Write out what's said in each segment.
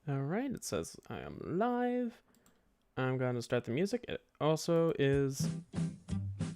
All right, it says I am live. I'm going to start the music. It also is.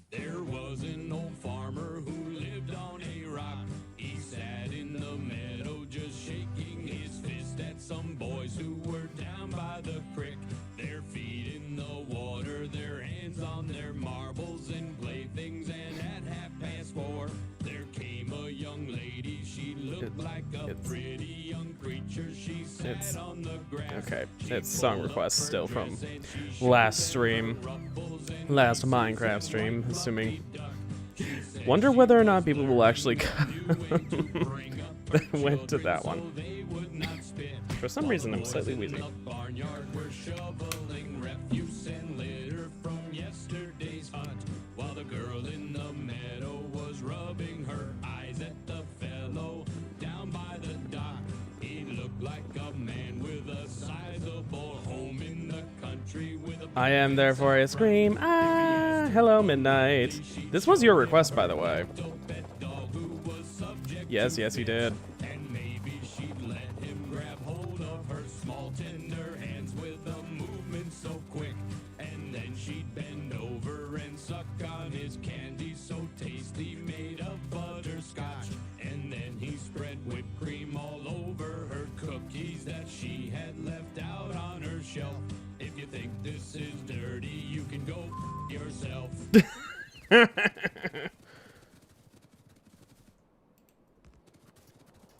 There was an old farmer who lived on a rock. He sat in the meadow just shaking his fist at some boys who were down by the creek. Their feet in the water, their hands on their marbles and playthings. And at 4:30, there came a young lady. She looked like a pretty young creature. She sat on the grass. Okay, it's song requests still from last stream. Last Minecraft stream, assuming. Wonder whether or not people will actually went to that one. For some reason, I'm slightly wheezy. While the girl in the meadow was rubbing her eyes at the fellow down by the dock. He looked like a man with a sizable home in the country with a... I am therefore a scream. Ah, hello, midnight. This was your request, by the way. Yes, yes, you did. And maybe she'd let him grab hold of her small tender hands with a movement so quick. And then she'd bend over and suck on his candy so tasty made of butterscotch. And then he spread whipped cream all over her cookies that she had left out on her shelf. If you think this is dirty, you can go yourself.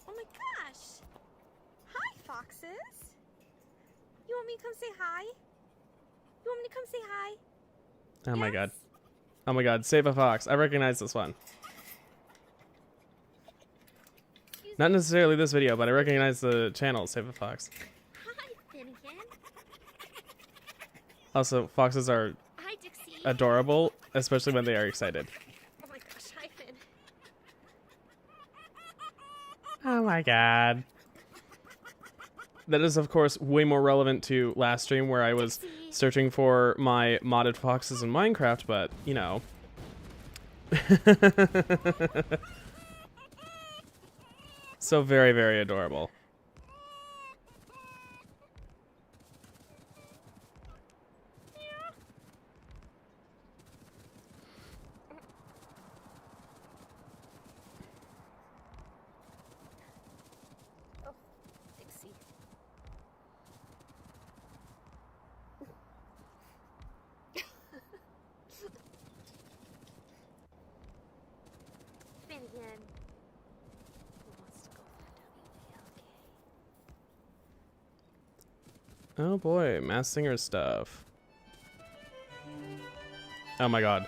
Oh my gosh! Hi, foxes! You want me to come say hi? You want me to come say hi? Oh my Yes? god. Oh my god, save a fox. I recognize this one. Not necessarily this video, but I recognize the channel, Save a Fox. Hi, Finnegan. Also, foxes are Hi, Dixie. adorable, especially when they are excited. Oh my gosh, hi, Finn. Oh my god. That is, of course, way more relevant to last stream where I was searching for my modded foxes in Minecraft, but, you know. So very, very adorable. Oh, Dixie. Finnegan. Who wants to go for WLK? Oh boy, Mass Singer stuff. Oh my god.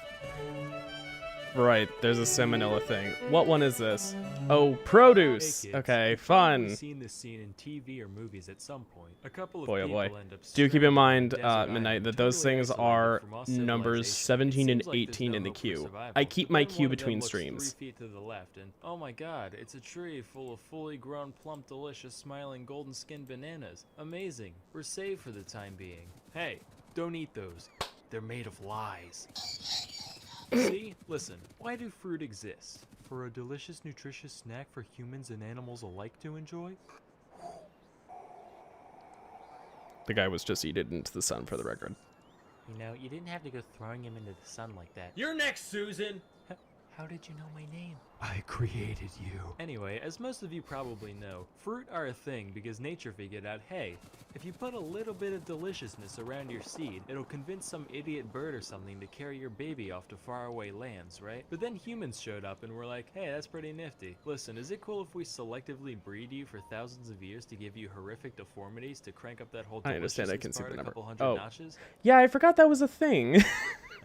Right, there's a salmonella thing. What one is this? Oh, produce! Hey kids, Okay, you've probably fun. seen this scene in TV or movies at some point. A couple of Boy, oh people boy. end up Do keep in stranded mind, on a desert Midnight, island, that those totally things isolated are from all numbers civilization. 17 and It seems like there's 18 no in the hope for queue. survival. I keep But my then queue one of them between looks streams. 3 feet to the left, and oh my god, it's a tree full of fully grown, plump, delicious, smiling, golden-skinned bananas. Amazing. We're safe for the time being. Hey, don't eat those. They're made of lies. See? Listen, why do fruit exist? For a delicious, nutritious snack for humans and animals alike to enjoy? The guy was just eaten into the sun, for the record. You know, you didn't have to go throwing him into the sun like that. You're next, Susan! How did you know my name? I created you. Anyway, as most of you probably know, fruit are a thing because nature figured out, hey, if you put a little bit of deliciousness around your seed, it'll convince some idiot bird or something to carry your baby off to faraway lands, right? But then humans showed up and were like, hey, that's pretty nifty. Listen, is it cool if we selectively breed you for thousands of years to give you horrific deformities to crank up that whole I understand, I deliciousness can see part the a number. couple hundred Oh. notches? Yeah, I forgot that was a thing.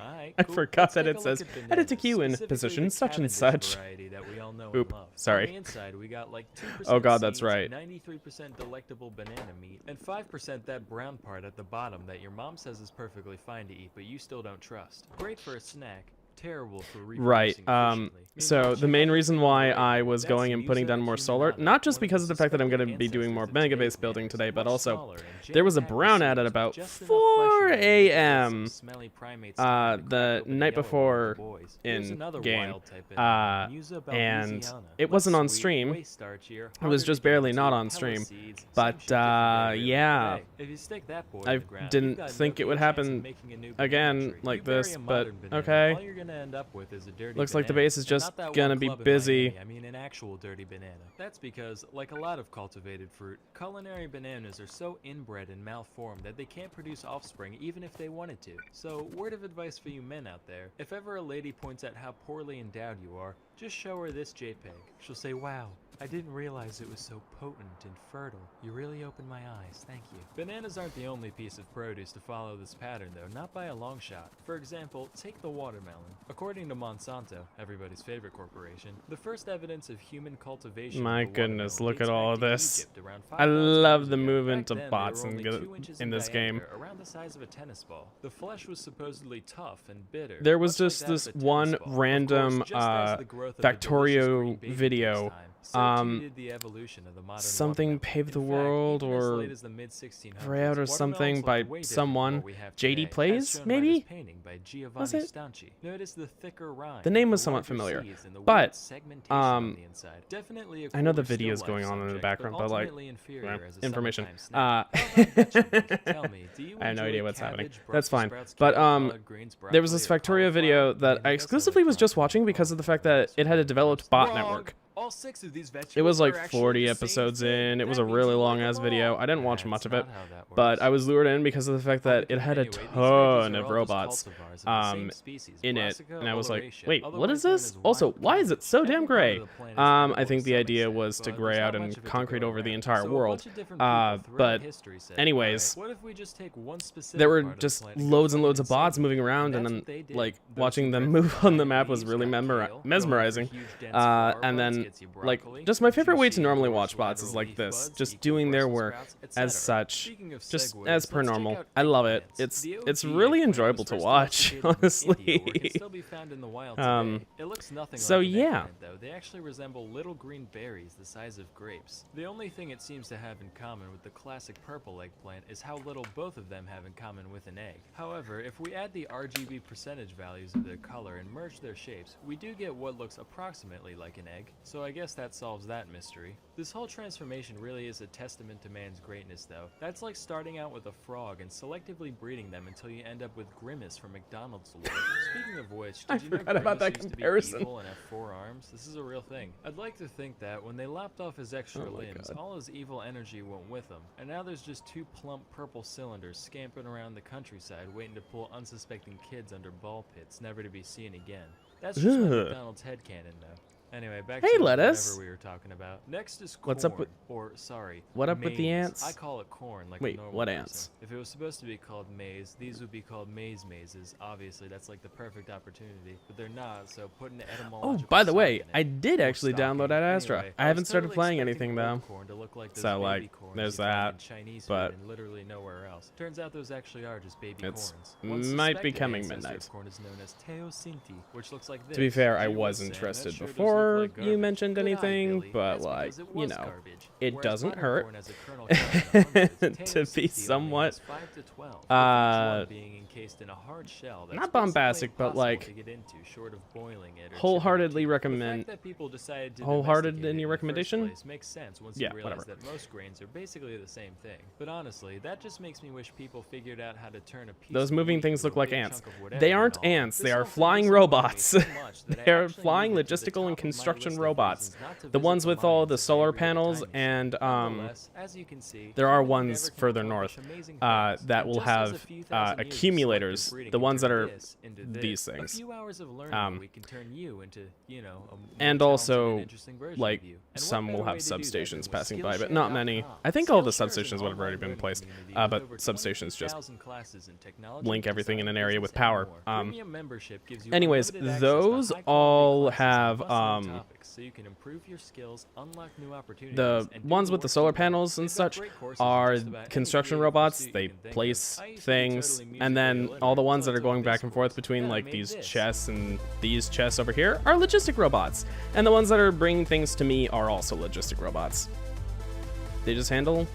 Alright, I cool. forgot Let's that take it a says, look at edit to bananas, queue in specifically position the such and Cavendish such. variety that we all know Oop, and love. sorry. On the inside, we got like 2% Oh god, that's seeds, right. 93% delectable banana meat, and 5% that brown part at the bottom that your mom says is perfectly fine to eat, but you still don't trust. Great for a snack. terrible for Right. reproducing efficiently. So Meanwhile, the check main out reason this why video I was that's going and putting Musa down more Humanana, solar, not just one of because of the fact that I'm going to be suspected doing more ancestors of mega base Dectorio building man, today, but much also smaller and there was a jam-packed brownout at with about just enough 4 flesh in there to get some a.m. smelly primates starting to the crack open night yellow before with the boys. Here's in another game, wild type in Musa and balbuziana. it Less wasn't on sweet, stream. way starchier, It was harder just to get barely into, not on hella stream, seeds, same but shit, different day, really. yeah, Hey, if you stick that boy in I the ground, didn't you've got think no it would chance of happen making a new again banana tree. like You bury this, a but modern banana, okay. all you're gonna end up with is a dirty Looks like the banana. base is And just not that gonna one be club in busy. Miami, I mean an actual dirty banana. That's because, like a lot of cultivated fruit, culinary bananas are so inbred and malformed that they can't produce offspring even if they wanted to. So, word of advice for you men out there, if ever a lady points out how poorly endowed you are, just show her this JPEG. She'll say, wow, I didn't realize it was so potent and fertile. You really opened my eyes, thank you. Bananas aren't the only piece of produce to follow this pattern though, not by a long shot. For example, take the watermelon. According to Monsanto, everybody's favorite corporation, the first evidence of human cultivation My of the goodness, watermelon look dates at all back of to this. Egypt around I 5,000 love years the ago. movement Back of then, bots they were in, only 2 inches in this game. diameter, around the size of a tennis ball. The flesh was supposedly tough and bitter. There was much like just that of this a tennis one ball. Of random course, just as the growth of a delicious Factorio green baby video, takes time, so too did the evolution of the modern something watermelon. paved the In fact, world, even as or late as the mid-1600s, Layout or something watermelons by looked way different from someone. what we have JD today, as Plays, shown by maybe? this painting by Giovanni Was it? Stanchi. Notice the thicker rind, The name was the somewhat larger familiar, seeds, and the but, weird segmentation on the inside. Definitely a I know the cooler video's still going life on in the subject, background, but, like, ultimately inferior as a information. summertime snack. How about vegetables? Tell me, do you I have no enjoy idea what's happening. cabbage, That's Brussels fine. sprouts, But kale, collard greens, there was this broccoli, or Factorio video cauliflower? that I mean, guess exclusively was just watching because of the fact that it had a developed bot Wrong. network. All 6 of these vegetables It was like are actually 40 the same episodes thing. in. It was That a means really you long like ass them video. all. I didn't watch That's much of not it, how that but works. I was lured in because of the fact that it had a Anyway, these veggies ton are of all just robots cultivars of the same um, species, in it, Brassica and I was like, oleracea, wait, what otherwise is known this? as Also, wild why is it so cabbage. damn Every part gray? of the planet is I edible think to the some idea extent, was to but gray there's out not much and of it to concrete go over the around. entire So a world. bunch of different people throughout But history said, anyways, "Alright, what if we just take one specific there were part of the just planet and loads and control loads it of bots in moving cities?" around, And and that's then what they did. like Those watching who them bred move for on the giant map was leaves really got kale, going for mesmerizing. huge, dense And flower then buds gets you like broccoli, just my favorite way to juicy, normally coarse watch bots is lateral like leaf this, buds just equal doing their Brussels work sprouts, as etc. such, Speaking of just segues, as per let's check normal. out I love it. eggplants. It's The it's OG really eggplant enjoyable was to first watch, domesticated in honestly. India, where it can still be found in the wild today. It looks nothing so like an yeah. eggplant, though. They actually resemble little green berries the size of grapes. The only thing it seems to have in common with the classic purple eggplant is how little both of them have in common with an egg. However, if we add the RGB percentage values of their color and merge their shapes, we do get what looks approximately like an egg, so I guess that solves that mystery. This whole transformation really is a testament to man's greatness, though. That's like starting out with a frog and selectively breeding them until you end up with Grimace from McDonald's lore. Speaking of which, I did you know forgot about Grimace that used to be comparison. evil and have 4 arms? This is a real thing. I'd like to think that when they lopped off his extra Oh my limbs, God. all his evil energy went with him, and now there's just 2 plump purple cylinders scampering around the countryside waiting to pull unsuspecting kids under ball pits, never to be seen again. That's just my Ugh. McDonald's headcanon, though. Anyway, back Hey, to lettuce. whatever we were talking about. Next is corn. What's up with- or sorry, What up with the maize. ants? I call it corn like Wait, a normal what person. ants? If it was supposed to be called maize, these would be called mazes. Obviously, that's like the perfect opportunity, but they're not, so put an Oh, etymological by the sock way, in it. I did Or actually stocking. download Ad Astra. Anyway, I haven't was started totally playing expecting anything old though. corn to look like those So, baby like, corns there's you find that, in Chinese but food and literally nowhere else. Turns out those actually are just baby It's corns. One might be suspected coming ancestor of midnight. corn is known as Teosinte, which looks like this. To be fair, I Gee was whiz, Sam, that interested sure does look before like you garbage. mentioned Good eye, anything, Billy. but That's like, because it you was know, garbage. it Whereas doesn't modern hurt corn has a kernel count of to Teosinte be only somewhat, has 5 to 12, with each one being encased in a hard shell that's not basically bombastic, but impossible like to get into, short of boiling it or wholeheartedly chipping it. recommend. The fact that people decided to Wholehearted domesticate in it your the first recommendation? place makes sense once Yeah, you realize whatever. that most grains are basically the same thing. But honestly, that just makes me wish people figured out how to turn a piece Those of moving wheat things into look a like big ants. chunk of whatever They and aren't all. ants. This They are whole thing flying disappointed me robots. so much that I They are actually flying moved it to the logistical top and of my construction list of robots. reasons not to The visit ones the with all mines the of solar every other panels time and machine. Nonetheless, as you can see, there are human ones endeavor can further accomplish north amazing things. that And will just as a have few thousand years of accumulators, selective breeding the can ones that turn are this into these this, things. a few hours of learning a week can turn you into, you know, a more And talented also, and interesting version like, of you. And what some will better have way to do that substations than with passing by, but not many. Skillshare.com? I think all the Skillshare is an substations would have already online been learning placed, community but with over substations just 20,000 classes in technology, link everything in design, an area with business, and power. more. Premium membership gives you Anyways, unlimited access to those high-quality all classes and have bustling topics so you can improve your skills, unlock new opportunities, the and do ones with work the solar you love. panels and They've got such great courses in are just about any construction creative robots. pursuit you They can think place of. I used to be things, totally and then musically all the illiterate ones that until are I going took back and basic forth courses. between Then I like made these this. chests and these chests over here are logistic robots, and the ones that are bringing things to me are also logistic robots. They just handle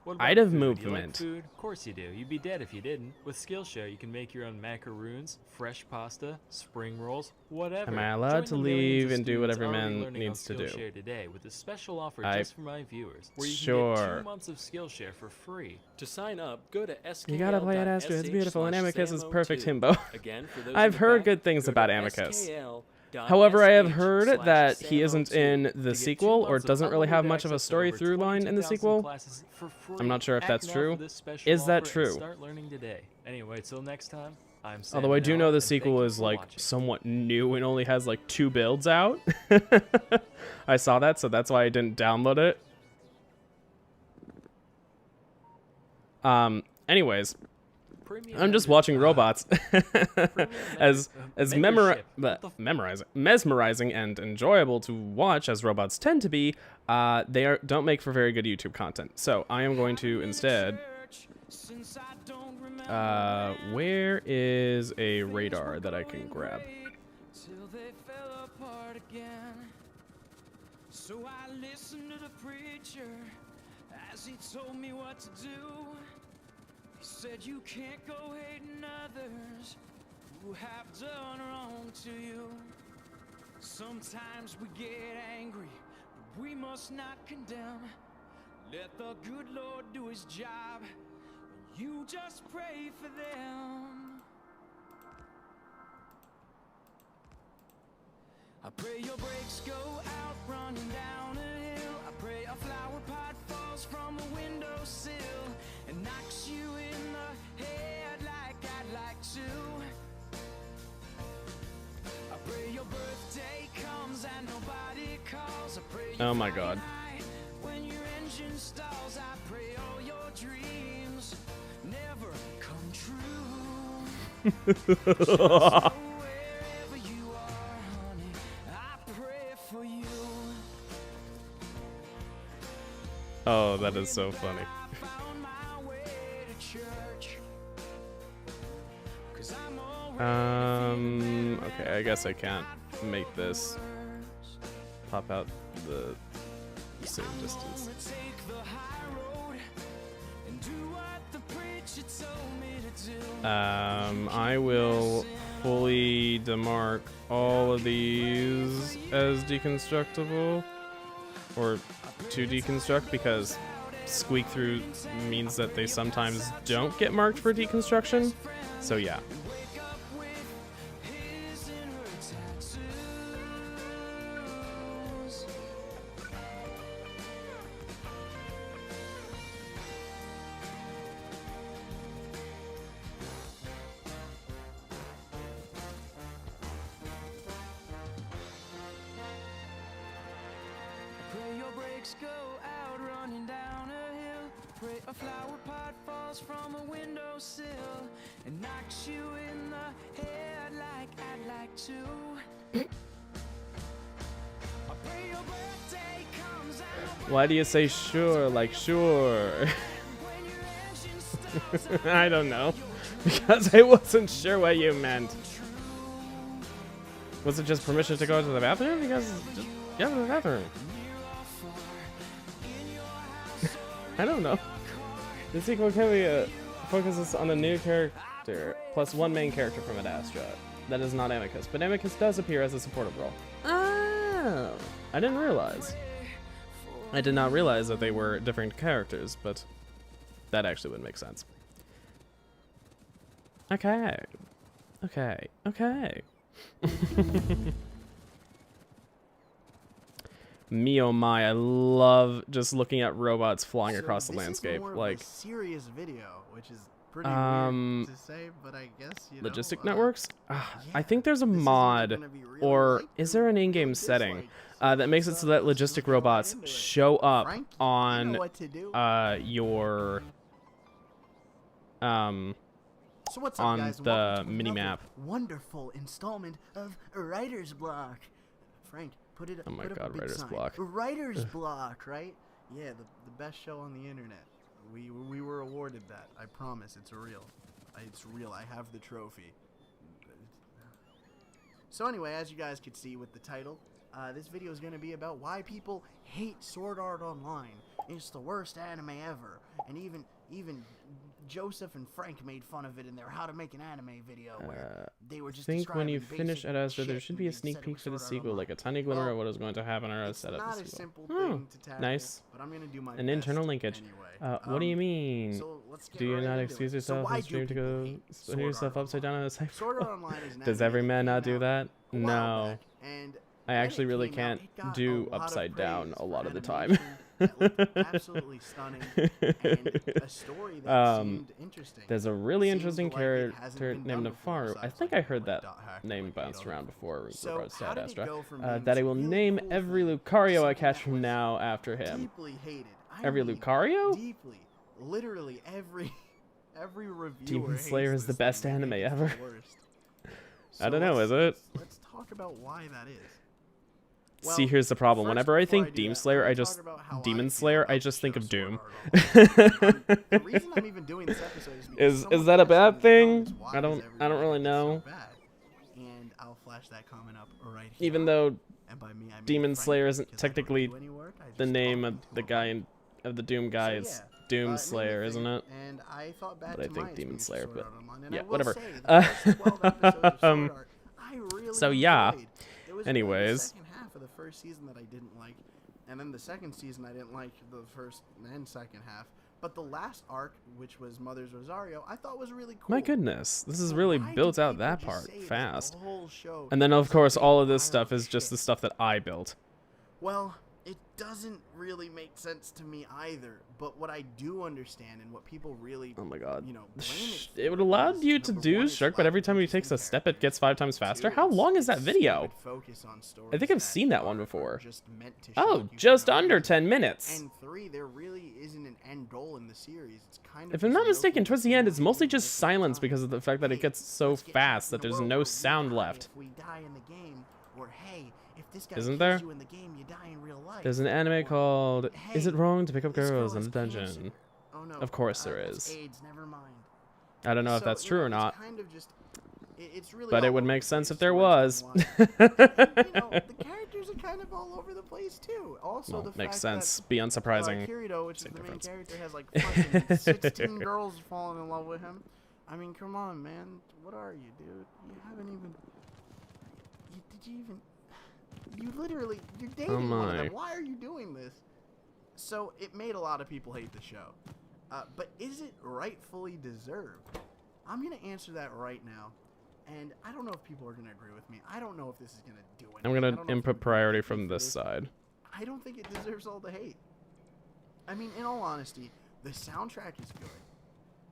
What about item food? Do you like movement. food? Of course you do. You'd be dead if you didn't. With Skillshare, you can make your own macaroons, fresh pasta, spring rolls, whatever. Am I allowed Join to the millions leave of and do what students every already man learning needs on to do? Skillshare today with a special offer I- just for my viewers, where you can Sure. get 2 months of Skillshare for free. To sign up, go to skl.sh/samo2. You gotta play it, Astro. It's beautiful, and Amicus is perfect himbo. Again, for those I've in the heard back, good things go about to Amicus. skl.sh/samo2. However, I have heard that he isn't in To the get 2 sequel, or months of doesn't really have unlimited much of a access to story over through line in the 22,000 sequel. classes for free. I'm not sure if Act that's now true. for this special Is that offer and true? Start learning today. Anyway, till next time, I'm Sam Although I do Noah, know the and thank sequel you is for like watching. somewhat new and only has like 2 builds out. I saw that, so that's why I didn't download it. Anyways, Premium I'm just member- watching robots as membership. What the mesmerizing and enjoyable to watch as robots tend to be. They don't make for very good YouTube content. So I am going to instead. Where is a radar that I can grab? Till they fell apart again. So I listened to the preacher as he told me what to do. He said you can't go hating others who have done wrong to you. Sometimes we get angry, but we must not condemn. Let the good Lord do his job. You just pray for them. I pray your brakes go out running down a hill. I pray a flower pot falls from a windowsill and knocks you in the head like I'd like to. I pray your birthday comes and nobody calls. I pray you Oh my fly God. high when your engine stalls. I pray all your dreams never come true. So wherever you are, honey, I pray for you. Oh, that is so funny. I found my way to church. 'Cause I'm already Okay, I guess I can't make this pop out the same distance. gonna take the high road and do what the preacher told me to do. I will fully demark all of these as deconstructible, or to deconstruct, because squeak through means that they sometimes don't get marked for deconstruction. So yeah. Wake up with his and her tattoos. Pray your brakes go out running down a hill. Pray a flower pot falls from a windowsill and knocks you in the head like I'd like to. I pray your birthday comes and Why do you say sure like sure? when your engine starts I don't know. Because I wasn't sure what you meant. Was it just permission to go to the bathroom? Because just go to the bathroom. I don't know. The sequel can be focuses on a new character plus one main character from Ad Astra. That is not Amicus, but Amicus does appear as a supportive role. Oh, I didn't realize. I did not realize that they were different characters, but that actually would make sense. Okay. Okay. Okay. Me oh my, I love just looking at robots flying across the landscape. Is more Like of a serious video, which is pretty weird to say, but I guess you logistic know, networks. I yeah, think there's a this is either mod, gonna be really or liked is or there an in-game really setting disliked. that makes it so that let's just logistic get right robots into it. show up Frank, you on know what to do. your So what's up, on guys? and the welcome to mini another map. Wonderful installment of Writer's Block. Frank, Put it. Oh my put up a God, big writer's sign. block. Writer's block, right? Yeah, the best show on the internet. We were awarded that. I promise, it's real. It's real. I have the trophy. So anyway, as you guys could see with the title, this video is going to be about why people hate Sword Art Online. It's the worst anime ever, and even Joseph and Frank made fun of it in their How to Make an Anime video, where they were just I think when you describing finish basic Ad Astra, there shit, should and be a they sneak said it peek was for the Sword Art sequel, like a Online. tiny glimmer Well, of what is going to happen or It's set up not the a sequel. simple Oh, thing to tackle, nice. but I'm gonna do my An best internal linkage. anyway. What do you mean? So let's get Do you right not into excuse it. So yourself why and do stream to people go hate put Sword yourself Art upside down on the side? Sword Art Online is an Does anime every that man not came do out that? a while No. back, and I when actually it really came out, can't it got do a lot of upside down praise a lot for of the time. animation that looked absolutely stunning, and a story that seemed interesting. There's a really Seemed interesting like it hasn't character been named done before, Nafaru. I besides, think like, I heard that Dot Hack, name like, bounced around before in So regards to how Ad did it Astra. go from being That I this will really name cool every thing Lucario I something catch that from was now after him. deeply hated? Every Lucario? Deeply, literally every reviewer. Demon Slayer hates is the this best thing. They anime think it's ever. the worst. I don't know, let's- is it? Let's talk about why that is. See, Well, here's the problem. first, Whenever I before think do Demon that, Slayer, let me I talk just about how Demon feel Slayer, about I the just think show of Sword Doom. Art The reason I'm even doing this episode is because Is that a someone bad asked me in the thing? comments, why I don't does everybody really think it's know. so bad? And I'll flash that comment up right here. Even though And by me, I mean Demon Frank, Slayer isn't because I don't technically do any work, I the just name talk of into the a guy mic. of the Doom guy, So, it's yeah, Doom it made me Slayer, isn't think, it? And I thought back But I to think my Demon experience with Slayer, Sword but Art Online, and yeah, I will whatever. say, the first 12 episodes of Sword Art, I really So, yeah. enjoyed. It was Anyways. really the second half of the first season that I didn't like, and then the second season I didn't like the first and second half. But the last arc, which was Mother's Rosario, I thought was really cool. My goodness, this is So really why do built out people that just part say that fast. the whole show And then, of is a course, big all of this pile stuff of is just the shit? stuff that I built. Well, it doesn't really make sense to me either. But what I do understand and what people really, Oh my god. you know, blame it It would for allow is, you to number do one, it's Shark, but lack every of time he interest takes in a step, it gets characters. 5 times faster. Two, How it's- long is that it's video? stupid focus on I think stories I've that seen that one are before. just meant to Oh, shock you for just no under reason. 10 minutes. And 3, there really isn't an end goal in the series. It's kind of If I'm just not milking mistaken, towards the end, it's mostly just different silence time. because of the fact that it Hey, gets so let's get fast trapped in that a there's world no where we sound die left. If we die in the game, or hey, if this guy Isn't kills there? you in the game, you die in real life. There's an anime Or, called Is It hey, Wrong to Pick Up this girl Girls in has the Dungeon? cancer. Oh no. Of course there that's is. AIDS, never mind. I don't know if So, that's you true know, or it's not, kind of just, it's really but it all would over make the sense place if there storytelling-wise. was. And, you know, the characters are kind of all over the place too. Also, Well, the makes fact sense. that, Be unsurprising. Kirito, which is Same the main difference. character, has like fucking 16 girls falling in love with him. I mean, come on, man. What are you, dude? You haven't even. Did you even? You literally, you're dating one of my. them. Why are you doing this? So it made a lot of people hate the show. But is it rightfully deserved? I'm gonna answer that right now. And I don't know if people are gonna agree with me. I don't know if this is gonna do anything. I'm I gonna don't know if input people are gonna priority hate me from for this side. I don't think it deserves all the hate. I mean, in all honesty, the soundtrack is good.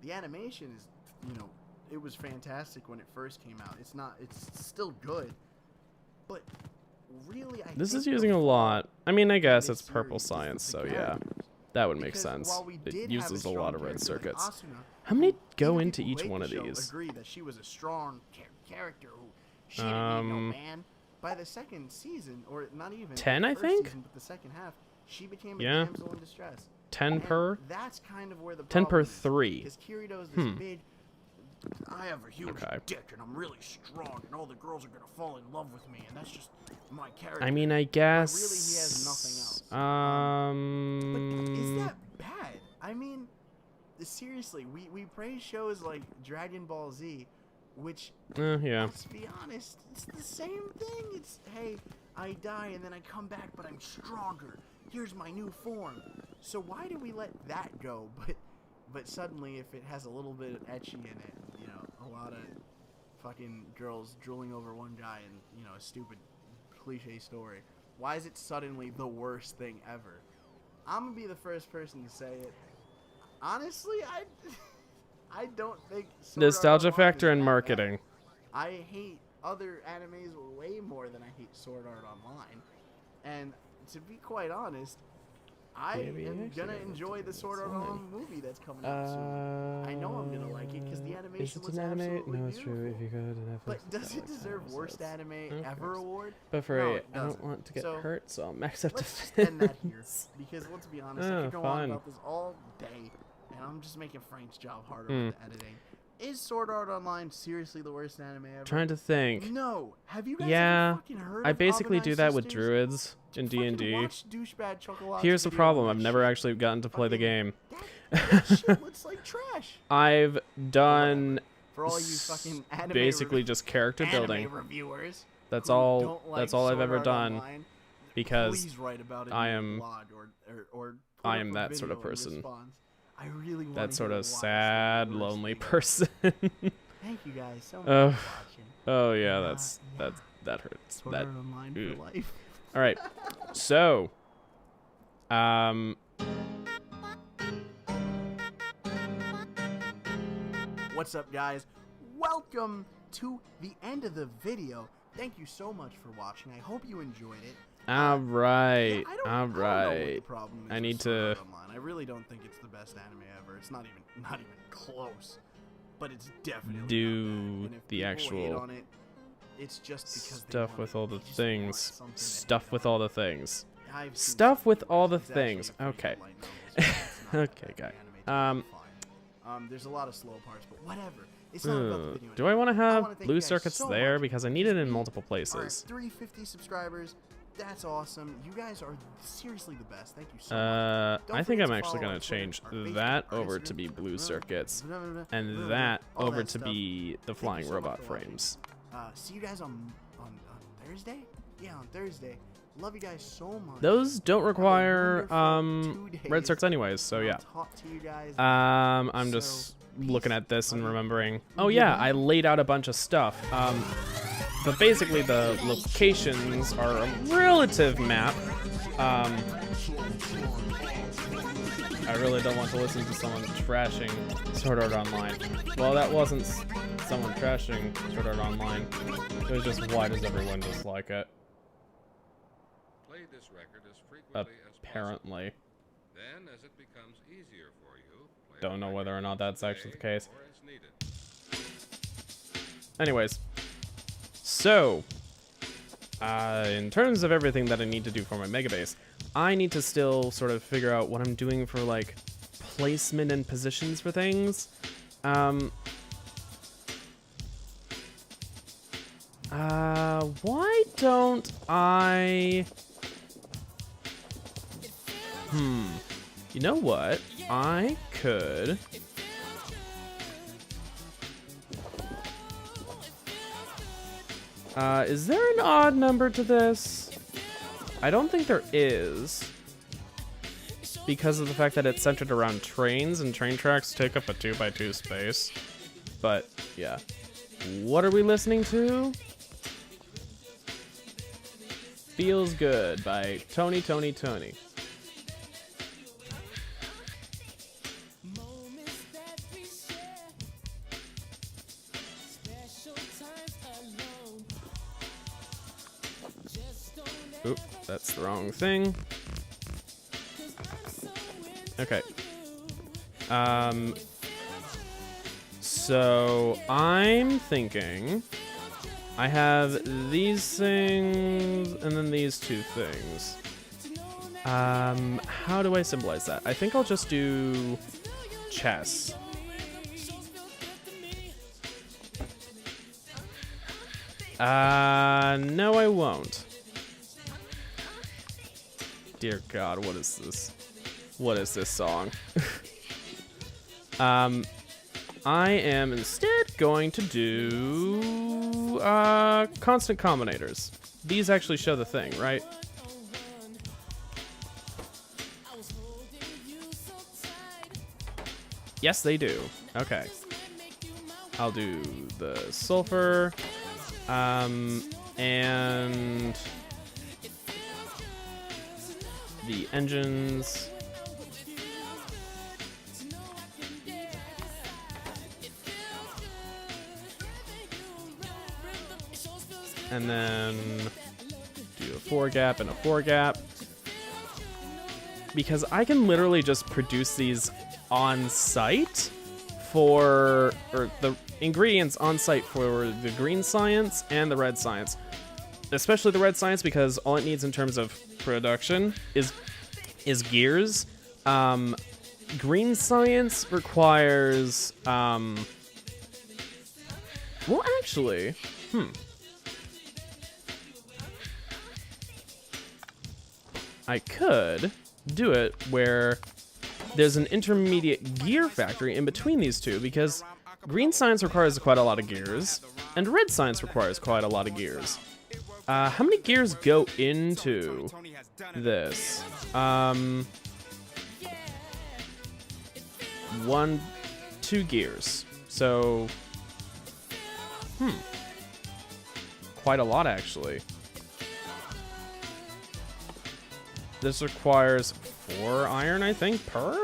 The animation is, you know, it was fantastic when it first came out. It's still good. But really, This think is the using a flaw lot. I mean, I guess this it's purple series is the science, so yeah. characters. That would make Because sense. while we It did have uses a strong lot of red character like circuits. Asuna, How many who go even into people who each hate one the of show these? Agree that she was a strong character who she didn't need no man. By the second season, or not even 10, the I first think? season, but the second half, she became a Yeah. damsel in distress. 10 And per? That's kind of where the 10 per problem is, 3. because Kirito is this Hmm. big. I have a huge Okay. dick, and I'm really strong, and all the girls are gonna fall in love with me, and that's just my character. I mean, I really, he guess. has nothing else. But is that bad? I mean, seriously, we praise shows like Dragon Ball Z, which, Yeah. let's be honest, it's the same thing. It's, hey, I die and then I come back, but I'm stronger. Here's my new form. So why do we let that go? But suddenly, if it has a little bit of ecchi in it, you know, a lot of fucking girls drooling over one guy and, you know, a stupid cliche story, why is it suddenly the worst thing ever? I'm gonna be the first person to say it. Honestly, I don't think Sword Art Nostalgia Online factor is and that marketing. bad. I hate other animes way more than I hate Sword Art Online. And to be quite honest, I Maybe am actually gonna I enjoy the Sword Art fine. Online movie that's coming out soon. I know I'm gonna like it because the animation animation it was an anime? absolutely No, it's true. beautiful. If you go to Netflix, But does it's it got, like, deserve 5 worst episodes. anime Okay. ever award? But for No, eight, it I don't doesn't. want to get So, hurt, so I'll max up Let's just to end that here, 10s. because let's be honest, I Oh, could go on fine. about this all day, and I'm just making Frank's job harder Hmm. with the editing. Is Sword Art Online seriously the worst anime ever? Trying to think. No. Have you guys Yeah, ever fucking heard I of basically Abenai do that with Sisters? druids in Fucking D&D. watch Douchebag Chocolat's Here's the video problem: on I've that never shit. actually gotten to play the Fucking- game. That shit looks like trash. I've done For all you fucking anime basically just character anime building. reviewers. That's who all. don't like That's all I've Sword ever Art done Online, because please write about it I in your am- blog or put I up am a that sort of video in person. response. I really want that sort hear of why it's sad, the worst lonely thing ever. person. Thank you guys so much Ugh. for watching. Oh yeah, Yeah, that hurts. Sword That Art Online ugh. for life. all right. So, What's up, guys? Welcome to the end of the video. Thank you so much for watching. I hope you enjoyed it. all right, I don't all know what the right. problem is I with need Sword to- Art Online. I really don't think it's the best anime ever. It's not even close. But it's definitely not Do bad. And if the people hate actual on it, it's just because they Stuff want with it. all the They just want things. something to Stuff hate with on. all the things. I've seen Stuff some with of all it. the It's actually things. a pretty Okay. good light novel, so it's not Okay, that guy. bad. The anime's fine. There's a lot of slow parts, but whatever. It's not about the video. Do I want to anymore. have wanna thank blue you guys circuits so there much because I need it in we multiple are places? 350 subscribers. That's awesome. You guys are seriously the best. Thank you so much. I think forget I'm to actually follow gonna our Twitter, change our Facebook, that our over to Instagram, be blue circuits blah, blah, blah, blah, and blah, that all over that to stuff. be the Thank you flying so much robot for watching. frames. See you guys on Thursday? Yeah, on Thursday. Love you guys so much. Those don't Have a require wonderful 2 red days, circuits anyways, so and yeah. I'll talk to you guys. I'm So, just peace, looking at this and love you. remembering. Oh yeah, I laid out a bunch of stuff. But basically the locations are a relative map. I really don't want to listen to someone trashing Sword Art Online. Well, that wasn't someone trashing Sword Art Online. It was just, why does everyone dislike it? Play this record as frequently as Apparently. possible. Then, as it becomes easier for you, play Don't know the whether or record not that's actually the today case. or as needed. Anyways. So, in terms of everything that I need to do for my megabase, I need to still sort of figure out what I'm doing for, like, placement and positions for things. Why don't I... You know what? I could... Is there an odd number to this? I don't think there is. Because of the fact that it's centered around trains, and train tracks take up a 2x2 space. But, yeah. What are we listening to? Feels Good by Tony. Oop, that's the wrong thing. Okay. So I'm thinking I have these things and then these two things. How do I symbolize that? I think I'll just do chess. No, I won't. Dear God, what is this? What is this song? I am instead going to do constant combinators. These actually show the thing, right? Yes, they do. Okay. I'll do the sulfur, and the engines. And then do a 4-gap and a 4-gap. Because I can literally just produce these on site for, or the ingredients on site for the green science and the red science. Especially the red science, because all it needs in terms of production is gears. Green science requires, well, actually, I could do it where there's an intermediate gear factory in between these two, because green science requires quite a lot of gears, and red science requires quite a lot of gears. How many gears go into this? 2 gears. So, quite a lot, actually. This requires 4 iron, I think, per?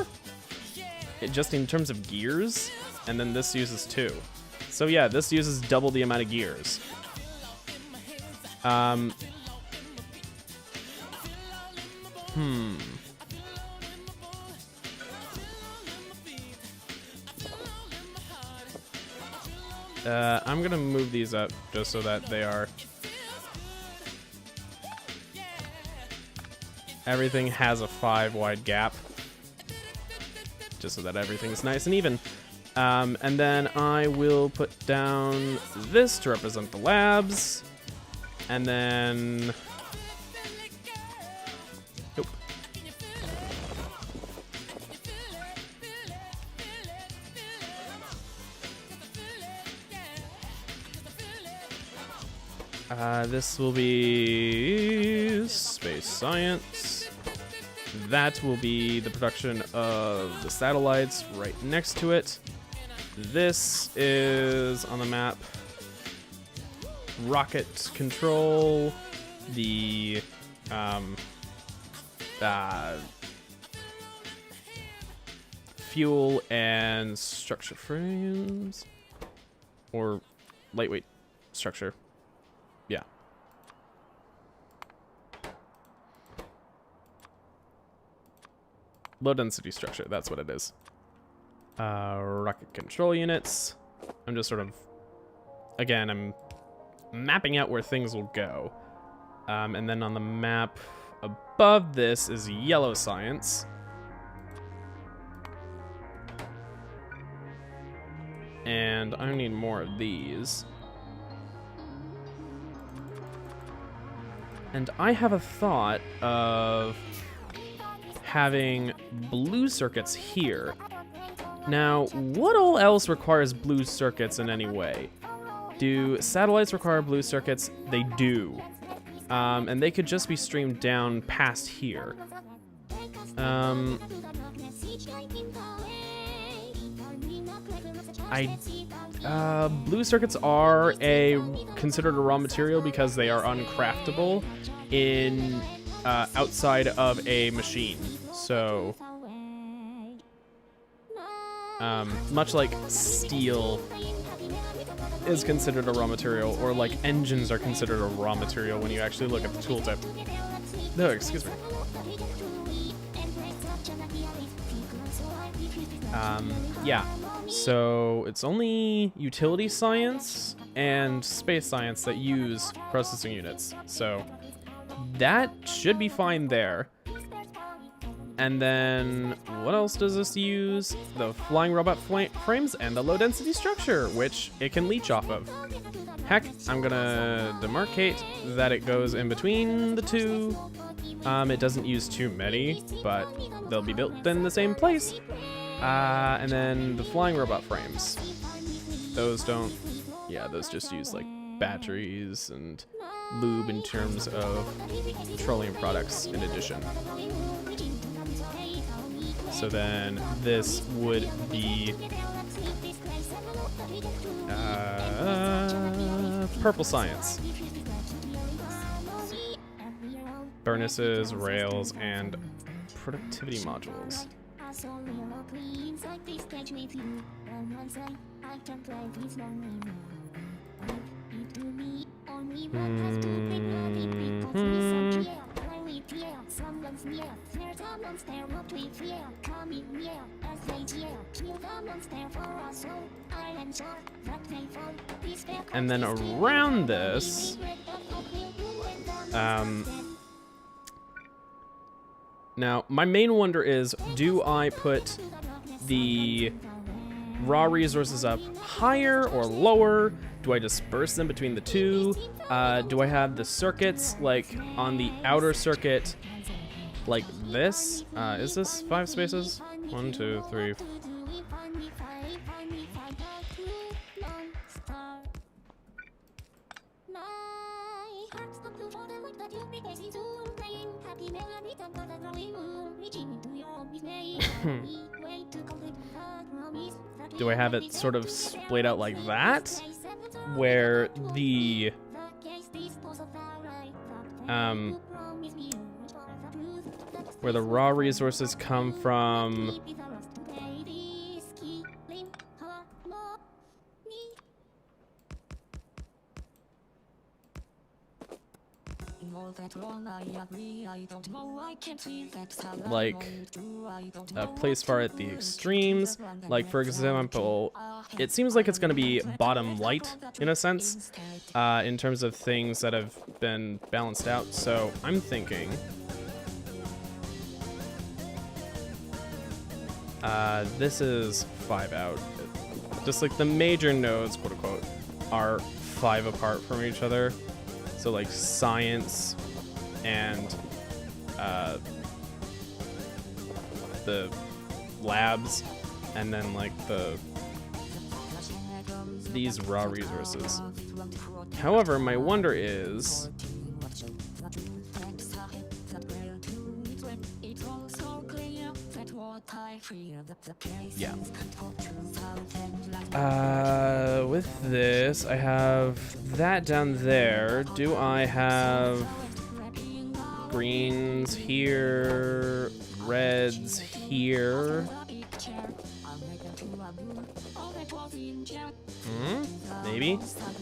Just in terms of gears, and then this uses 2. So yeah, this uses double the amount of gears. I'm gonna move these up just so that they are... Everything has a 5 wide gap. Just so that everything's nice and even. And then I will put down this to represent the labs. And then... Nope. This will be space science. That will be the production of the satellites right next to it. This is on the map rocket control, the fuel and structure frames, or lightweight structure. Yeah. Low density structure, that's what it is. Rocket control units. I'm just sort of, again, I'm mapping out where things will go. And then on the map above this is yellow science. And I need more of these. And I have a thought of having blue circuits here. Now, what all else requires blue circuits in any way? Do satellites require blue circuits? They do. And they could just be streamed down past here. Blue circuits are considered a raw material because they are uncraftable in outside of a machine. So, much like steel is considered a raw material, or like engines are considered a raw material when you actually look at the tooltip. No, excuse me. Yeah, so it's only utility science and space science that use processing units. So that should be fine there. And then what else does this use? The flying robot frames and the low density structure, which it can leech off of. Heck, I'm gonna demarcate that it goes in between the two. It doesn't use too many, but they'll be built in the same place. And then the flying robot frames. Those don't, yeah, those just use like batteries and lube in terms of petroleum products in addition. So then this would be purple science. Furnaces, rails, and productivity modules. And then around this, now my main wonder is, do I put the raw resources up higher or lower? Do I disperse them between the two? Do I have the circuits like on the outer circuit like this? Is this 5 spaces? 1, 2, 3. Do I have it sort of splayed out like that? Where the raw resources come from like a place far at the extremes. Like, for example, it seems like it's going to be bottom light in a sense, in terms of things that have been balanced out. So I'm thinking this is 5 out. Just like the major nodes, quote unquote, are 5 apart from each other. So like science and the labs, and then like these raw resources. However, my wonder is, yeah. With this, I have that down there. Do I have greens here, reds here? Maybe.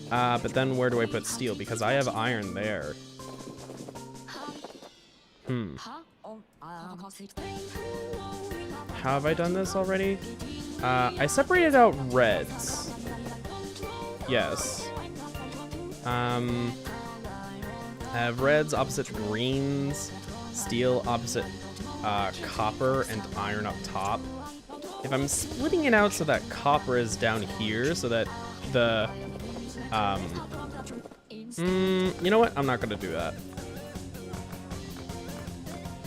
But then where do I put steel? Because I have iron there. How have I done this already? I separated out reds. Yes. I have reds opposite greens, steel opposite copper, and iron up top. If I'm splitting it out so that copper is down here, so that the you know what? I'm not gonna do that.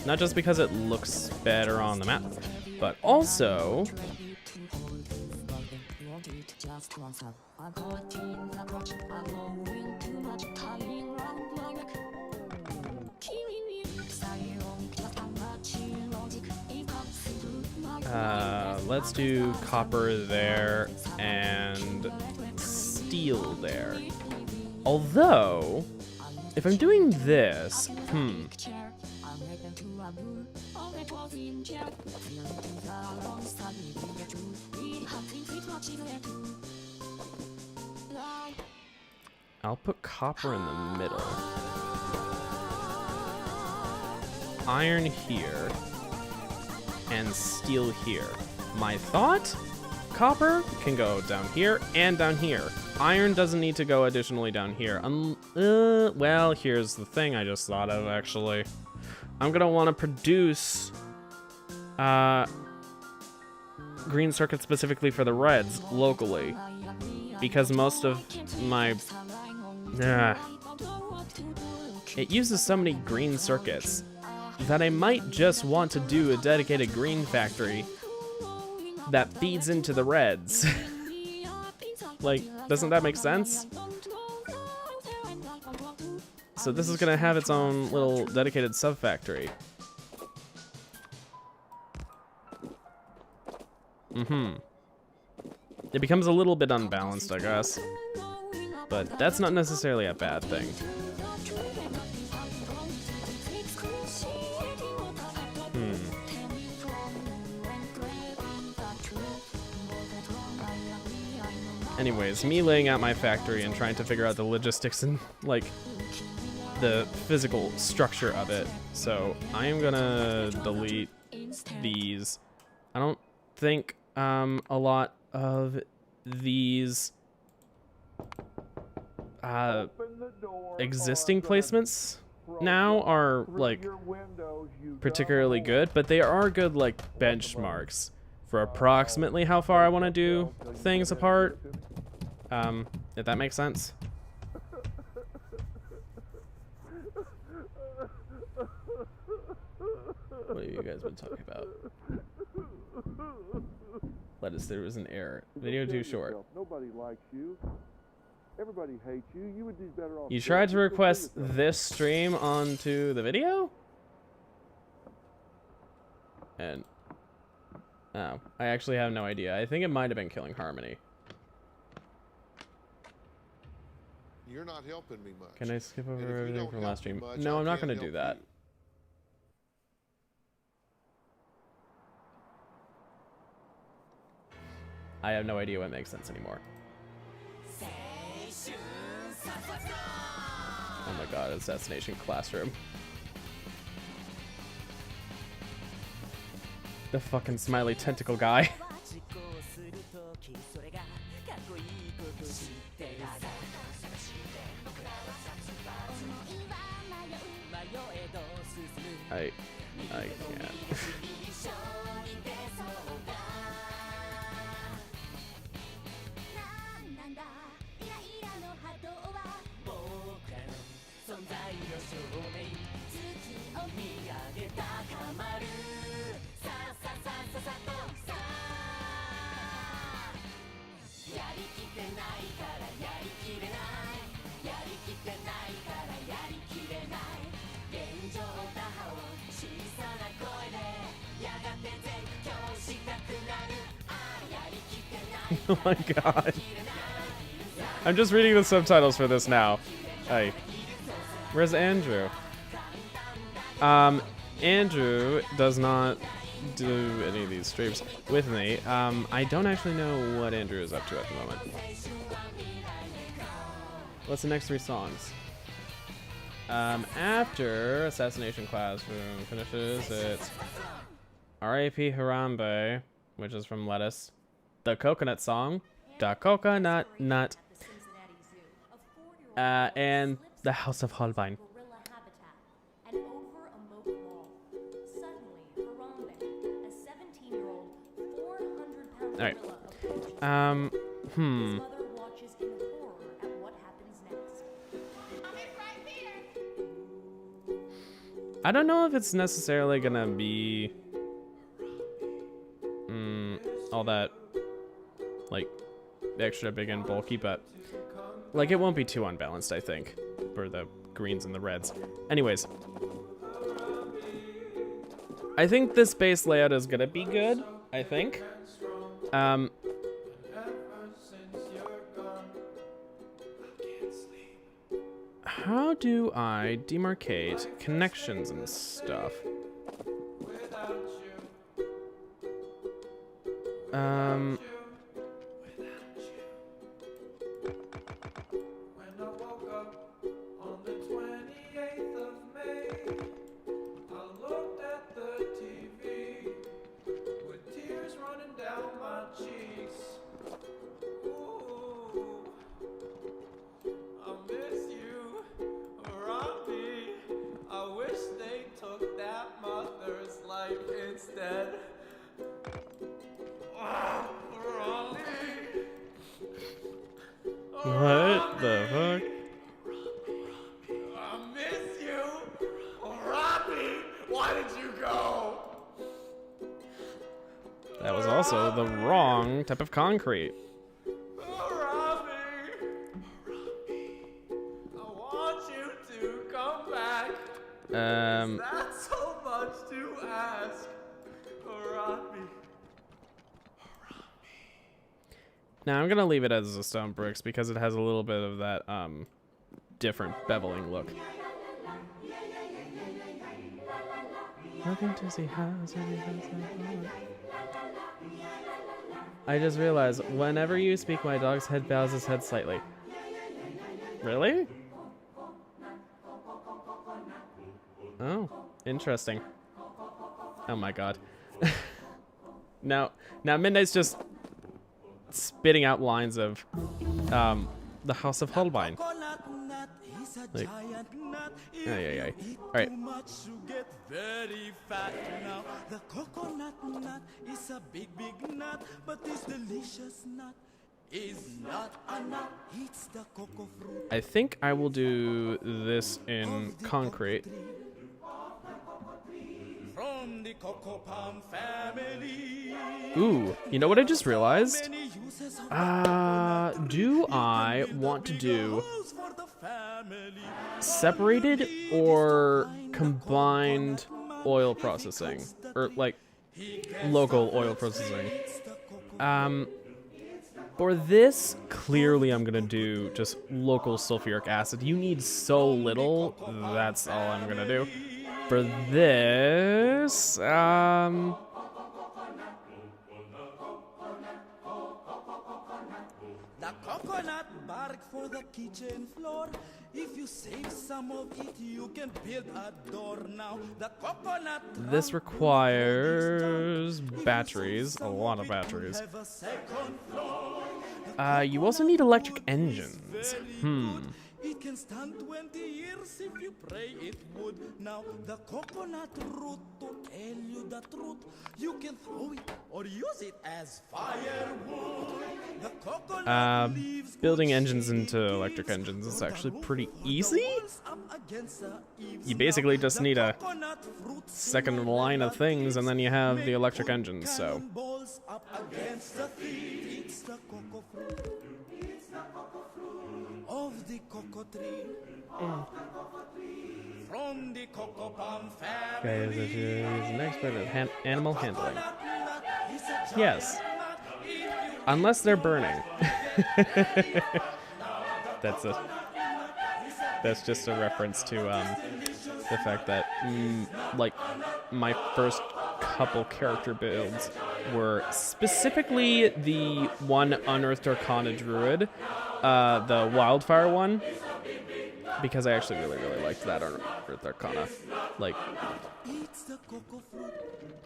Not just because it looks better on the map, but also let's do copper there and steel there. Although, if I'm doing this, I'll put copper in the middle. Iron here. And steel here. My thought? Copper can go down here and down here. Iron doesn't need to go additionally down here. Well, here's the thing I just thought of, actually. I'm gonna want to produce green circuits specifically for the reds locally, because most of my it uses so many green circuits that I might just want to do a dedicated green factory that feeds into the reds. Like, doesn't that make sense? So this is gonna have its own little dedicated sub-factory. It becomes a little bit unbalanced, I guess. But that's not necessarily a bad thing. Anyways, me laying out my factory and trying to figure out the logistics and, like, the physical structure of it. So I am gonna delete these. I don't think a lot of these existing placements now are like particularly good, but they are good like benchmarks for approximately how far I want to do things apart. If that makes sense. What have you guys been talking about? Lettuce, there was an error. Video too short. Nobody likes you. Everybody hates you. You would do better off. You tried to request this stream onto the video? And oh, I actually have no idea. I think it might have been Killing Harmony. You're not helping me much. Can I skip And if over you everything don't from help last me stream? much, No, I I'm not can't going to do help that. you. I have no idea what makes sense anymore. Oh my god, Assassination Classroom. The fucking smiley tentacle guy. I can't. Oh my god. I'm just reading the subtitles for this now. Hey. Where's Andrew? Andrew does not do any of these streams with me. I don't actually know what Andrew is up to at the moment. What's the next 3 songs? After Assassination Classroom finishes, it's R.A.P. Harambe, which is from Lettuce. The Coconut Song, The Coconut Nut, and The House of Holbein. Alright. I don't know if it's necessarily gonna be all that like extra big and bulky, but like it won't be too unbalanced, I think, for the greens and the reds. Anyways, I think this base layout is gonna be good, I think. How do I demarcate connections and stuff? What the fuck? I miss you! Robbie! Why did you go? That was also the wrong type of concrete. Robbie! I want you to come back. That's so much to ask. Robbie. Now I'm gonna leave it as a stone bricks because it has a little bit of that different beveling look. Nothing to see how's I just realized whenever you speak, my dog's head bows his head slightly. Really? Oh, interesting. Oh my god. Now Midnight's just spitting out lines of the House of Holbein. Like, ay. Alright. Very fat now. The coconut nut is a big nut, but this delicious nut is not a nut. It's the cocoa fruit. I think I will do this in concrete. From the cocoa palm family. Ooh, you know what I just realized? Do I want to do separated or combined oil processing? Or, like, local oil processing? For this, clearly I'm gonna do just local sulfuric acid. You need so little, that's all I'm gonna do. For this, The coconut bark for the kitchen floor. If you save some of it, you can build a door now. The coconut. This requires batteries, a lot of batteries. You also need electric engines. It can stand 20 years if you pray it would. Now the coconut root, to tell you the truth, you can throw it or use it as firewood. The coconut leaves Building engines into electric engines is actually pretty easy. You basically just need a second line of things and then you have the electric engines, so. Of the cocoa tree. From the cocoa palm family. Okay, this is the next bit of animal handling. Yes. Unless they're burning. That's just a reference to the fact that like my first couple character builds were specifically the one Unearthed Arcana Druid, the Wildfire one, because I actually really liked that Unearthed Arcana. Like, It's the cocoa fruit.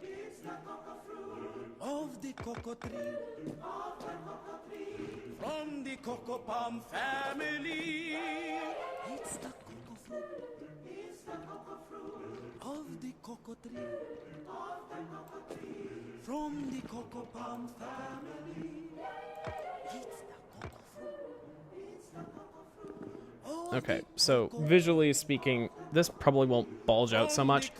It's the cocoa fruit of the cocoa tree. From the cocoa palm family. It's the cocoa fruit. It's the cocoa fruit of the cocoa tree. From the cocoa palm family. It's the cocoa fruit. It's the cocoa fruit. okay, so visually speaking, this probably won't bulge out so much.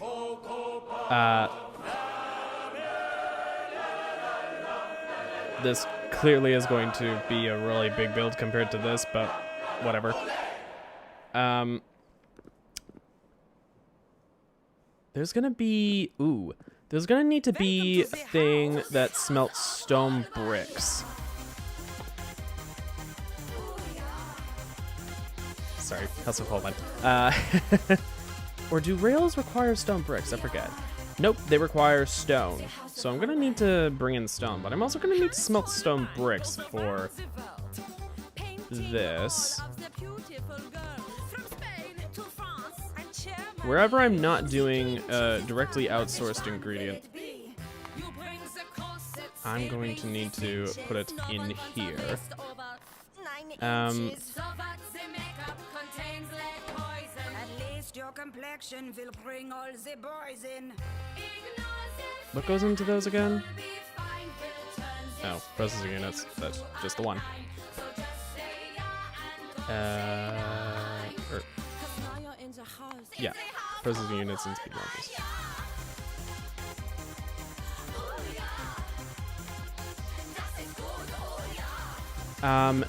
This clearly is going to be a really big build compared to this, but whatever. There's gonna be, there's gonna need to be a thing that smelts stone bricks. Sorry, House of Holbein. Or do rails require stone bricks? I forget. Nope, they require stone. So I'm gonna need to bring in stone, but I'm also gonna need to smelt stone bricks for this. Wherever I'm not doing a directly outsourced ingredient, I'm going to need to put it in here. What goes into those again? Oh, processing units. That's just the one. Yeah, processing units and speed launches.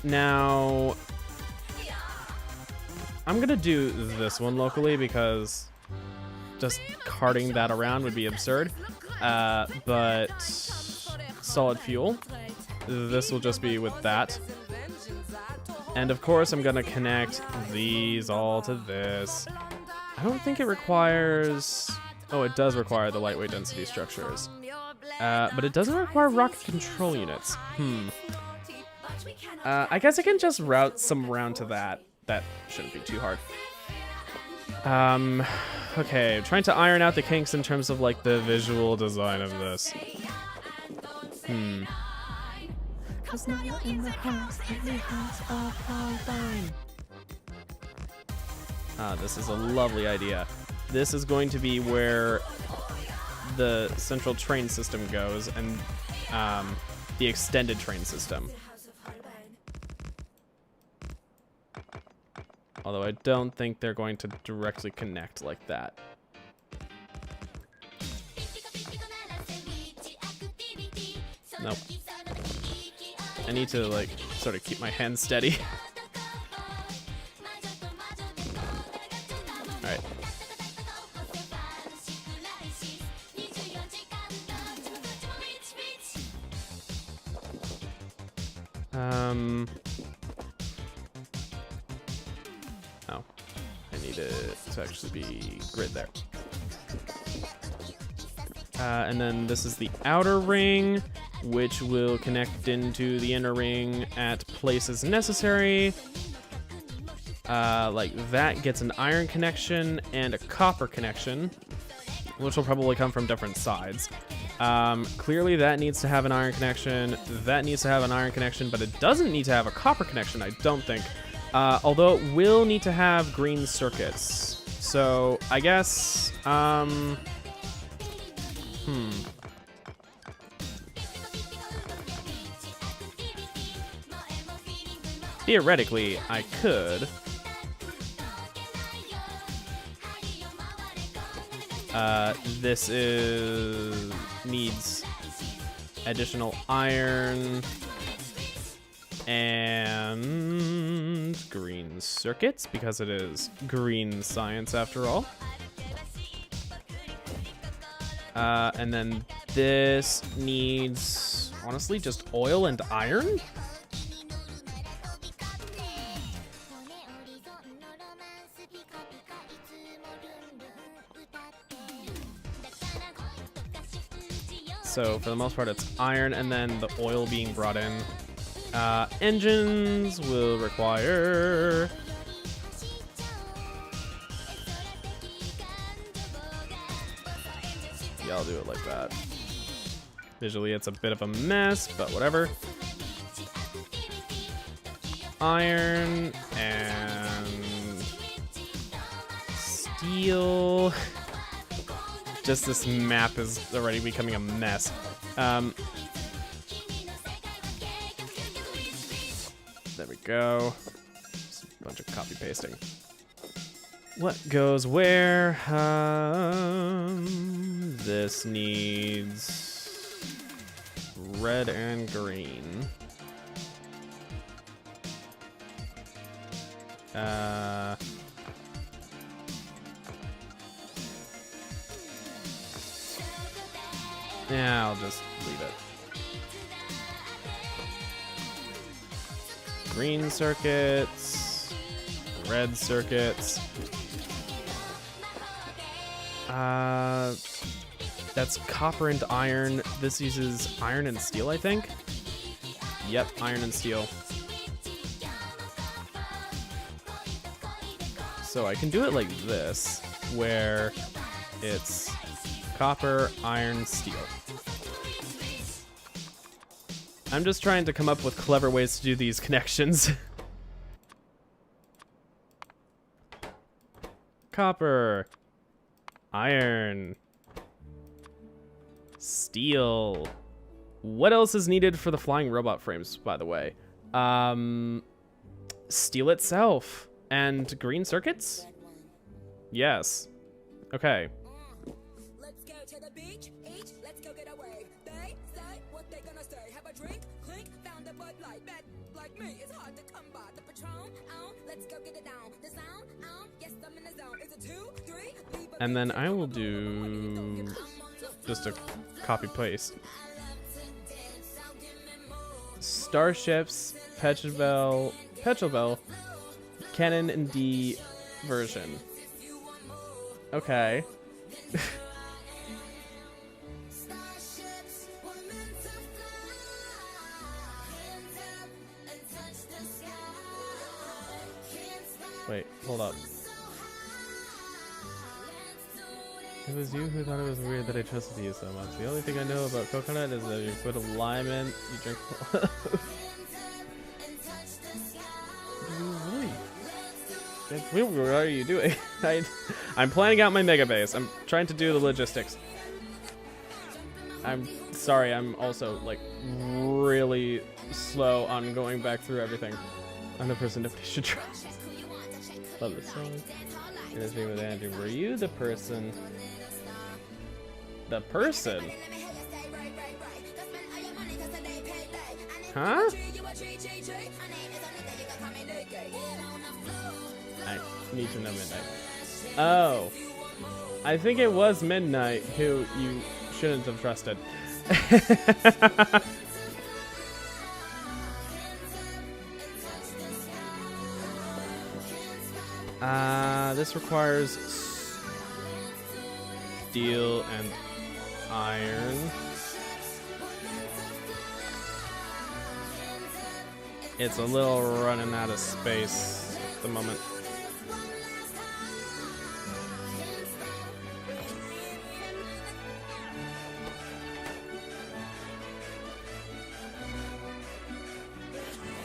Now I'm gonna do this one locally because just carting that around would be absurd. But solid fuel, this will just be with that. And of course I'm gonna connect these all to this. I don't think it requires, oh, it does require the lightweight density structures. But it doesn't require rocket control units. I guess I can just route some around to that. That shouldn't be too hard. Okay, trying to iron out the kinks in terms of like the visual design of this. This is a lovely idea. This is going to be where the central train system goes, and the extended train system. Although I don't think they're going to directly connect like that. Nope. I need to like sort of keep my hands steady. Alright. Oh. I need it to actually be grid there. And then this is the outer ring, which will connect into the inner ring at places necessary. Like that gets an iron connection and a copper connection, which will probably come from different sides. Clearly that needs to have an iron connection, that needs to have an iron connection, but it doesn't need to have a copper connection, I don't think. Although it will need to have green circuits. So I guess, theoretically, I could. This needs additional iron and green circuits because it is green science after all. And then this needs, honestly, just oil and iron? So for the most part, it's iron and then the oil being brought in. Engines will require... Yeah, I'll do it like that. Visually, it's a bit of a mess, but whatever. Iron and steel. Just this map is already becoming a mess. There we go. Just a bunch of copy pasting. What goes where? This needs red and green. Yeah, I'll just leave it. Green circuits, red circuits. That's copper and iron. This uses iron and steel, I think. Yep, iron and steel. So I can do it like this, where it's copper, iron, steel. I'm just trying to come up with clever ways to do these connections. Copper, iron, steel. What else is needed for the flying robot frames, by the way? Steel itself and green circuits? Yes. Okay. Let's go to the beach, each, let's go get away. They say what they gonna say. Have a drink, clink, found a Bud Light. Bet like me, it's hard to come by. The Patron, let's go get it down. The sound, yes, I'm in the zone. Is it 2, 3? And then I will do just a copy paste. Starships, Petrobel, Canon and D version. Okay. Wait, hold up. It was you who thought it was weird that I trusted you so much. The only thing I know about coconut is that you put a lime in, you drink. What are you doing? I'm planning out my mega base. I'm trying to do the logistics. I'm sorry, I'm also like really slow on going back through everything. I'm the person nobody should trust. Love this song. You're speaking with Andrew. Were you the person? The person? Huh? I need to know Midnight. Oh. I think it was Midnight who you shouldn't have trusted. This requires steel and iron. It's a little running out of space at the moment.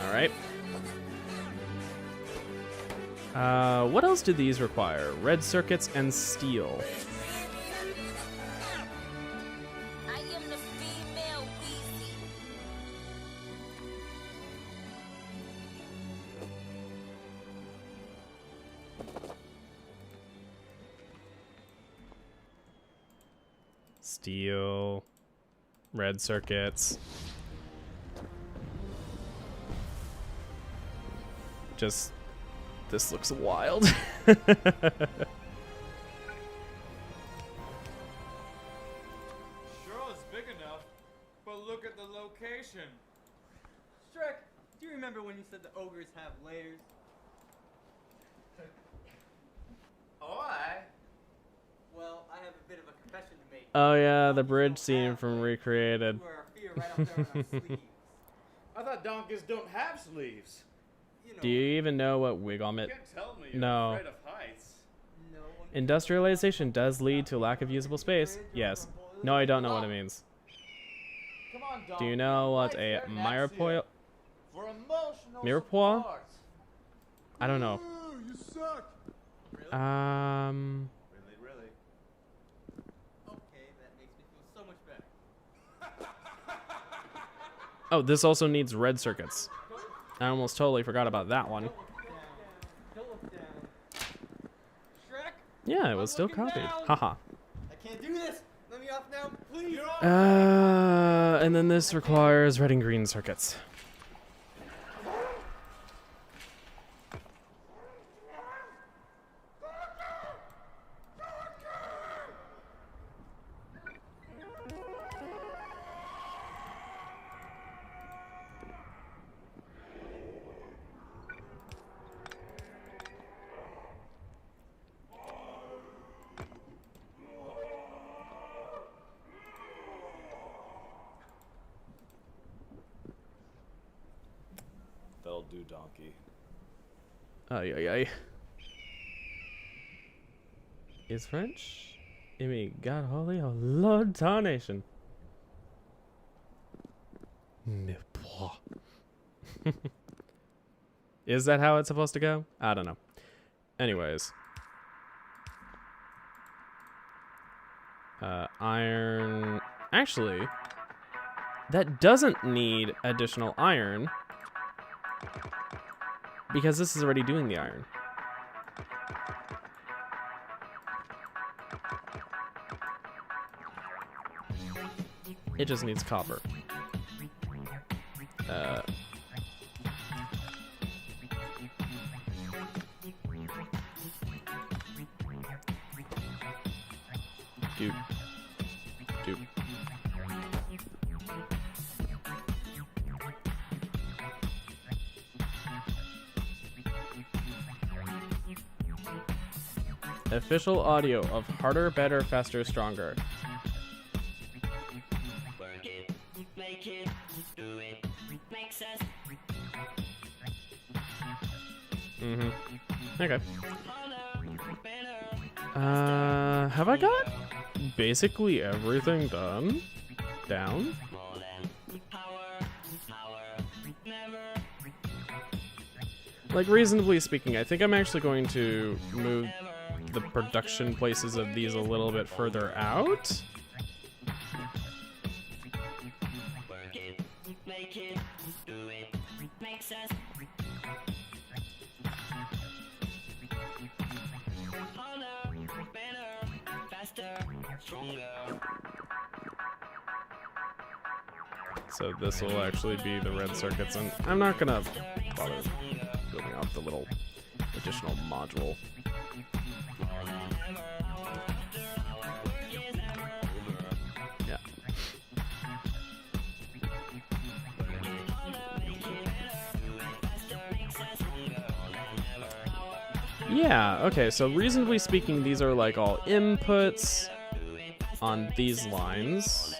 Alright. What else do these require? Red circuits and steel. I am the female Weezy. Steel. Red circuits. Just... this looks wild. Sure is big enough, but look at the location. Shrek, do you remember when you said the ogres have layers? Oh, I. Well, I have a bit of a confession to make. Oh yeah, the bridge scene from Recreated. You are a fear right up there on our sleeves. I thought donkeys don't have sleeves. You know, Do you even know what wigomit? You can't tell me you're No. afraid of heights. no one Industrialization does lead to lack of usable space. Yes. No, I don't know what it means. Come on, donkey. Do you know what a Right there next to mirepoix? you. For emotional Mirepoix? support. I don't know. Ooh, you suck. really? Really, really. Okay, that makes me feel so much better. Oh, this also needs red circuits. I almost totally forgot about that one. Don't look down. Shrek, Yeah, it was I'm still looking copied. down. Haha. I can't do this. Let me off now, please. And then this requires red and green circuits. That'll do, donkey. Ay ay ay. Is French? I mean, God holy, oh Lord tarnation. Is that how it's supposed to go? I don't know. Anyways. Iron. Actually, that doesn't need additional iron because this is already doing the iron. It just needs copper. Doop. Doop. Official audio of Harder, Better, Faster, Stronger. Work it, make it, do it, makes us Mm-hmm. Okay. harder, better. Have I got basically everything done? Down? Like, reasonably speaking, I think I'm actually going to move the production places of these a little bit further out. So this will actually be the red circuits, and I'm not gonna bother building off the little additional module. Yeah. Yeah, okay, so reasonably speaking, these are like all inputs on these lines.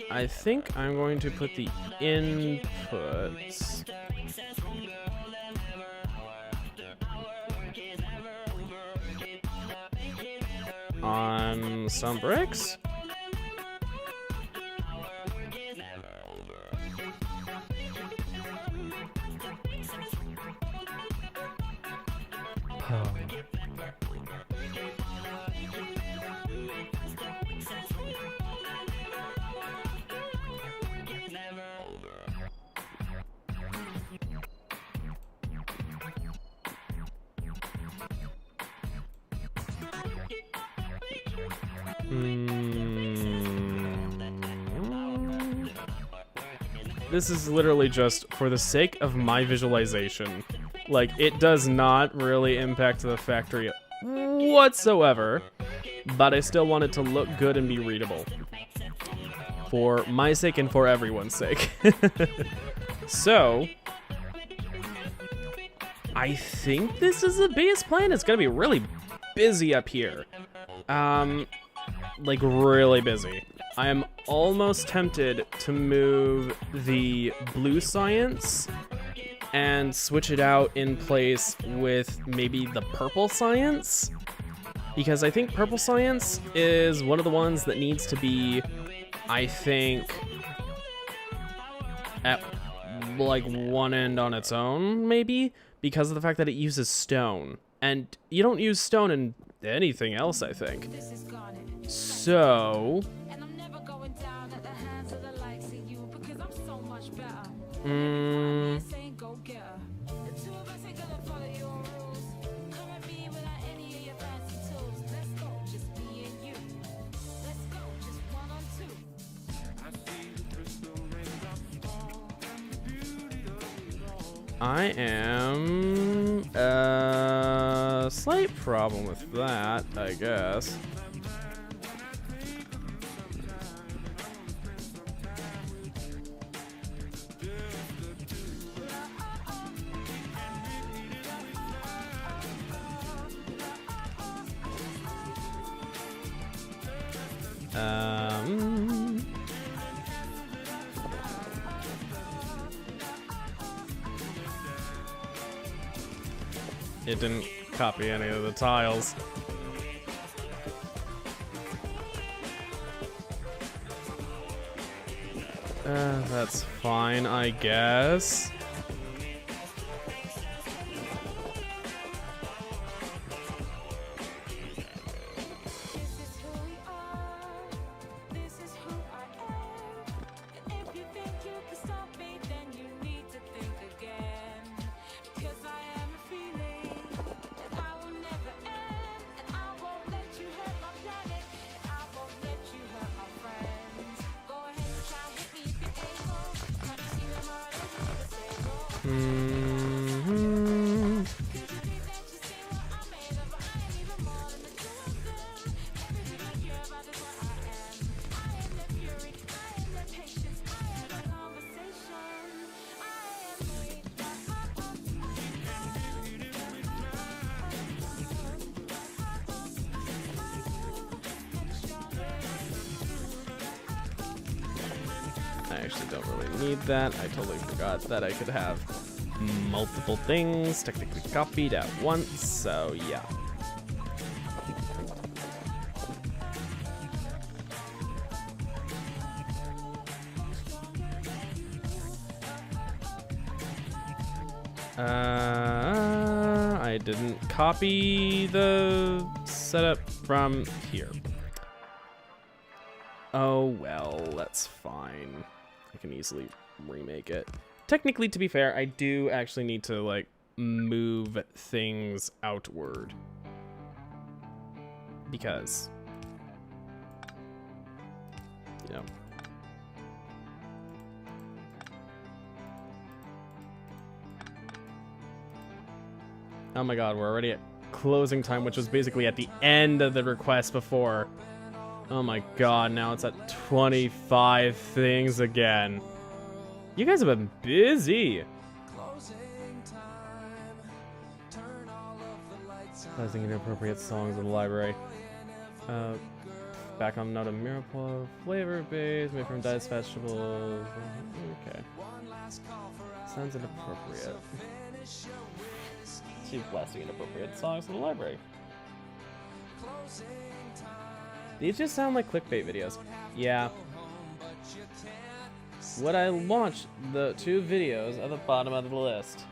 I think I'm going to put the inputs on some bricks. This is literally just for the sake of my visualization. Like, it does not really impact the factory whatsoever, but I still want it to look good and be readable. For my sake and for everyone's sake. So, I think this is the base plan. It's gonna be really busy up here. Like, really busy. I am almost tempted to move the blue science and switch it out in place with maybe the purple science, because I think purple science is one of the ones that needs to be, I think, at like one end on its own, maybe, because of the fact that it uses stone, and you don't use stone in anything else, I think. So I am a slight problem with that, I guess. It didn't copy any of the tiles. That's fine, I guess. I actually don't really need that. I totally forgot that I could have multiple things technically copied at once, so yeah. I didn't copy the setup from here. Oh well, that's fine. I can easily remake it. Technically, to be fair, I do actually need to like move things outward because, you know. Oh my god, we're already at closing time, which was basically at the end of the request before. Oh my god, now it's at 25 things again. You guys have been busy. Placing inappropriate songs in the library. Back on note of Miracle flavor base made from Dice vegetables. Okay. Sounds inappropriate. She's blasting inappropriate songs in the library. These just sound like clickbait videos. Yeah. Would I launch the 2 videos at the bottom of the list?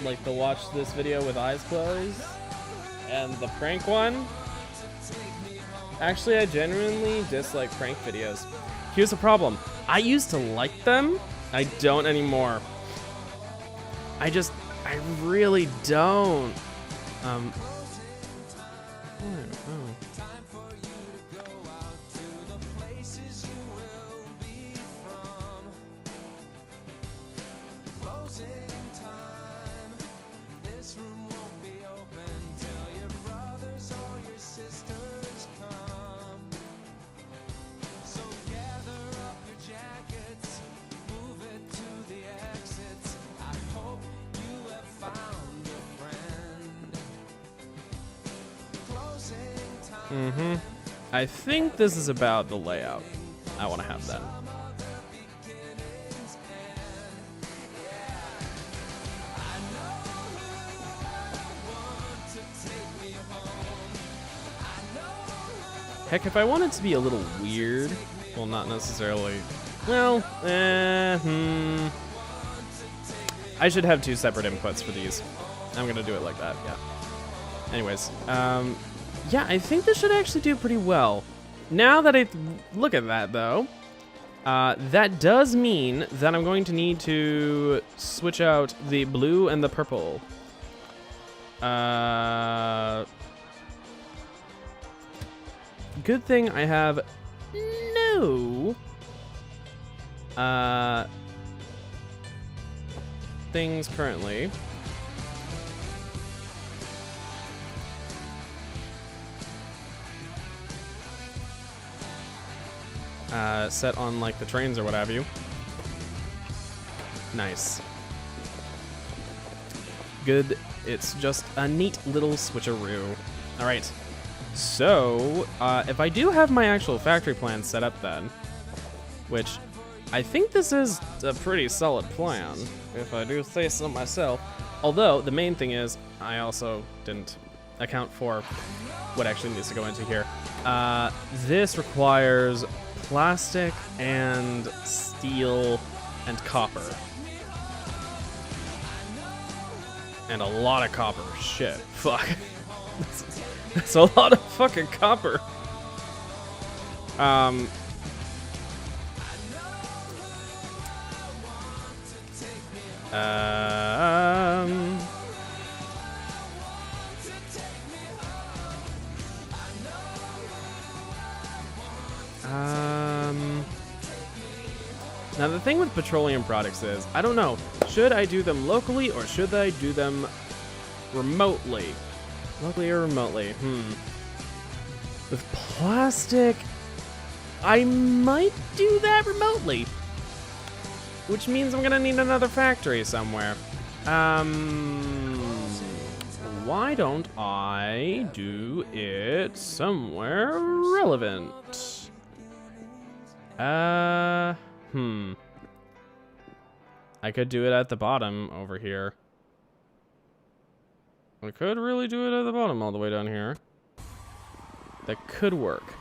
Like the watch this video with eyes closed and the prank one. Actually, I genuinely dislike prank videos. Here's the problem. I used to like them. I don't anymore. I really don't. Oh. I think this is about the layout I want to have then. Heck, if I wanted to be a little weird, well, not necessarily, well, I should have 2 separate inputs for these. I'm gonna do it like that, yeah. Anyways, yeah, I think this should actually do pretty well. Now that I look at that, though, that does mean that I'm going to need to switch out the blue and the purple. Good thing I have no things currently. Set on like the trains or what have you. Nice. Good. It's just a neat little switcheroo. All right. So, if I do have my actual factory plan set up then, which I think this is a pretty solid plan, if I do say so myself. Although, the main thing is, I also didn't account for what actually needs to go into here. This requires plastic and steel and copper. And a lot of copper. Shit. Fuck. That's a lot of fucking copper. Now the thing with petroleum products is, I don't know, should I do them locally or should I do them remotely? Locally or remotely? With plastic, I might do that remotely. Which means I'm gonna need another factory somewhere. Why don't I do it somewhere relevant? I could do it at the bottom over here. I could really do it at the bottom all the way down here. That could work.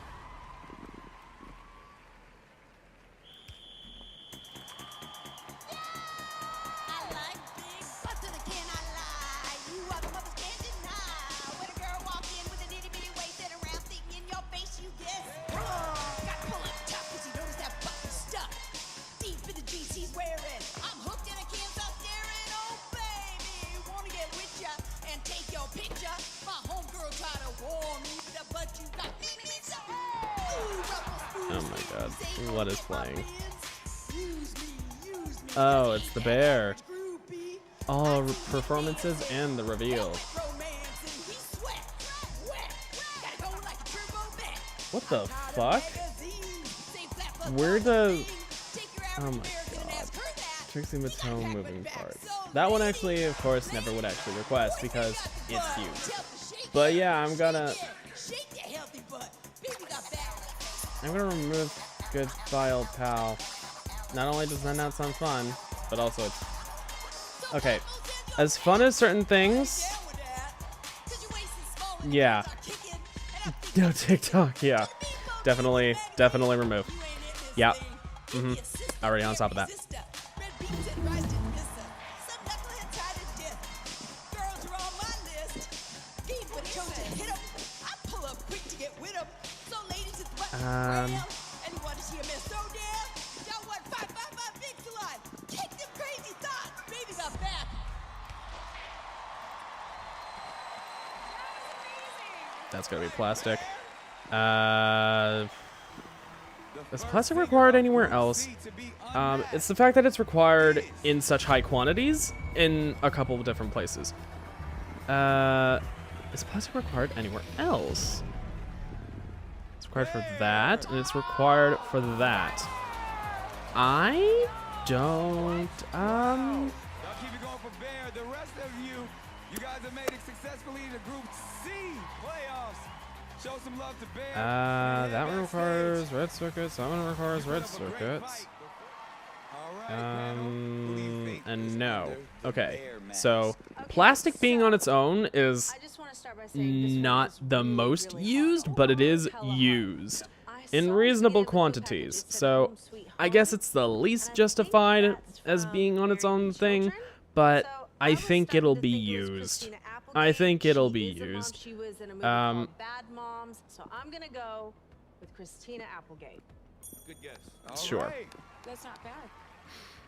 god. What is playing? Oh, it's the bear. All performances and the reveal. What the fuck? Where the... Oh my god. Trixie Matone moving parts. That one actually, of course, never would actually request because it's huge. But yeah, I'm gonna remove Goodbye Old Pal. Not only does that not sound fun, but also it's... Okay. As fun as certain things... Yeah. No TikTok, yeah. Definitely remove. Yeah. Already on top of that. That's gonna be plastic. Is plastic required anywhere else? It's the fact that it's required in such high quantities in a couple of different places. Is plastic required anywhere else? It's required for that, and it's required for that. I don't, Y'all keep it going for Bear. The rest of you guys have made it successfully to Group C playoffs. Show some love to Bear. That one requires red circuits, that one requires red circuits. And no. Okay, so plastic being on its own is not the most used, but it is used in reasonable quantities. So I guess it's the least justified as being on its own thing, but I think it'll be used. I think it'll be used. Bad Moms, so I'm gonna go with Christina Applegate. Good guess. Sure. That's not bad.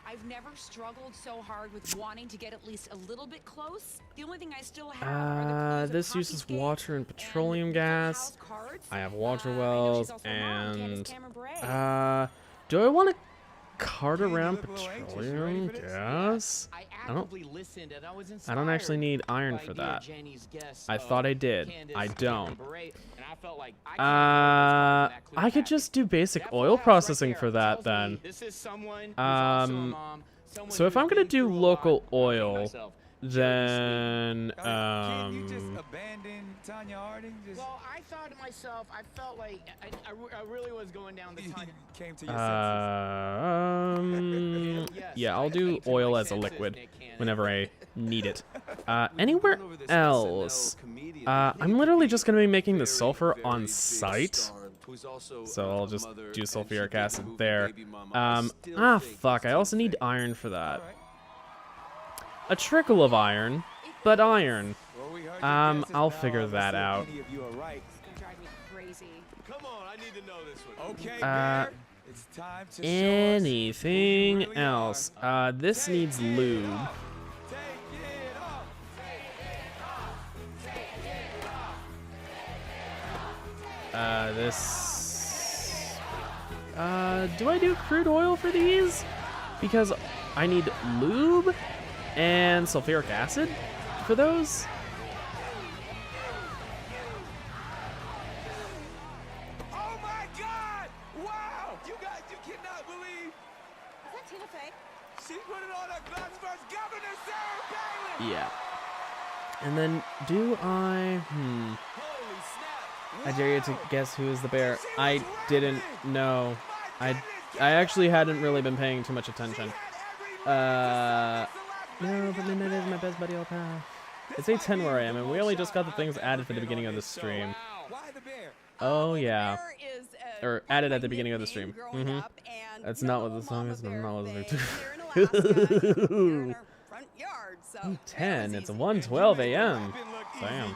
I've never struggled so hard with wanting to get at least a little bit close. The only thing I still have are the this uses water and petroleum gas. I have water wells and do I want to cart around petroleum gas? I don't actually need iron for that. I thought I did. I don't. I could just do basic oil processing for that then. So if I'm gonna do local oil, then Can you just abandon Tanya Harding? Well, I thought to myself, I felt like I really was going down the Tanya. Came to your senses. Yeah, I'll do oil as a liquid whenever I need it. Anywhere else? I'm literally just gonna be making the sulfur on site. So I'll just do sulfuric acid there. Fuck, I also need iron for that. A trickle of iron, but iron. I'll figure that out. Anything else? This needs lube. Do I do crude oil for these? Because I need lube and sulfuric acid for those. Oh my God! Wow! You cannot believe. Is that Tina Fey? She put it on her God's first Governor, Sarah Palin. Yeah. And then do I? I dare you to guess who is the bear. I didn't know. I actually hadn't really been paying too much attention. No, but Midnight is my best buddy all pal. It's 8:10 where I am, and we only just got the things added for the beginning of the stream. Oh yeah. Or added at the beginning of the stream. That's not what the song is, but I'm not listening to. 10. It's 1:12 a.m. Damn.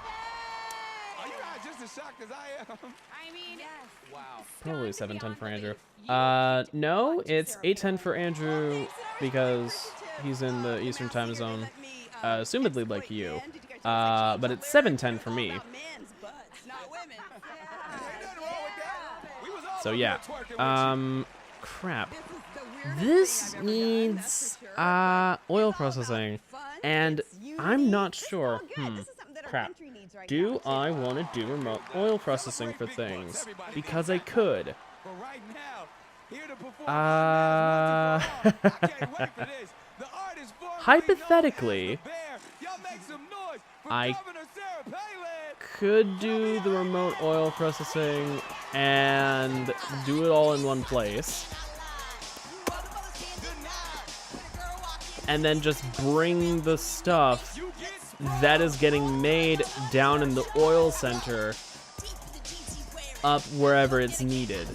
Probably 7:10 for Andrew. No, it's 8:10 for Andrew because he's in the Eastern time zone, assumedly like you. But it's 7:10 for me. So yeah, crap. This needs oil processing, and I'm not sure. Crap. Do I want to do remote oil processing for things? Because I could. Hypothetically, I could do the remote oil processing and do it all in one place. And then just bring the stuff that is getting made down in the oil center up wherever it's needed.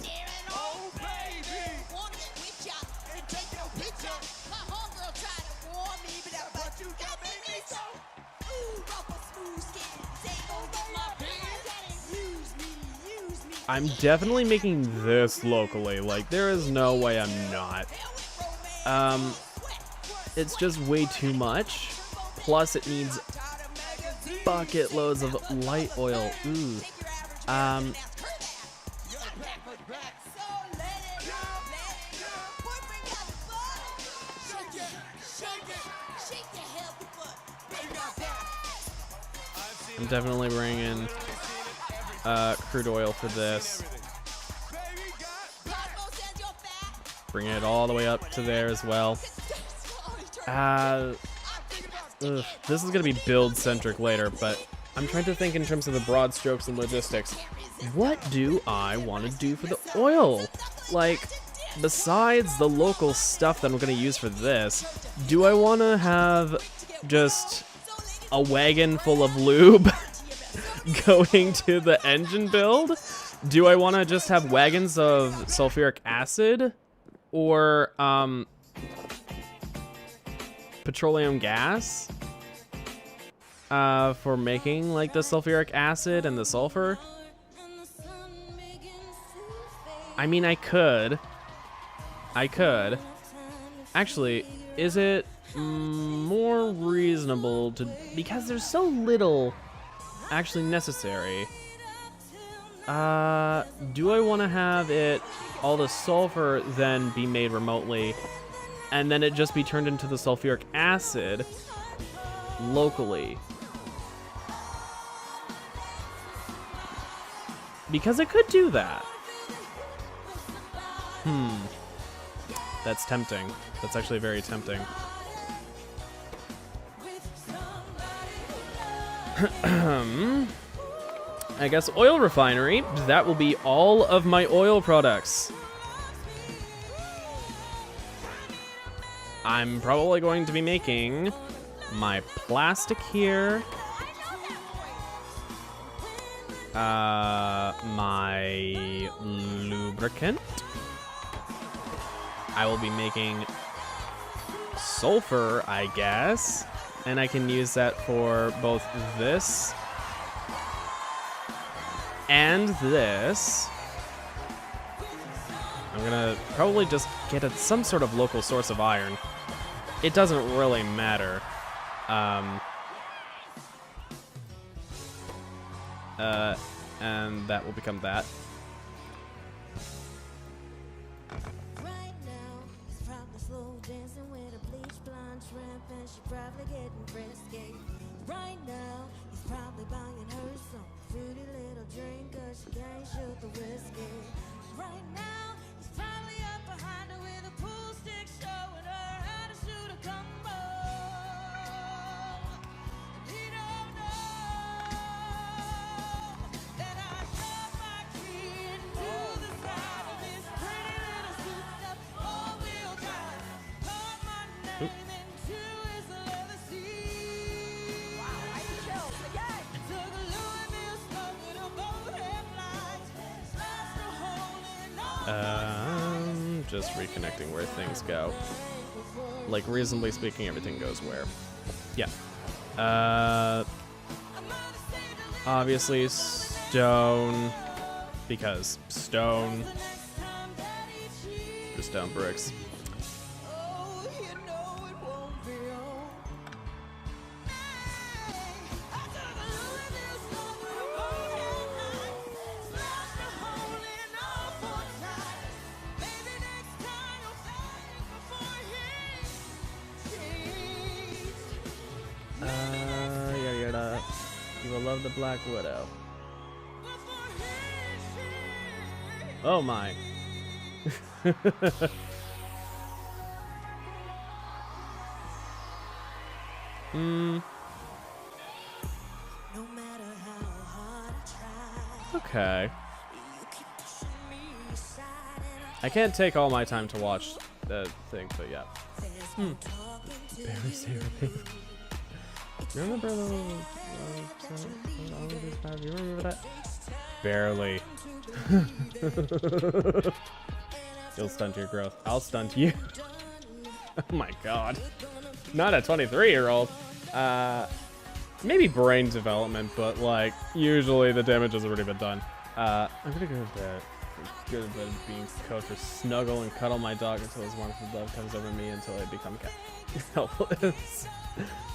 I'm definitely making this locally. Like, there is no way I'm not. It's just way too much. Plus, it needs bucket loads of light oil. Ooh. I'm definitely bringing crude oil for this. Bring it all the way up to there as well. This is gonna be build centric later, but I'm trying to think in terms of the broad strokes and logistics. What do I want to do for the oil? Like, besides the local stuff that I'm gonna use for this, do I want to have just a wagon full of lube going to the engine build? Do I want to just have wagons of sulfuric acid or petroleum gas for making like the sulfuric acid and the sulfur? I mean, I could. Actually, is it more reasonable to, because there's so little actually necessary, do I want to have it, all the sulfur then be made remotely and then it just be turned into the sulfuric acid locally? Because I could do that. That's tempting. That's actually very tempting. I guess oil refinery, that will be all of my oil products. I'm probably going to be making my plastic here, my lubricant. I will be making sulfur, I guess, and I can use that for both this and this. I'm gonna probably just get some sort of local source of iron. It doesn't really matter. And that will become that. Right now, he's probably buying her some fruity little drink, 'cause she can't shoot the whiskey. Right now, he's probably up behind her with a pool stick, showing her how to shoot a combo. He don't know that I shove my key into the side of his pretty little souped-up all-wheel drive. Called my name into his leather seat. Wow, I can chill again. Took a Louisville smoking up both headlights. Slashed a hole in all. Just reconnecting where things go. Like, reasonably speaking, everything goes where. Yeah. Obviously stone, because stone. For stone bricks. love the Black Widow. Oh my. Okay. I can't take all my time to watch the thing, but yeah. Barely Sarah. Remember the you remember that? Barely. You'll stunt your growth. I'll stunt you. Oh my god. Not a 23-year-old. Maybe brain development, but like usually the damage has already been done. I'm gonna go with that. Good at being code for snuggle and cuddle my dog until his wonderful love comes over me until I become helpless.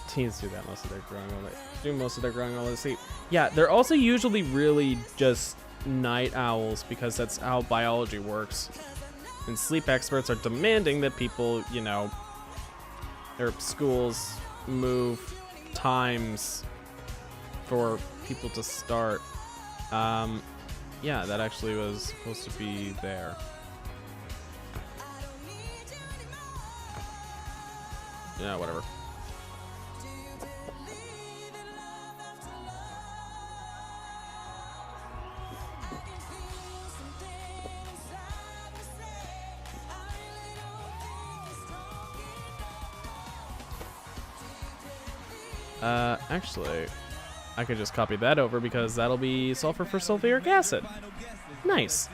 Teens do that most of their growing while they sleep. Yeah, they're also usually really just night owls because that's how biology works. And sleep experts are demanding that people, you know, or schools move times for people to start. Yeah, that actually was supposed to be there. Yeah, whatever. Actually, I could just copy that over because that'll be sulfur for sulfuric acid. Nice.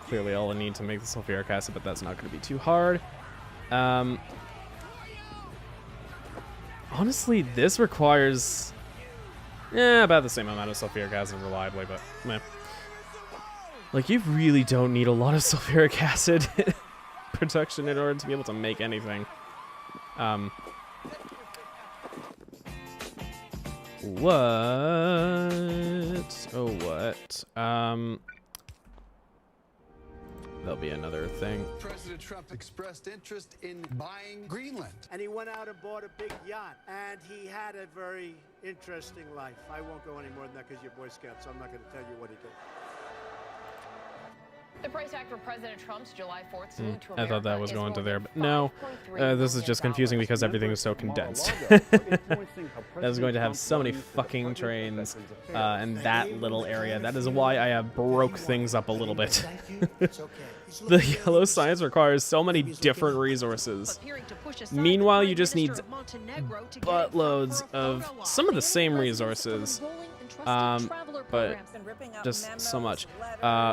Clearly all I need to make the sulfuric acid, but that's not going to be too hard. Honestly, this requires about the same amount of sulfuric acid reliably, but meh. Like, you really don't need a lot of sulfuric acid production in order to be able to make anything. What? Oh, what? There'll be another thing. President Trump expressed interest in buying Greenland. And he went out and bought a big yacht. And he had a very interesting life. I won't go any more than that because you're Boy Scout, so I'm not going to tell you what he did. The price tag for President Trump's July 4th salute to America. I thought that was going to there, but no. This is just confusing because everything is so condensed. That is going to have so many fucking trains in that little area. That is why I have broke things up a little bit. The yellow science requires so many different resources. Meanwhile, you just need buttloads of some of the same resources. But just so much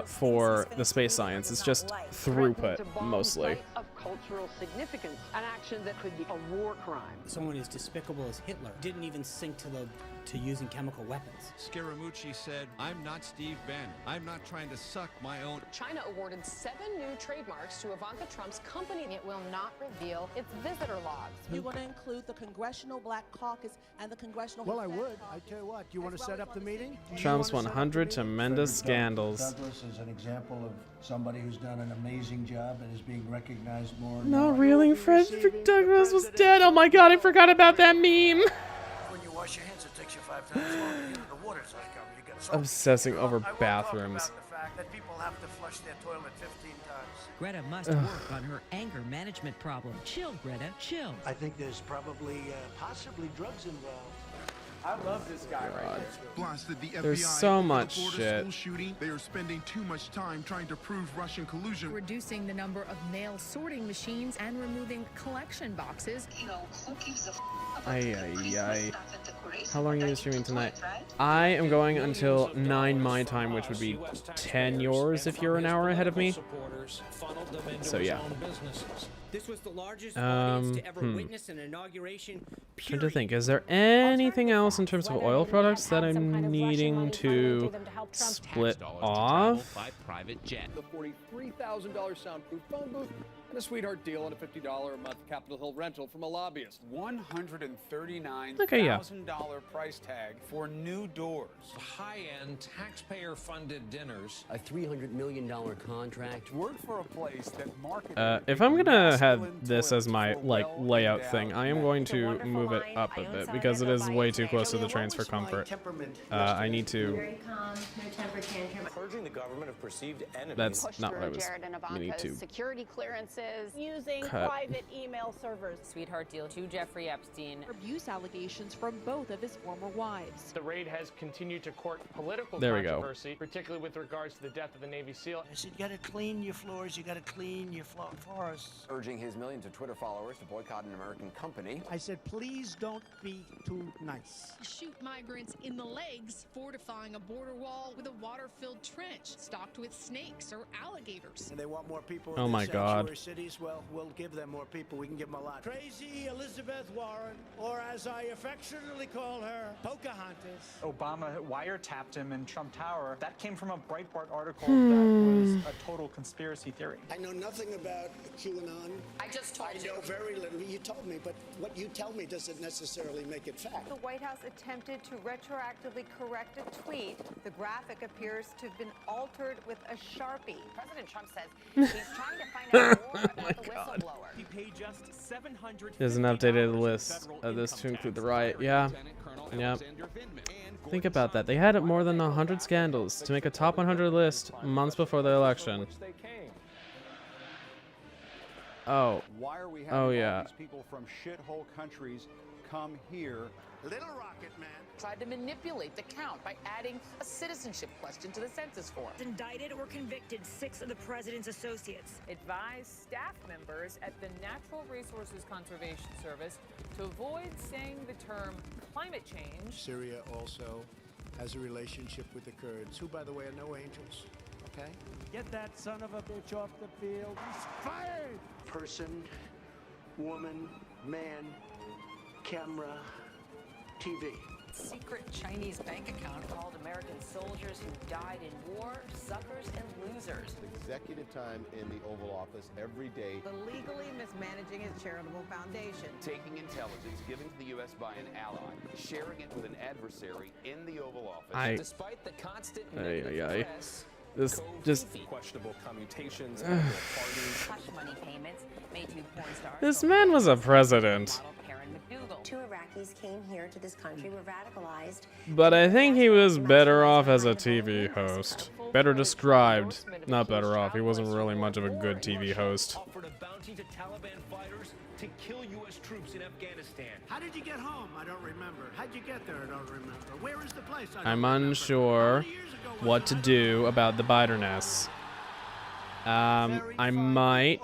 for the space science. It's just throughput mostly. Of cultural significance, an action that could be a war crime. Someone as despicable as Hitler didn't even sink to using chemical weapons. Scaramucci said, "I'm not Steve Bannon. I'm not trying to suck my own." China awarded 7 new trademarks to Ivanka Trump's company. It will not reveal its visitor logs. You want to include the Congressional Black Caucus and the Congressional... Well, I would. I tell you what. Do you want to set up the meeting? Trump's 100 tremendous scandals. Douglas is an example of somebody who's done an amazing job and is being recognized more and No, more. really, Frederick Douglass was dead. Oh my god, I forgot about that meme. When you wash your hands, it takes you 5 times longer to get into the water cycle. You get soap. Obsessing over bathrooms. The fact that people have to flush their toilet 15 times. Greta must work on her anger management problem. Chill, Greta, chill. I think there's probably, possibly drugs involved. I love this guy right here. Blasted the FBI. There's so much shit. shit. Shooting. They are spending too much time trying to prove Russian collusion. Reducing the number of mail sorting machines and removing collection boxes. You know, who gives a How long are you streaming tonight? I am going until 9 my time, which would be 10 yours if you're an hour ahead of me. So yeah. This was the largest audience to ever witness an inauguration. Trying to think, is there anything else in terms of oil products that I'm needing to split off? The $43,000 soundproof phone booth and a sweetheart deal on a $50 a month Capitol Hill rental from a lobbyist. $139,000 Okay, yeah. price tag for new doors. High-end, taxpayer-funded dinners. A $300 million contract. Work for a place that marketed if I'm gonna have this as my like layout thing, I am going to move it up a bit because it is way too close to the trains for comfort. I need to. Very calm, no temper tantrum. Purging the government of perceived enemies. That's not what I was meaning to. Security clearances. Using Cut. private email servers. Sweetheart deal to Jeffrey Epstein. Abuse allegations from both of his former wives. The raid has continued to court political There we go. controversy, particularly with regards to the death of the Navy SEAL. I said, you gotta clean your floors, you gotta clean your floors. Urging his millions of Twitter followers to boycott an American company. I said, please don't be too nice. Shoot migrants in the legs, fortifying a border wall with a water-filled trench stocked with snakes or alligators. And they want more people Oh in my the God. sanctuary cities. Well, we'll give them more people. We can give them a lot. Crazy Elizabeth Warren, or as I affectionately call her, Pocahontas. Obama wiretapped him in Trump Tower. That came from a Breitbart article that was a total conspiracy theory. I know nothing about QAnon. I just told you. I know very little. You told me, but what you tell me doesn't necessarily make it fact. The White House attempted to retroactively correct a tweet. The graphic appears to have been altered with a Sharpie. President Trump says he's trying to find out more about the whistleblower. He paid just $750 There's an updated list of this to include the riot. Yeah. Yep. Think about that. They had more than 100 scandals to make a top 100 list months before the election. Oh. Why are we having Oh all yeah. these people from shithole countries come here? Little Rocket Man tried to manipulate the count by adding a citizenship question to the census form. Indicted or convicted 6 of the president's associates. Advised staff members at the Natural Resources Conservation Service to avoid saying the term climate change. Syria also has a relationship with the Kurds, who, by the way, are no angels. Okay? Get that son of a bitch off the field. He's fired! Person, woman, man, camera, TV. Secret Chinese bank account called American soldiers who died in war, suckers, and losers. Executive time in the Oval Office every day. Illegally mismanaging his charitable foundation. Taking intelligence given to the U.S. by an ally, sharing it with an adversary in the Oval Office. Despite the constant negative press, this just questionable commutations, hush money payments made to porn stars. This man was a president. 2 Iraqis came here to this country, were radicalized. But I think he was better off as a TV host. Better described. Not better off. He wasn't really much of a good TV host. Offered a bounty to Taliban fighters to kill U.S. troops in Afghanistan. How did you get home? I don't remember. How'd you get there? I don't remember. Where is the place? I don't I'm remember. unsure what to do about the Biterness. I might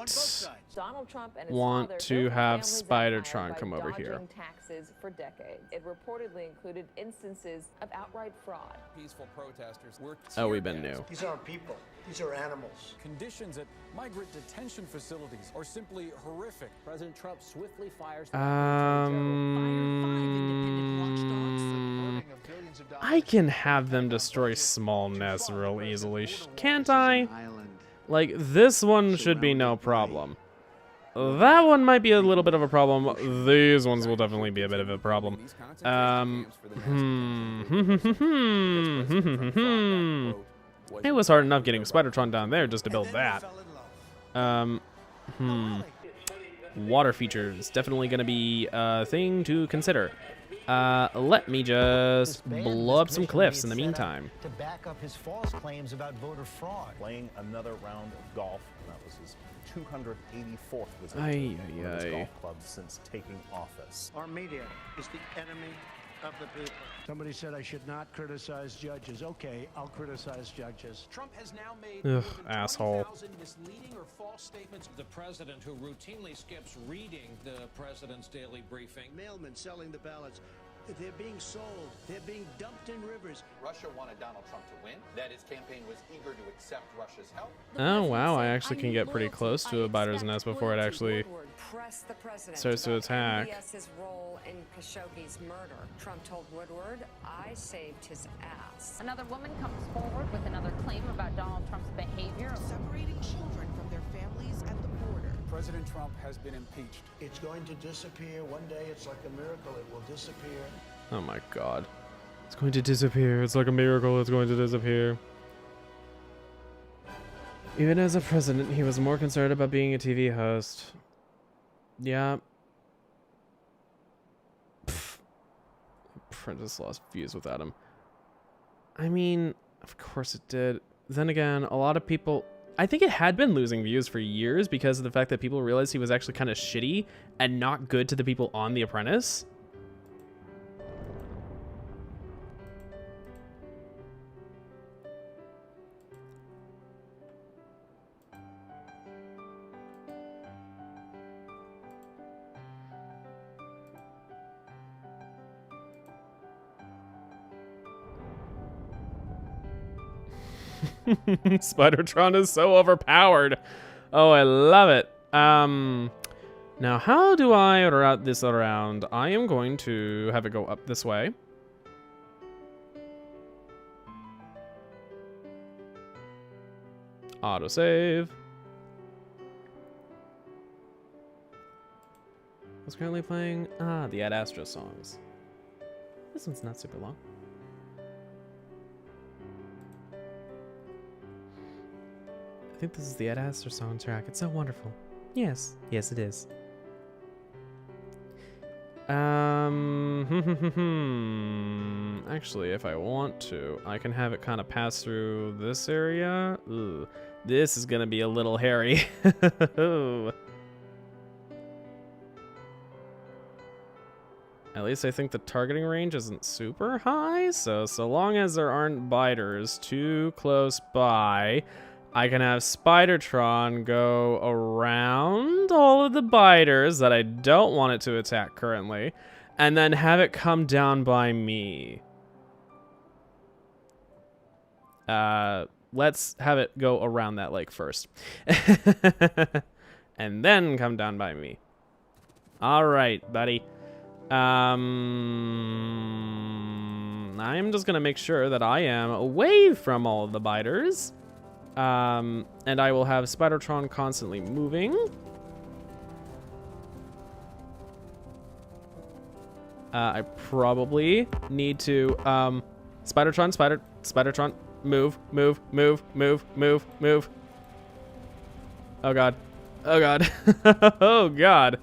Donald Trump and his want father to built have families Spider-Tron empire come by over here. dodging taxes for decades. It reportedly included instances of outright fraud. Peaceful protesters were Oh, we've been new. These aren't people. These are animals. Conditions at migrant detention facilities are simply horrific. President Trump swiftly fires I can have them destroy small nests real easily, can't I? Like, this one should be no problem. That one might be a little bit of a problem. These ones will definitely be a bit of a problem. It was hard enough getting Spider-Tron down there just to build that. Water features, definitely going to be a thing to consider. Let me just blow up some cliffs in the meantime. To back up his false claims about voter fraud. Playing another round of golf, and that was his 284th visit Ay, to one of his ay. golf clubs since taking office. Our media is the enemy of the people. Somebody said I should not criticize judges. Okay, I'll criticize judges. Trump has now made Ugh, more than asshole. 20,000 misleading or false statements. The president who routinely skips reading the president's daily briefing. Mailmen selling the ballots. They're being sold. They're being dumped in rivers. Russia wanted Donald Trump to win. That his campaign was eager to accept Russia's help. Oh wow, I actually can get pretty close to a biter's nest before it actually Press the president starts to about attack. MBS's role in Khashoggi's murder. Trump told Woodward, "I saved his ass." Another woman comes forward with another claim about Donald Trump's behavior. Separating children from their families at the border. President Trump has been impeached. It's going to disappear. One day, it's like a miracle. It will disappear. Oh my god. It's going to disappear. It's like a miracle. It's going to disappear. Even as a president, he was more concerned about being a TV host. Yeah. Pfft. Apprentice lost views without him. I mean, of course it did. Then again, a lot of people... I think it had been losing views for years because of the fact that people realized he was actually kind of shitty and not good to the people on The Apprentice. Spidertron is so overpowered. Oh, I love it. Now how do I route this around? I am going to have it go up this way. Autosave. What's currently playing? Ah, the Ad Astra songs. This one's not super long. I think this is the Ad Astra soundtrack. It's so wonderful. Yes. Yes, it is. Actually, if I want to, I can have it kind of pass through this area. Ooh, this is gonna be a little hairy. At least I think the targeting range isn't super high, so long as there aren't biters too close by, I can have Spidertron go around all of the biters that I don't want it to attack currently, and then have it come down by me. Let's have it go around that lake first. And then come down by me. Alright, buddy. I'm just gonna make sure that I am away from all of the biters. And I will have Spidertron constantly moving. I probably need to, Spidertron, move. Oh god. Oh god. Oh god.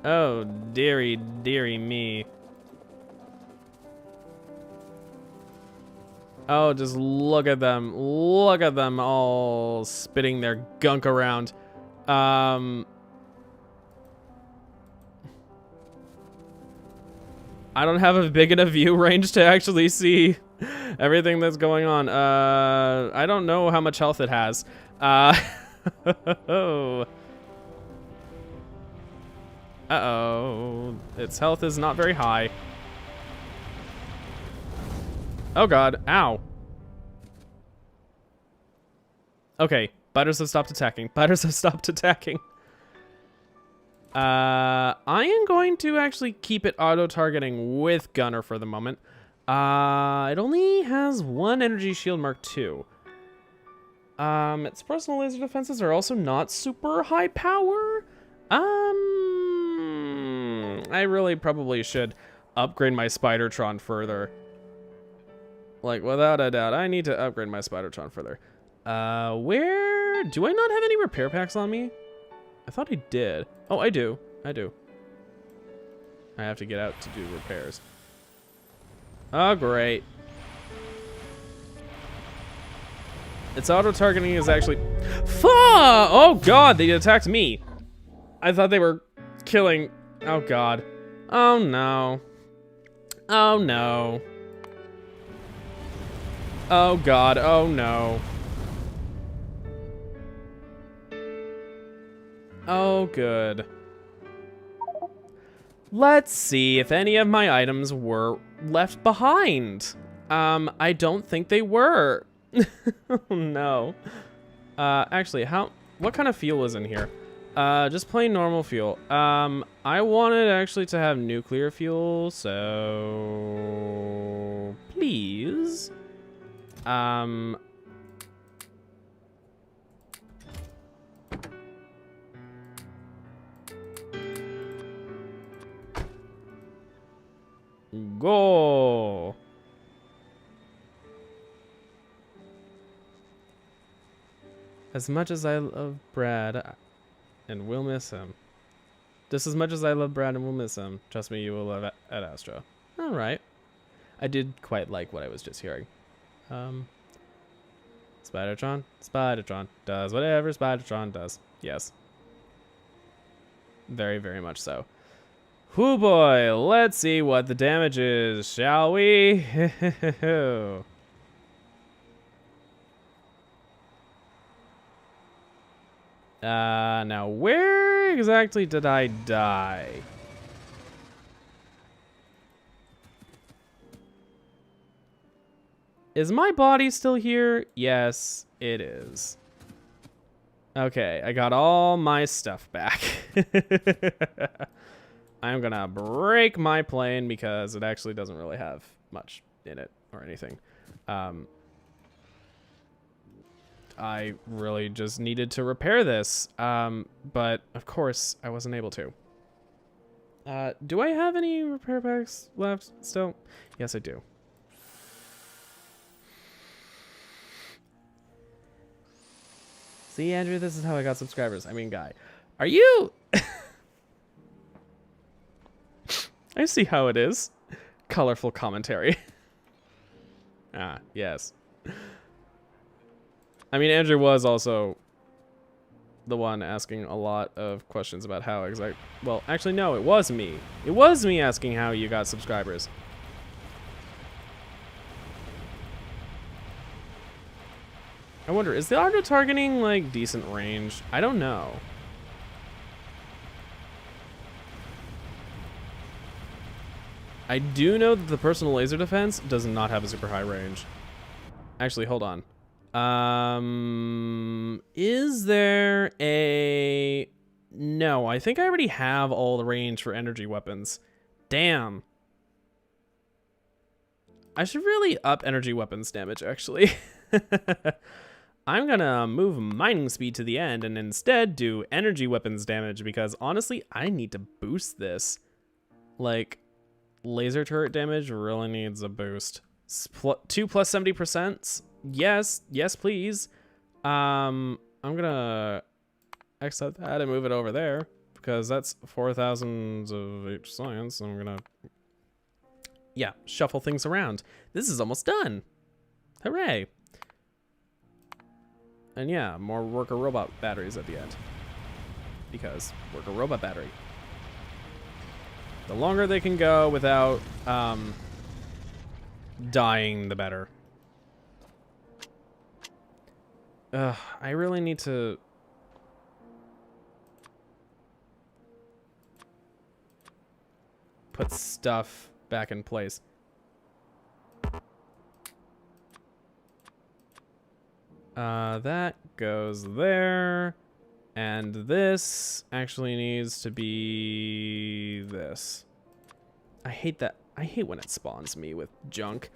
Oh, dearie me. Oh, just look at them. Look at them all spitting their gunk around. I don't have a big enough view range to actually see everything that's going on. I don't know how much health it has. Uh-oh. Its health is not very high. Oh god, ow. Okay, biters have stopped attacking. Biters have stopped attacking. I am going to actually keep it auto-targeting with Gunner for the moment. It only has one energy shield Mark II. Its personal laser defenses are also not super high power. I really probably should upgrade my Spidertron further. Like, without a doubt, I need to upgrade my Spidertron further. Where... Do I not have any repair packs on me? I thought I did. Oh, I do. I do. I have to get out to do repairs. Oh, great. Its auto-targeting is actually... Oh, God, they attacked me. I thought they were killing... Oh, God. Oh, no. Oh, no. Oh, God. Oh, no. Oh, good. Let's see if any of my items were left behind. I don't think they were. Oh, no. Actually, what kind of fuel is in here? Just plain normal fuel. I wanted actually to have nuclear fuel, so... Please. go. As much as I love Brad and will miss him. Just as much as I love Brad and will miss him, trust me, you will love Ad Astra. All right. I did quite like what I was just hearing. Spidertron? Spidertron does whatever Spidertron does. Yes. Very, very much so. Whoo boy, let's see what the damage is, shall we? Now where exactly did I die? Is my body still here? Yes, it is. Okay, I got all my stuff back. I'm gonna break my plane because it actually doesn't really have much in it or anything. I really just needed to repair this, but of course I wasn't able to. Do I have any repair packs left still? Yes, I do. See, Andrew, this is how I got subscribers. I mean, Guy, are you... I see how it is. Colorful commentary. Ah, yes. I mean, Andrew was also the one asking a lot of questions about how exact... Well, actually, no, it was me. It was me asking how you got subscribers. I wonder, is the auto-targeting, like, decent range? I don't know. I do know that the personal laser defense does not have a super high range. Actually, hold on. Is there a... No, I think I already have all the range for energy weapons. Damn. I should really up energy weapons damage, actually. I'm gonna move mining speed to the end and instead do energy weapons damage because honestly, I need to boost this. Like, laser turret damage really needs a boost. 2 plus 70%? Yes, yes, please. I'm gonna accept that and move it over there because that's 4,000 of each science. I'm gonna, yeah, shuffle things around. This is almost done. Hooray. And yeah, more worker robot batteries at the end. Because worker robot battery. The longer they can go without dying, the better. I really need to put stuff back in place. That goes there. And this actually needs to be this. I hate that. I hate when it spawns me with junk.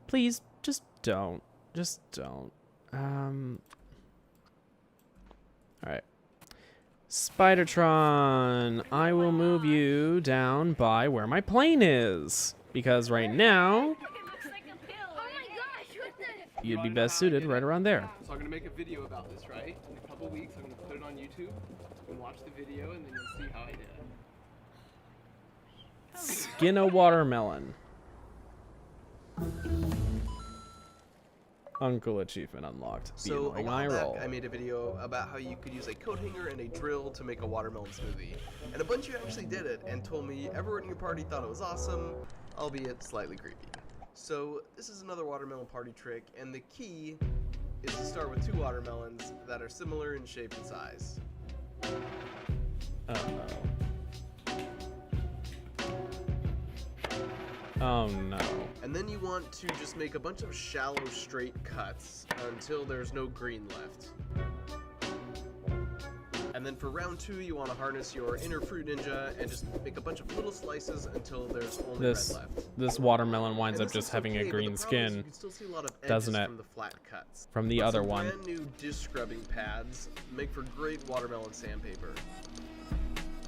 Please, just don't. Just don't. Alright. Spidertron, I will move you down by where my plane is. Because right now, you'd be best suited right around there. So I'm going to make a video about this, right? In a couple weeks, I'm going to put it on YouTube and watch the video, and then you'll see how I did it. Skin a watermelon. Uncle achievement unlocked. So a while back, I made a video about how you could use a coat hanger and a drill to make a watermelon smoothie. And a bunch of you actually did it and told me everyone in your party thought it was awesome, albeit slightly creepy. So this is another watermelon party trick, and the key is to start with 2 watermelons that are similar in shape and size. Oh no. And then you want to just make a bunch of shallow straight cuts until there's no green left. And then for round 2, you want to harness your inner fruit ninja and just make a bunch of little slices until there's only red left. This watermelon winds up just having a green skin, doesn't it? From the flat cuts. From the other one. Brand new dish scrubbing pads make for great watermelon sandpaper.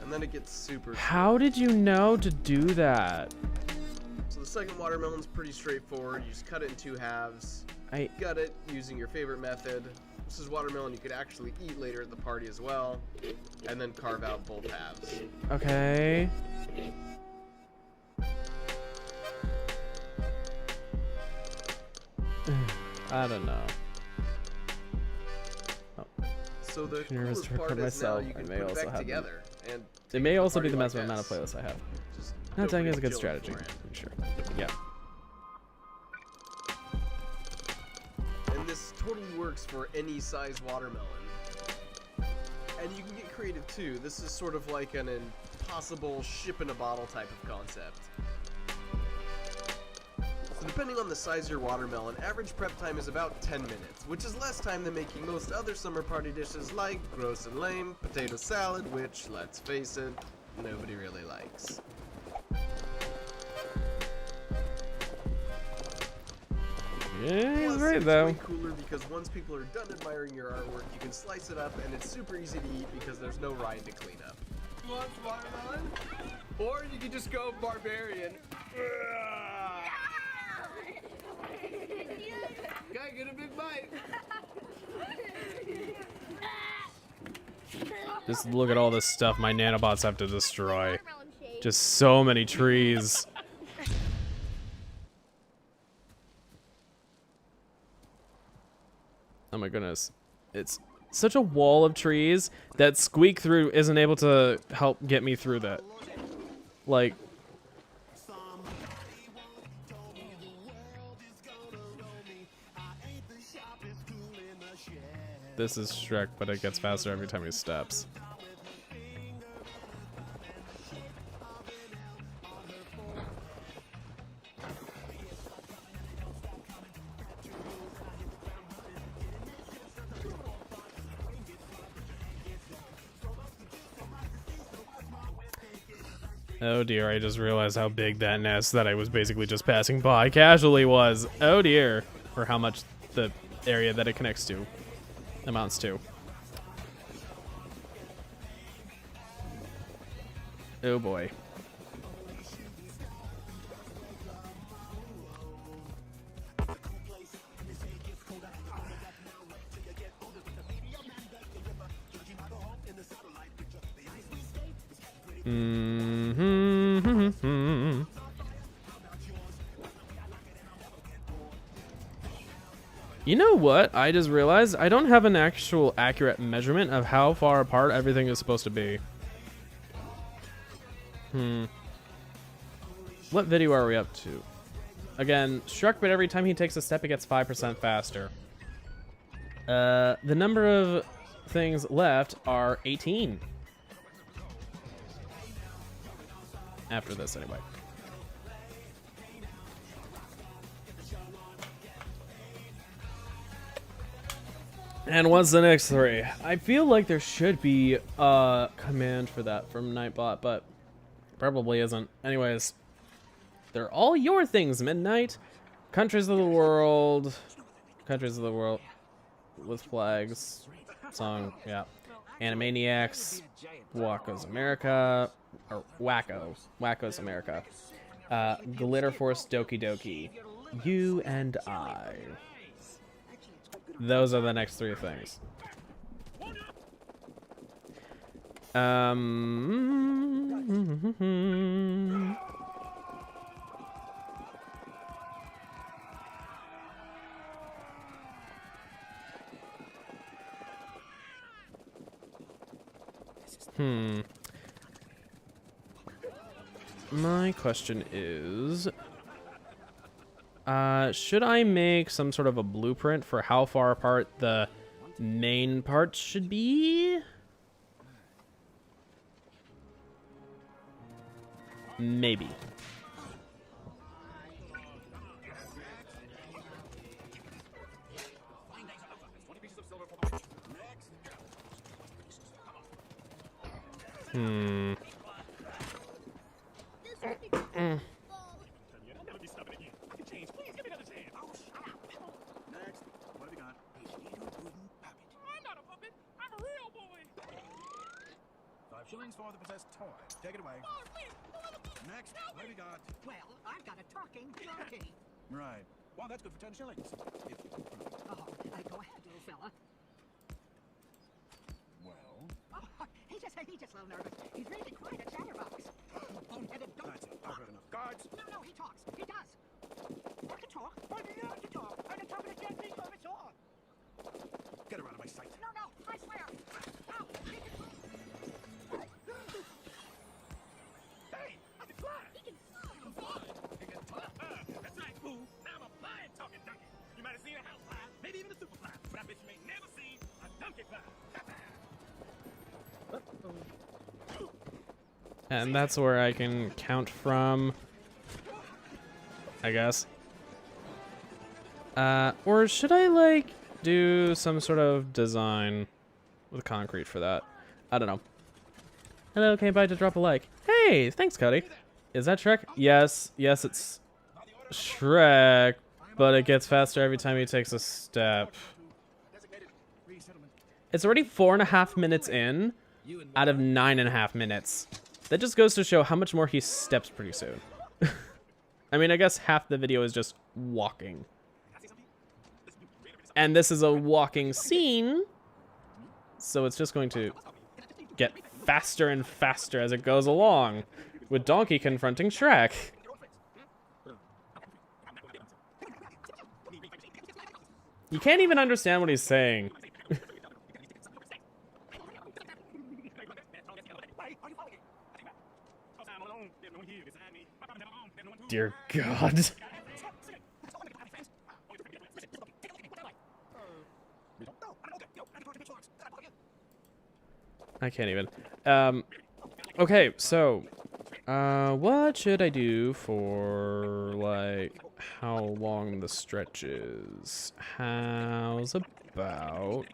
And then it gets super. How did you know to do that? So the second watermelon's pretty straightforward. You just cut it in 2 halves. Gut it using your favorite method. This is watermelon you could actually eat later at the party as well. And then carve out both halves. Okay. I don't know. Oh. So the Nervous coolest to part record is now myself. you can I put may it also back have together. And it may also be party the like amount of this. playlists I have. Just Not feel saying free it's a to good chill strategy. beforehand. Sure. Yeah. And this totally works for any size watermelon. And you can get creative too. This is sort of like an impossible ship in a bottle type of concept. So depending on the size of your watermelon, average prep time is about 10 minutes, which is less time than making most other summer party dishes like gross and lame potato salad, which, let's face it, nobody really likes. Yeah, he's Plus, right it's though. way cooler because once people are done admiring your artwork, you can slice it up and it's super easy to eat because there's no rind to clean up. You want watermelon? Or you could just go barbarian. Guy, get a big bite. Just look at all this stuff my nanobots have to destroy. Just so many trees. Oh my goodness. It's such a wall of trees that Squeak Through isn't able to help get me through that. Like... This is Shrek, but it gets faster every time he steps. Oh dear, I just realized how big that nest that I was basically just passing by casually was. Oh dear, for how much the area that it connects to amounts to. Oh boy. Mm-hmm. You know what? I just realized I don't have an actual accurate measurement of how far apart everything is supposed to be. What video are we up to? Again, Shrek, but every time he takes a step, it gets 5% faster. The number of things left are 18. After this, anyway. And what's the next 3? I feel like there should be a command for that from Nightbot, but probably isn't. Anyways, they're all your things, Midnight. Countries of the world. Countries of the world with flags. Song, yeah. Animaniacs. Wacko's America. Or Wacko's America. Glitter Force Doki Doki. You and I. Those are the next 3 things. My question is, should I make some sort of a blueprint for how far apart the main parts should be? Maybe. $5 shillings for the possessed toy. Take it away. Next, what do we got? Well, I've got a talking donkey. Right. Well, that's good for 10 shillings. Oh, go ahead, little fella. Well? Oh, he's just a little nervous. He's really quite a chatterbox. Boneheaded donkey. That's it. I've heard enough. Guards! No, he talks. He does. I can talk. I love to talk. I'm the top of the dead meat of it all. Get her out of my sight. No, I swear. Ow, he can talk. Hey, I can fly. He can fly. You can fly. You can talk. That's right, fool. Now I'm a flying talking donkey. You might have seen a house fly, maybe even a super fly, but I bet you ain't never seen a donkey fly. And that's where I can count from, I guess. Or should I, like, do some sort of design with concrete for that? I don't know. Hello, came by to drop a like. Hey, thanks, Cody. Is that Shrek? Yes, it's Shrek, but it gets faster every time he takes a step. It's already 4.5 minutes in out of 9.5 minutes. That just goes to show how much more he steps pretty soon. I mean, I guess half the video is just walking. And this is a walking scene, so it's just going to get faster and faster as it goes along, with Donkey confronting Shrek. You can't even understand what he's saying. Dear God. I can't even. Okay, so, what should I do for, like, how long the stretch is? How's about...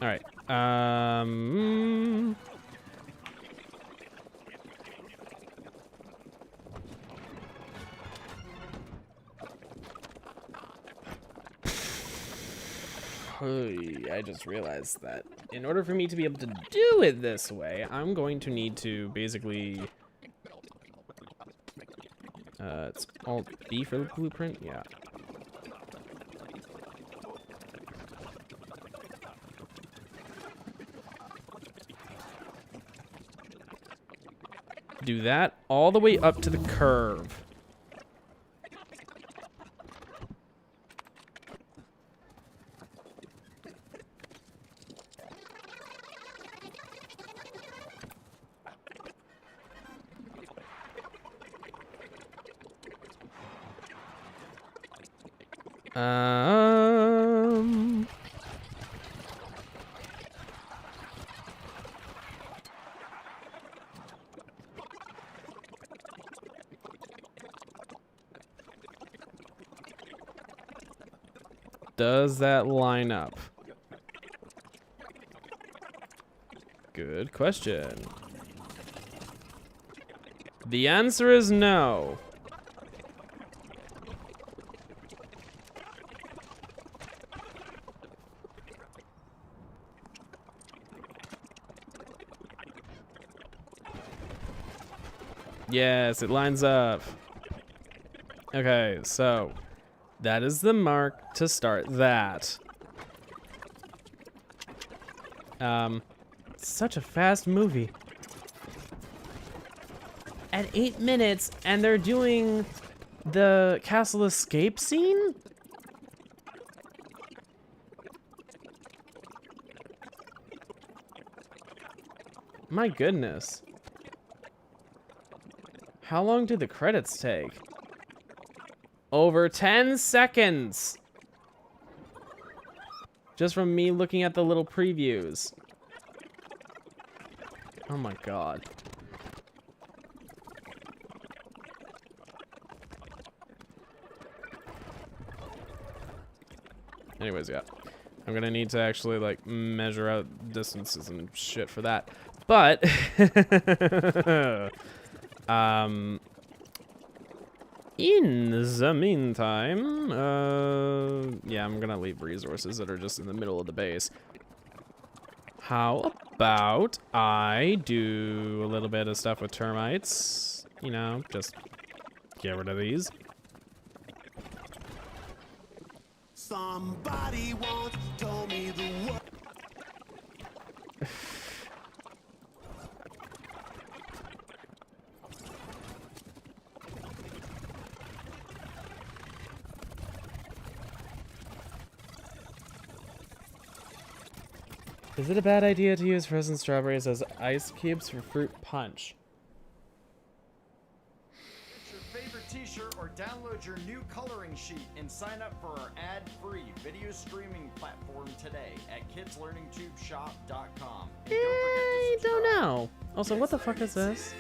All right. I just realized that in order for me to be able to do it this way, I'm going to need to basically... it's Alt B for the blueprint? Yeah. Do that all the way up to the curve. Does that line up? Good question. The answer is no. Yes, it lines up. Okay, so that is the mark to start that. Such a fast movie. At 8 minutes, and they're doing the castle escape scene? My goodness. How long do the credits take? Over 10 seconds. Just from me looking at the little previews. Oh my god. Anyways, yeah. I'm gonna need to actually, like, measure out distances and shit for that. But, in the meantime, yeah, I'm gonna leave resources that are just in the middle of the base. How about I do a little bit of stuff with termites? You know, just get rid of these. Somebody once told me the word. Is it a bad idea to use frozen strawberries as ice cubes for fruit punch? Get your favorite t-shirt or download your new coloring sheet and sign up for our ad-free video streaming platform today at kidslearningtubeshop.com. And I don't know. Also, what the fuck is this?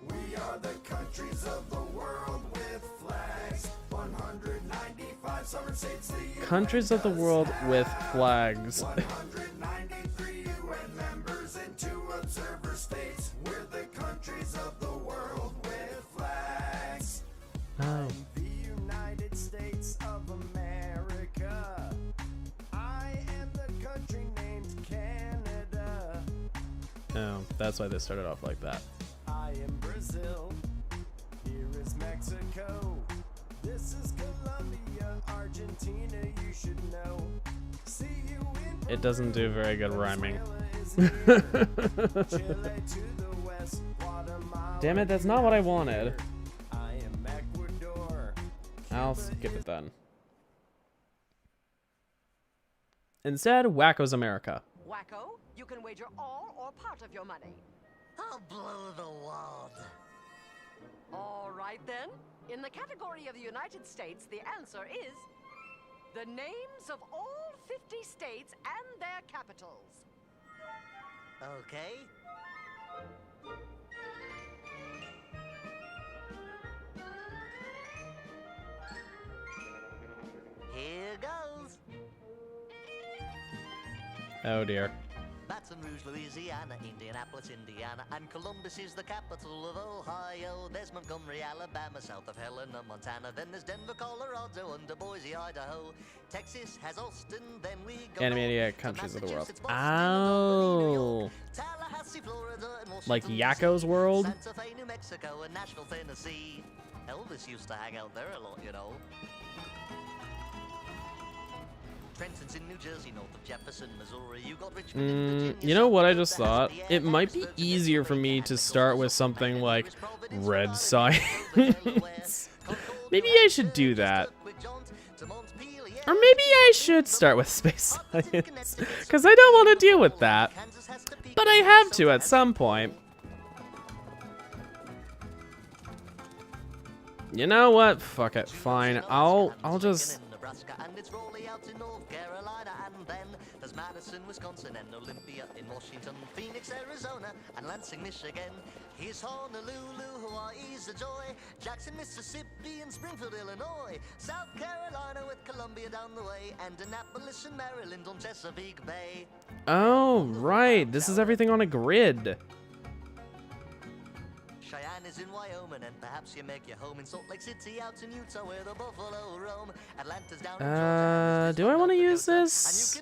We are the countries of the world with flags. 195 sovereign states. Countries of the world with flags. 193 UN members and 2 observer states. We're the countries of the world with flags. Oh. The United States of America. I am the country named Canada. Oh, that's why they started off like that. I am Brazil. Here is Mexico. This is Colombia, Argentina, you should know. See you in It doesn't do very good rhyming. Damn it, that's not what I wanted. I am Ecuador. I'll skip it then. Instead, Wacko's America. Wacko, you can wager all or part of your money. I'll blow the wad. All right then. In the category of the United States, the answer is the names of all 50 states and their capitals. Okay. Here goes. Oh dear. Baton Rouge, Louisiana, Indianapolis, Indiana, and Columbus is the capital of Ohio. There's Montgomery, Alabama, south of Helena, Montana. Then there's Denver, Colorado, under Boise, Idaho. Texas has Austin, then we go Animaniac countries of the world. Oh. Tallahassee, Florida, and Washington, Like Yakko's world? Santa Fe, New Mexico, and Nashville, Tennessee. Elvis used to hang out there a lot, you know. Trenton's in New Jersey, north of Jefferson, Missouri. You got Richmond in Virginia. You know what I just thought? It might be easier for me to start with something like red science. Maybe I should do that. Or maybe I should start with space science. Because I don't want to deal with that. But I have to at some point. You know what? Fuck it. Fine. I'll just... And it's Raleigh out in North Carolina, and then there's Madison, Wisconsin, and Olympia in Washington, Phoenix, Arizona, and Lansing, Michigan. Here's Honolulu, Hawaii's a joy, Jackson, Mississippi, and Springfield, Illinois, South Carolina with Columbia down the way, and Annapolis in Maryland on Chesapeake Bay. Oh, right. This is everything on a grid. Cheyenne is in Wyoming, and perhaps you make your home in Salt Lake City, out in Utah where the buffalo roam. Atlanta's down in Georgia. Do I want to use this?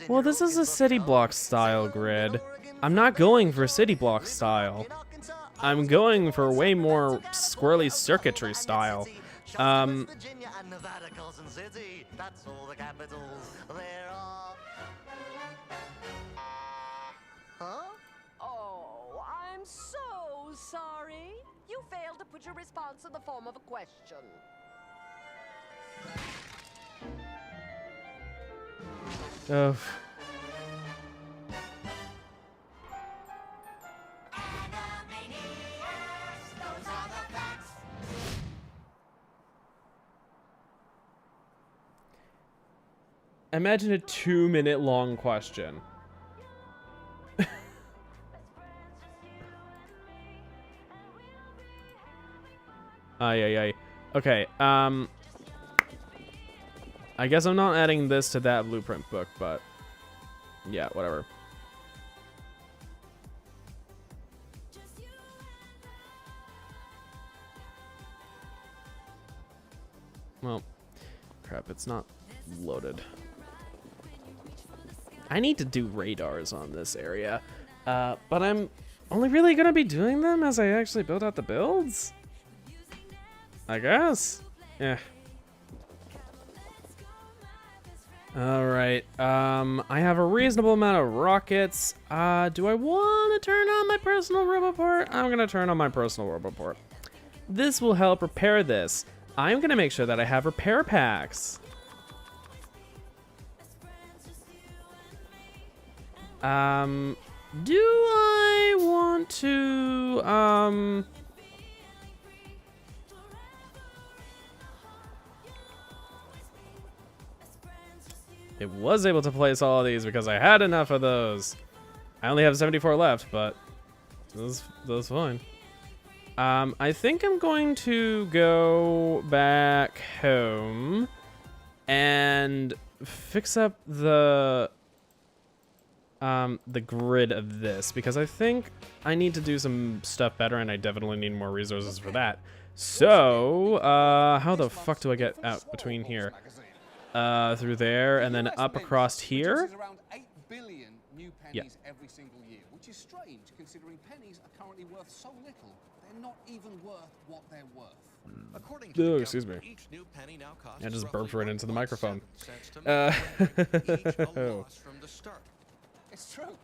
Well, this is a city block style grid. I'm not going for city block style. I'm going for way more squirrely circuitry style. Virginia and Nevada, Carson City. That's all the capitals there are. Huh? Oh, I'm so sorry. You failed to put your response in the form of a question. Imagine a 2-minute long question. Ay. Okay, I guess I'm not adding this to that blueprint book, but yeah, whatever. Well, crap, it's not loaded. I need to do radars on this area, but I'm only really gonna be doing them as I actually build out the builds? I guess. Yeah. Alright, I have a reasonable amount of rockets. Do I want to turn on my personal roboport? I'm gonna turn on my personal roboport. This will help repair this. I'm gonna make sure that I have repair packs. Do I want to, It was able to place all of these because I had enough of those. I only have 74 left, but that's fine. I think I'm going to go back home and fix up the grid of this because I think I need to do some stuff better and I definitely need more resources for that. So, how the fuck do I get out between here? Through there and then up across here? Around 8 billion new pennies every single year, which is strange considering pennies are currently worth so little. They're not even worth what they're worth. According to Excuse me. each new penny now costs I just burped right into the microphone. each a loss from the start. It's true.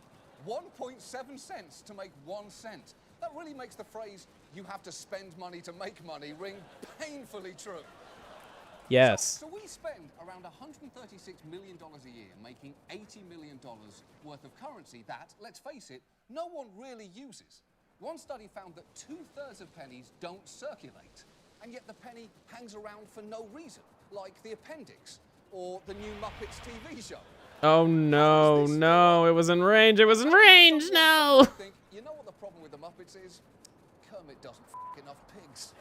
1.7 cents to make 1 cent. That really makes the phrase, you have to spend money to make money, ring painfully true. Yes. So we spend around $136 million a year making $80 million worth of currency that, let's face it, no one really uses. One study found that 2/3 of pennies don't circulate, and yet the penny hangs around for no reason, like the appendix or the new Muppets TV show. Oh no, no, it was in range, it was in range, no! You know what the problem with the Muppets is? Kermit doesn't f enough pigs.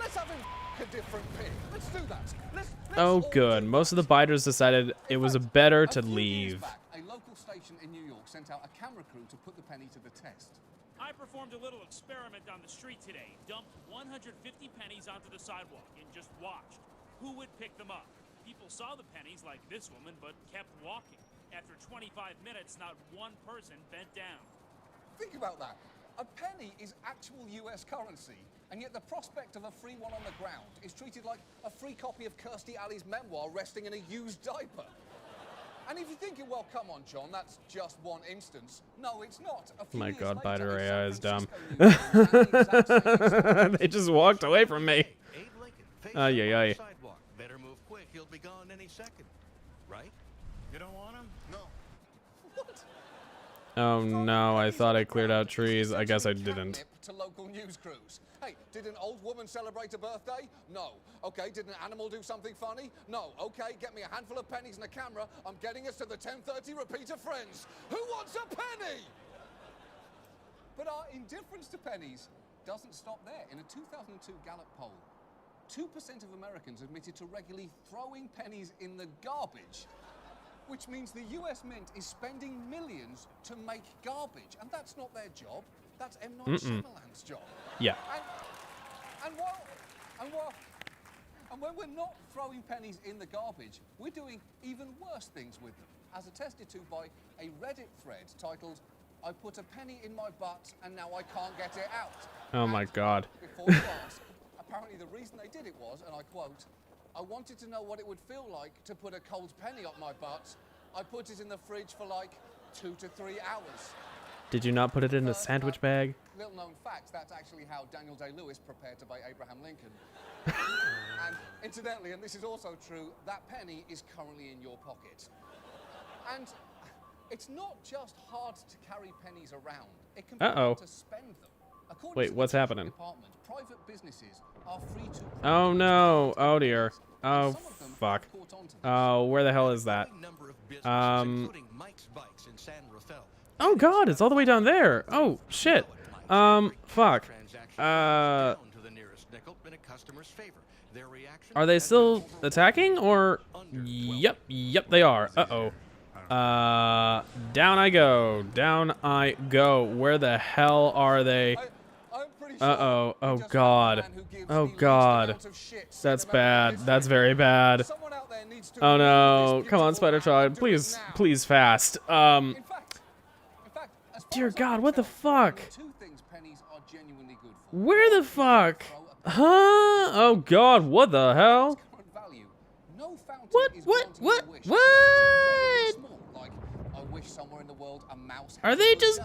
Let's have him a different pig. Let's do that. Let's Oh good, most of the biders decided it was better to leave. A local station in New York sent out a camera crew to put the penny to the test. I performed a little experiment on the street today. Dumped 150 pennies onto the sidewalk and just watched. Who would pick them up? People saw the pennies like this woman, but kept walking. After 25 minutes, not one person bent down. Think about that. A penny is actual US currency, and yet the prospect of a free one on the ground is treated like a free copy of Kirstie Alley's memoir resting in a used diaper. And if you're thinking, well, come on, John, that's just one instance. No, it's not. My god, Bider AI is dumb. They just walked away from me. Ay. Better move quick, he'll be gone any second. Right? You don't want him? No. What? Oh no, I thought I cleared out trees. I guess I didn't. To local news crews. Hey, did an old woman celebrate a birthday? No. Okay, did an animal do something funny? No. Okay, get me a handful of pennies and a camera. I'm getting us to the 10:30 repeat of Friends. Who wants a penny? But our indifference to pennies doesn't stop there. In a 2002 Gallup poll, 2% of Americans admitted to regularly throwing pennies in the garbage, which means the US Mint is spending millions to make garbage, and that's not their job. That's M. Night Shyamalan's job. Yeah. And when we're not throwing pennies in the garbage, we're doing even worse things with them, as attested to by a Reddit thread titled, "I put a penny in my butt and now I can't get it out." Oh my god. Before you ask, apparently the reason they did it was, and I quote, "I wanted to know what it would feel like to put a cold penny up my butt. I put it in the fridge for like 2 to 3 hours." Did you not put it in a sandwich bag? Little known fact, that's actually how Daniel Day-Lewis prepared to buy Abraham Lincoln. And incidentally, and this is also true, that penny is currently in your pocket. And it's not just hard to carry pennies around, it can be hard to spend them. According Wait, to what's the happening? Department, private businesses are free to Oh no, oh dear. Oh, some of them fuck. Oh, where the hell is that? Oh god, it's all the way down there. Oh shit. Fuck. Are they still attacking or? Yep, they are. Uh-oh. Down I go. Down I go. Where the hell are they? Uh-oh. Oh god. Oh god. That's bad. That's very bad. Oh no. Come on, Spider-Tron. Please fast. Dear god, what the fuck? Where the fuck? Huh? Oh god, what the hell? What? Are they just...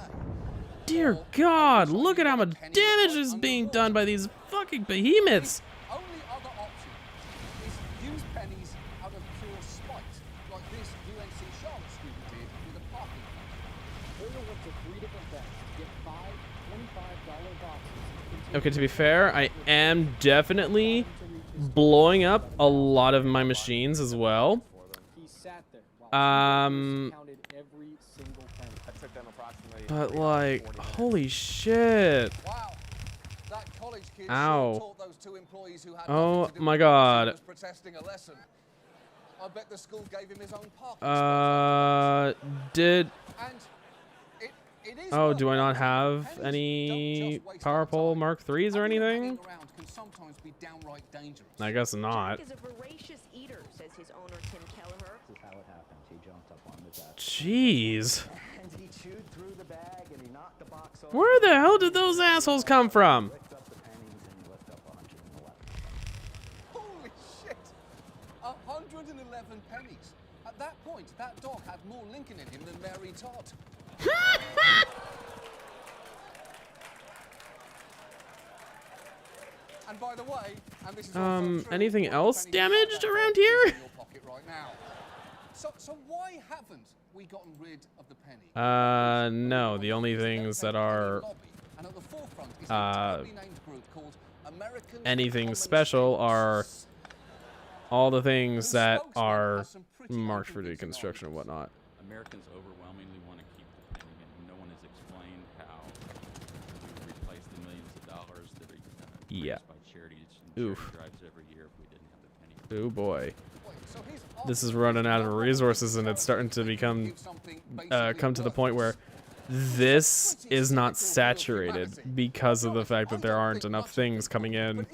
Dear god, look at how much damage is being done by these fucking behemoths. Only other option is use pennies out of pure spite, like this UNC Charlotte student did with a parking lot. Order went to 3 different bets to get 5 $25 boxes. Okay, to be fair, I am definitely blowing up a lot of my machines as well. But like, holy shit. Wow. That college kid Ow. taught those 2 employees who had Oh nothing to do my with god. was protesting a lesson. I bet the school gave him his own parking Did... And it is Oh, do I not have any Power Pole Mark IIIs or anything? can sometimes be downright dangerous. I guess not. Is a voracious eater, says his owner Tim Kelleher. This is how it happens. He jumped up on the desk. Jeez. And he chewed through the bag and he knocked the box off. Where the hell did those assholes come from? Licked up the pennies and he licked up 111. Holy shit! 111 pennies. At that point, that dog had more Lincoln in him than Mary Todd. And by the way, and this is anything else damaged around here? In your pocket right now. So why haven't we gotten rid of the penny? No, the only things that are And at the forefront is a terribly named group called American anything special are all the things that are marked for deconstruction and whatnot. Americans overwhelmingly want to keep the penny, and no one has explained how to replace the millions of dollars that are raised by charities and charity drives every year if we didn't have the penny. Oh boy. This is running out of resources and it's starting to become come to the point where this is not saturated because of the fact that there aren't enough things coming in.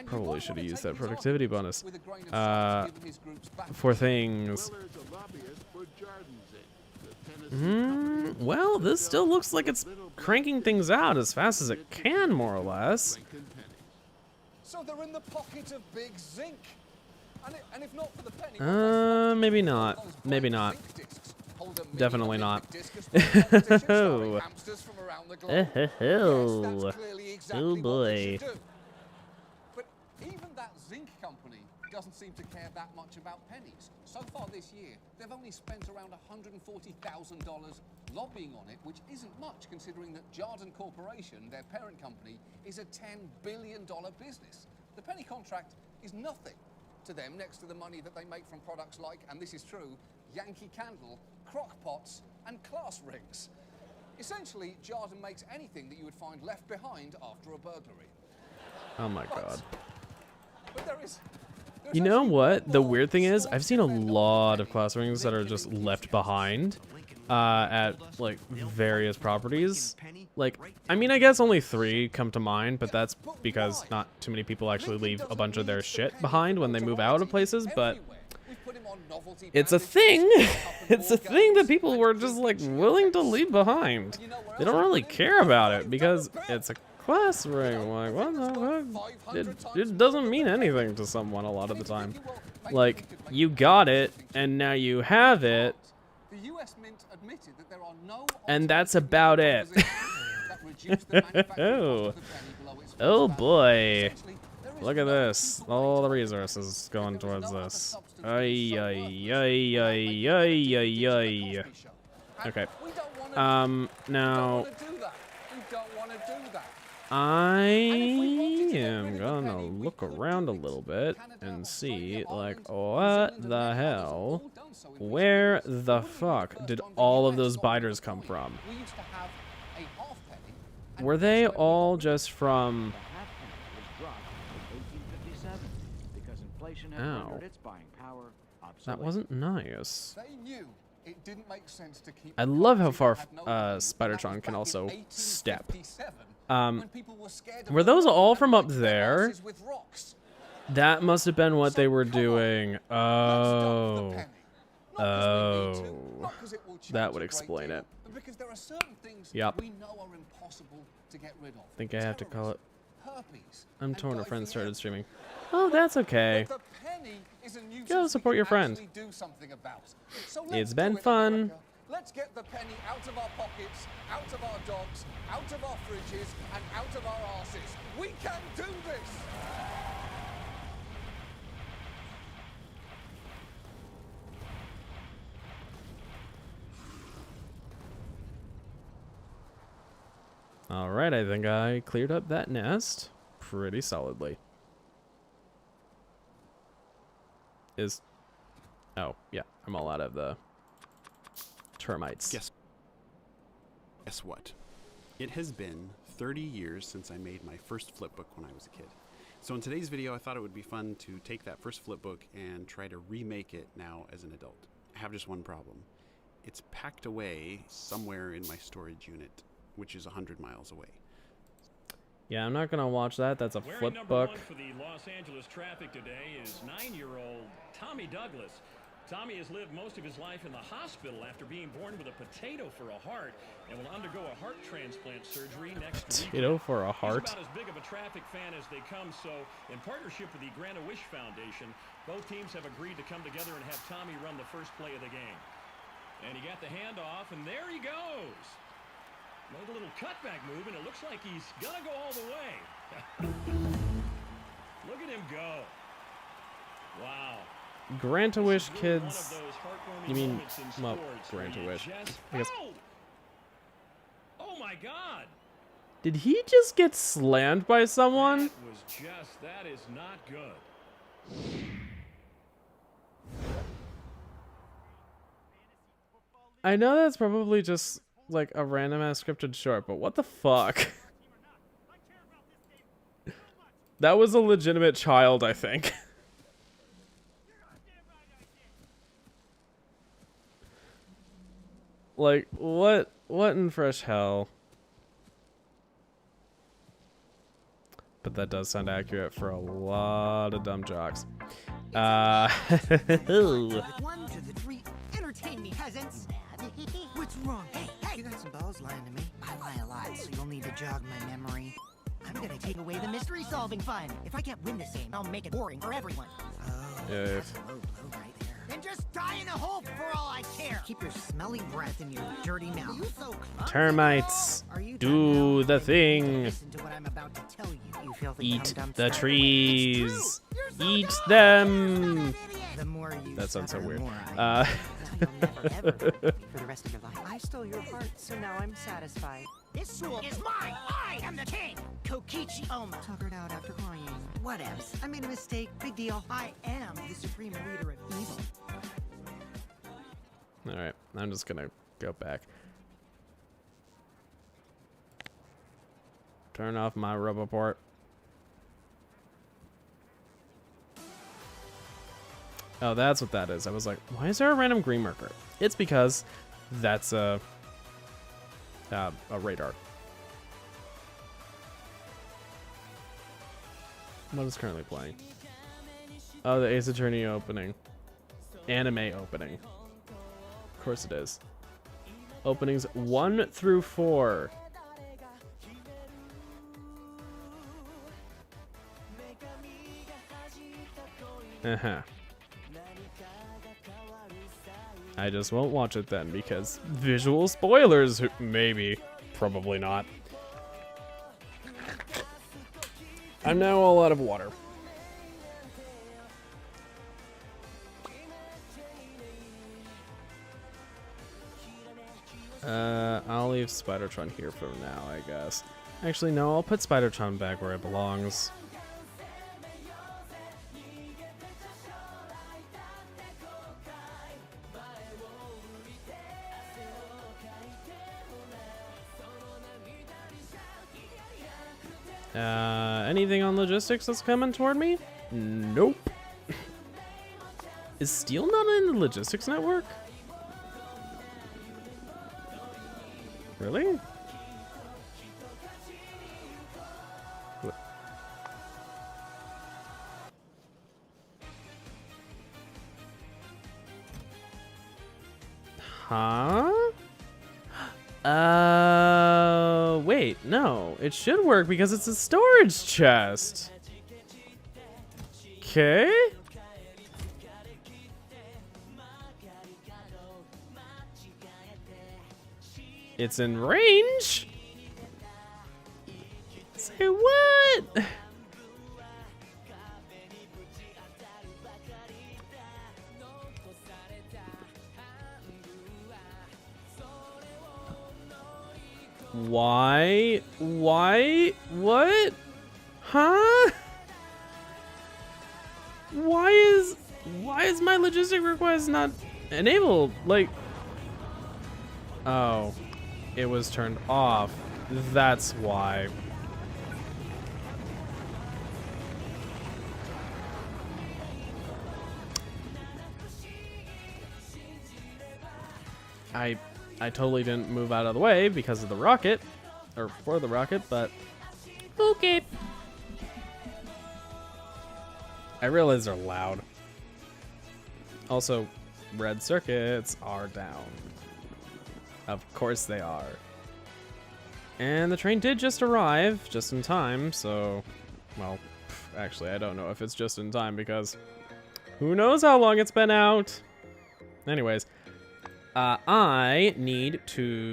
Probably should have used that productivity bonus for things. Well, this still looks like it's cranking things out as fast as it can, more or less. So they're in the pocket of Big Zinc. And if not for the penny, maybe not. Maybe not. Definitely not. Oh. Oh boy. But even that zinc company doesn't seem to care that much about pennies. So far this year, they've only spent around $140,000 lobbying on it, which isn't much considering that Jardine Corporation, their parent company, is a $10 billion business. The penny contract is nothing to them next to the money that they make from products like, and this is true, Yankee Candle, crock pots, and class rings. Essentially, Jardine makes anything that you would find left behind after a burglary. Oh my god. But there is You know what? The weird thing is, I've seen a lot of class rings that are just left behind at like various properties. Like, I mean, I guess only 3 come to mind, but that's because not too many people actually leave a bunch of their shit behind when they move out of places, but it's a thing. It's a thing that people were just like willing to leave behind. They don't really care about it because it's a class ring. Like, what the fuck? It doesn't mean anything to someone a lot of the time. Like, you got it, and now you have it, and that's about it. Oh boy. Look at this. All the resources going towards this. Ay, ay, ay, ay, ay, ay, ay. Okay. Now... I am gonna look around a little bit and see, like, what the hell? Where the fuck did all of those biters come from? Were they all just from... Ow. That wasn't nice. I love how far Spidertron can also step. Were those all from up there? That must have been what they were doing. Oh. Oh. That would explain it. Yep. Think I have to call it. I'm torn. A friend started streaming. Oh, that's okay. Go support your friend. It's been fun. Let's get the penny out of our pockets, out of our dogs, out of our fridges, and out of our arses. We can do this! Alright, I think I cleared up that nest pretty solidly. Oh, yeah, I'm all out of the termites. Guess what? It has been 30 years since I made my first flipbook when I was a kid. So in today's video, I thought it would be fun to take that first flipbook and try to remake it now as an adult. I have just one problem. It's packed away somewhere in my storage unit, which is 100 miles away. Yeah, I'm not gonna watch that. That's a flip book. For the Los Angeles traffic today is 9-year-old Tommy Douglas. Tommy has lived most of his life in the hospital after being born with a potato for a heart and will undergo a heart transplant surgery next week. Potato for a heart? He's about as big of a traffic fan as they come, so in partnership with the Grant-A-Wish Foundation, both teams have agreed to come together and have Tommy run the first play of the game. And he got the handoff, and there he goes. Made a little cutback move, and it looks like he's gonna go all the way. Look at him go. Wow. Grant-A-Wish kids. You mean, well, Grant-A-Wish. I guess. Oh my God! Did he just get slammed by someone? That is not good. I know that's probably just like a random ass scripted short, but what the fuck? That was a legitimate child, I think. Like, what in fresh hell? But that does sound accurate for a lot of dumb jocks. 1 to the 3, entertain me, peasants. What's wrong? Hey, you got some balls lying to me. I lie a lot, so you'll need to jog my memory. I'm gonna take away the mystery-solving fun. If I can't win this game, I'll make it boring for everyone. Oh, that's a low blow right there. Then just die in a hole for all I care. Keep your smelly breath in your dirty mouth. Termites, do the thing. Listen to what I'm about to tell you. You filthy Eat dum-dum the slut. trees. Eat them. The more you That sounds so suffer, weird. the more I You'll never, ever for the rest of your life. I stole your heart, so now I'm satisfied. This school is mine! I am the king! Kokichi Oma. Tuckered out after crying. Whatevs. I made a mistake. Big deal. I am the supreme leader of evil. Alright, I'm just gonna go back. Turn off my Roboport. Oh, that's what that is. I was like, why is there a random green marker? It's because that's a radar. What is currently playing? Oh, the Ace Attorney opening. Anime opening. Of course it is. Openings 1 through 4. Uh-huh. I just won't watch it then because visual spoilers, maybe. Probably not. I'm now all out of water. I'll leave Spidertron here for now, I guess. Actually, no, I'll put Spidertron back where it belongs. Anything on logistics that's coming toward me? Nope. Is Steel not in the logistics network? Really? Huh? Wait, no. It should work because it's a storage chest. Okay. It's in range? Say what? Why? Why? What? Huh? Why is my logistic request not enabled? Like, oh, it was turned off. That's why. I totally didn't move out of the way because of the rocket, or for the rocket, but okay. I realize they're loud. Also, red circuits are down. Of course they are. And the train did just arrive, just in time, so, well, actually I don't know if it's just in time because who knows how long it's been out. Anyways. I need to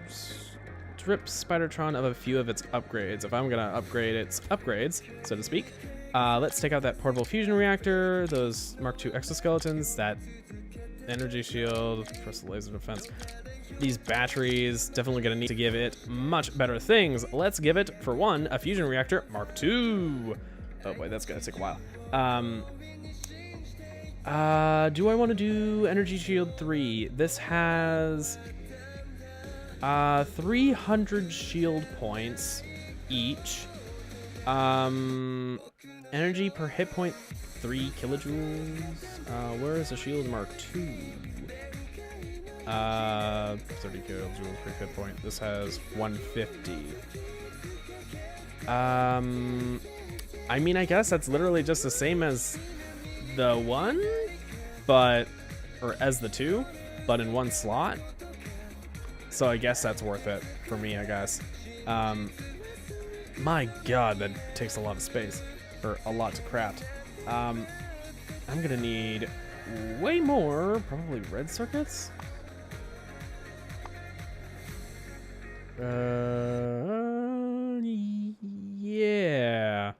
strip Spidertron of a few of its upgrades. If I'm gonna upgrade its upgrades, so to speak, let's take out that portable fusion reactor, those Mark II exoskeletons, that energy shield, first laser defense. These batteries, definitely gonna need to give it much better things. Let's give it, for one, a fusion reactor Mark II. Oh boy, that's gonna take a while. Do I want to do Energy Shield 3? This has 300 shield points each. Energy per hit point 3 kilojoules. Where is the shield Mark II? 30 kilojoules per hit point. This has 150. I mean, I guess that's literally just the same as the one, but, or as the two, but in one slot. So I guess that's worth it for me, I guess. My god, that takes a lot of space, or a lot to craft. I'm gonna need way more, probably red circuits. Yeah.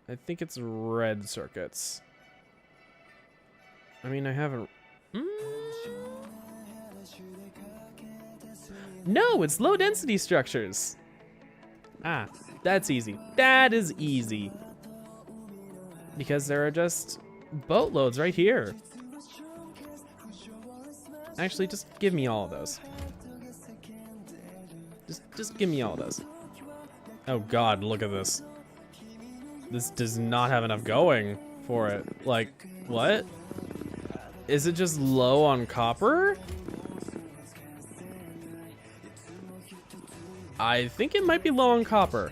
I think it's red circuits. I mean, I haven't... No, it's low density structures. Ah, that's easy. That is easy. Because there are just boatloads right here. Actually, just give me all of those. Just give me all of those. Oh god, look at this. This does not have enough going for it. Like, what? Is it just low on copper? I think it might be low on copper.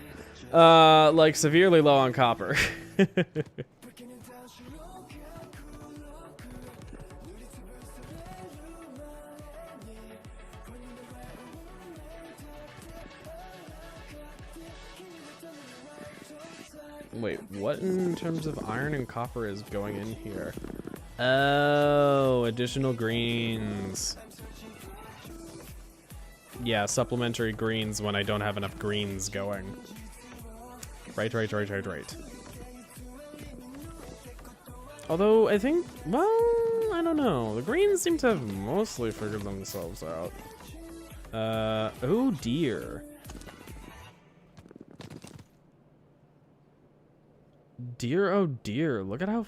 Like severely low on copper. Wait, what in terms of iron and copper is going in here? Oh, additional greens. Yeah, supplementary greens when I don't have enough greens going. Right. Although, I think, well, I don't know. The greens seem to have mostly figured themselves out. Oh dear. Dear, oh dear. Look at how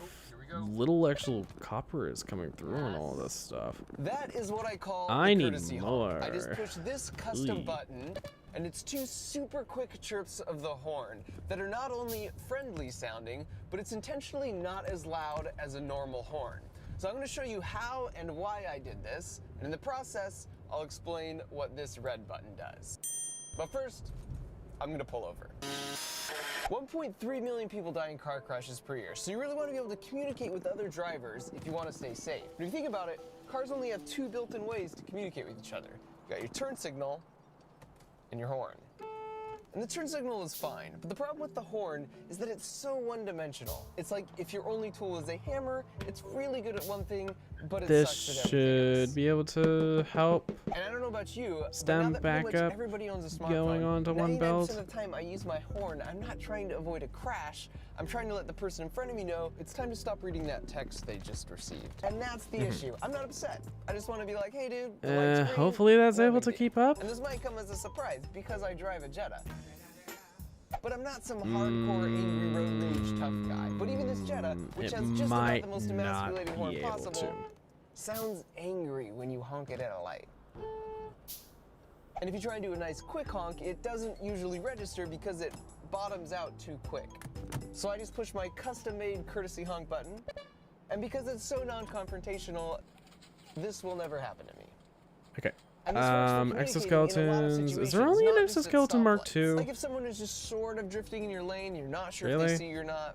little actual copper is coming through on all this stuff. That is what I call I the need courtesy more. honk. I just push this custom Ooh. button, and it's 2 super quick chirps of the horn that are not only friendly sounding, but it's intentionally not as loud as a normal horn. So I'm going to show you how and why I did this, and in the process, I'll explain what this red button does. But first, I'm going to pull over. 1.3 million people die in car crashes per year, so you really want to be able to communicate with other drivers if you want to stay safe. But if you think about it, cars only have 2 built-in ways to communicate with each other. You got your turn signal and your horn. And the turn signal is fine, but the problem with the horn is that it's so one-dimensional. It's like if your only tool is a hammer, it's really good at one thing, but it This sucks at everything else. should be able to help And I don't know about you, stem but now that pretty much backup everybody owns a smartphone, going on to one 99% belt. of the time I use my horn, I'm not trying to avoid a crash. I'm trying to let the person in front of me know it's time to stop reading that text they just received. And that's the issue. I'm not upset. I just want to be like, hey dude, the light's green. Hopefully that's No able big to deal. keep up. And this might come as a surprise because I drive a Jetta. But I'm not some hardcore angry road rage tough guy. But even this Jetta, which has just about the most emasculating horn possible, sounds angry when you honk it at a light. And if you try and do a nice quick honk, it doesn't usually register because it bottoms out too quick. So I just push my custom-made courtesy honk button, and because it's so non-confrontational, this will never happen to me. Okay. And this works for communicating in a lot of Exoskeletons. Is there situations, only an not just at exoskeleton Mark stoplights. II? Like if someone is just sort of drifting in your lane, you're not sure if Really? they see you or not,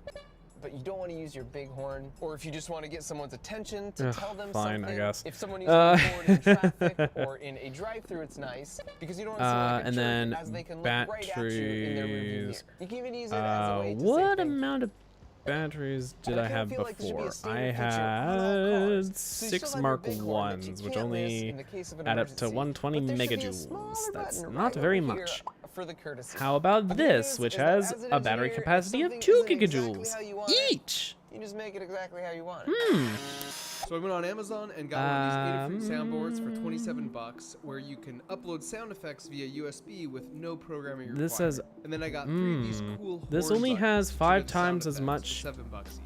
but you don't want to use your big horn, or if you just want to get someone's attention to Ugh, tell them fine, something. I guess. If someone uses a horn in traffic or in a drive-through, it's nice because you don't want to seem like a and jerk then as they can look right at you in their rearview mirror. batteries. You can even use it as a way to What say amount of batteries did I have feel like there should be a before? I standard feature on all cars. had So you 6 still have your Mark big horn that you 1s, which can't miss only in the case of an add up to emergency. 120 But there should be a megajoules. smaller That's button not right very over here much. for the courtesy. How about But the this, news which is that has as an a battery engineer, if capacity of something 2 isn't exactly gigajoules how you want it, each? you just make it exactly how you want it. So I went on Amazon and got one of these Adafruit soundboards for 27 bucks, where you can upload sound effects via USB with no programming required. This says, and then I got 3 of these cool this horn only buttons has to 5 give sound times as effects much for $7 each.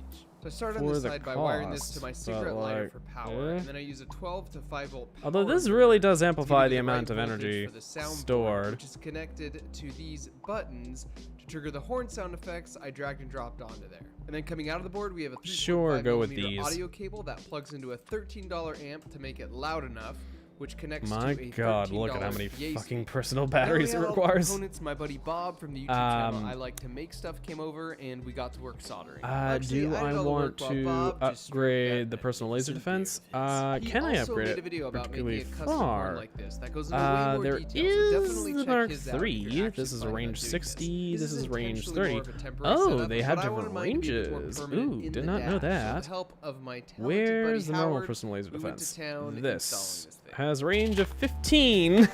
So I started on for this the side by wiring this to my cost, cigarette but, lighter like, for power, and then I use a 12 to 5 volt power although this inverter really does to give amplify me the right amount of voltage energy for the soundboard, stored. which is connected to these buttons to trigger the horn sound effects I dragged and dropped onto there. And then coming out of the board, we have a 3.5 go with millimeter these. audio cable that plugs into a $13 amp to make it loud enough, which connects My to a God, $13 look at how many PA fucking speaker. personal And then we batteries it had all the requires. components. My buddy Bob from the YouTube channel I Like to Make Stuff came over, and we got to work soldering. Actually, Do I I did all the want work while to Bob just upgrade the personal laser defense? Can I also upgrade made a it video about making particularly a custom horn far? like this that goes into way more There detail, so definitely is the check Mark his out if III. you're This is a actually range planning on doing 60. This is range intentionally 30. more of a temporary Oh, setup, they have but I wanted different mine to be a bit more ranges. permanent Ooh, in did the not know dash. So that. with the help of my talented Where's buddy the normal Howard, personal laser we went to defense? town installing This this thing. has range of 15.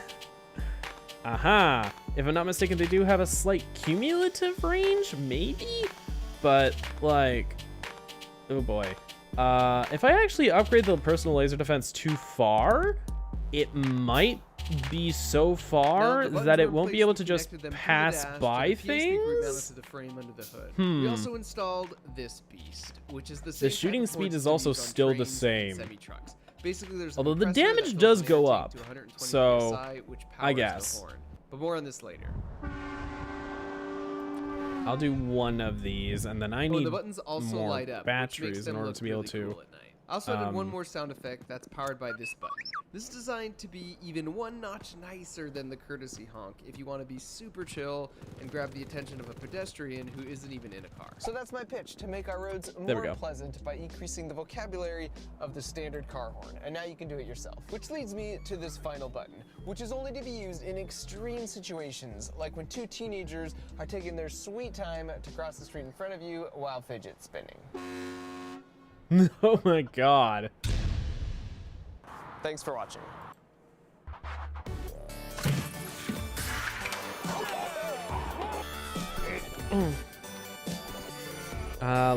Aha! If I'm not mistaken, they do have a slight cumulative range, maybe? But, like, oh boy. If I actually upgrade the personal laser defense too far, it might be so far that it won't be able to just pass by things. To the frame under the hood. Hmm. We also installed this beast, which is the same The shooting type of speed horn is system also used on still the trains and same. semi-trucks. Basically, there's a Although the compressor that damage fills does an air go tank up, to 120 so PSI, which I powers guess. the horn. But more on this later. I'll do one of these, and then I need the buttons also more light up, which batteries makes in them order look to be able really to. cool at night. I also added one more sound effect that's powered by this button. This is designed to be even one notch nicer than the courtesy honk if you want to be super chill and grab the attention of a pedestrian who isn't even in a car. So that's my pitch, to make our roads There we more go. pleasant by increasing the vocabulary of the standard car horn. And now you can do it yourself. Which leads me to this final button, which is only to be used in extreme situations, like when 2 teenagers are taking their sweet time to cross the street in front of you while fidget spinning. Oh my God. Thanks for watching.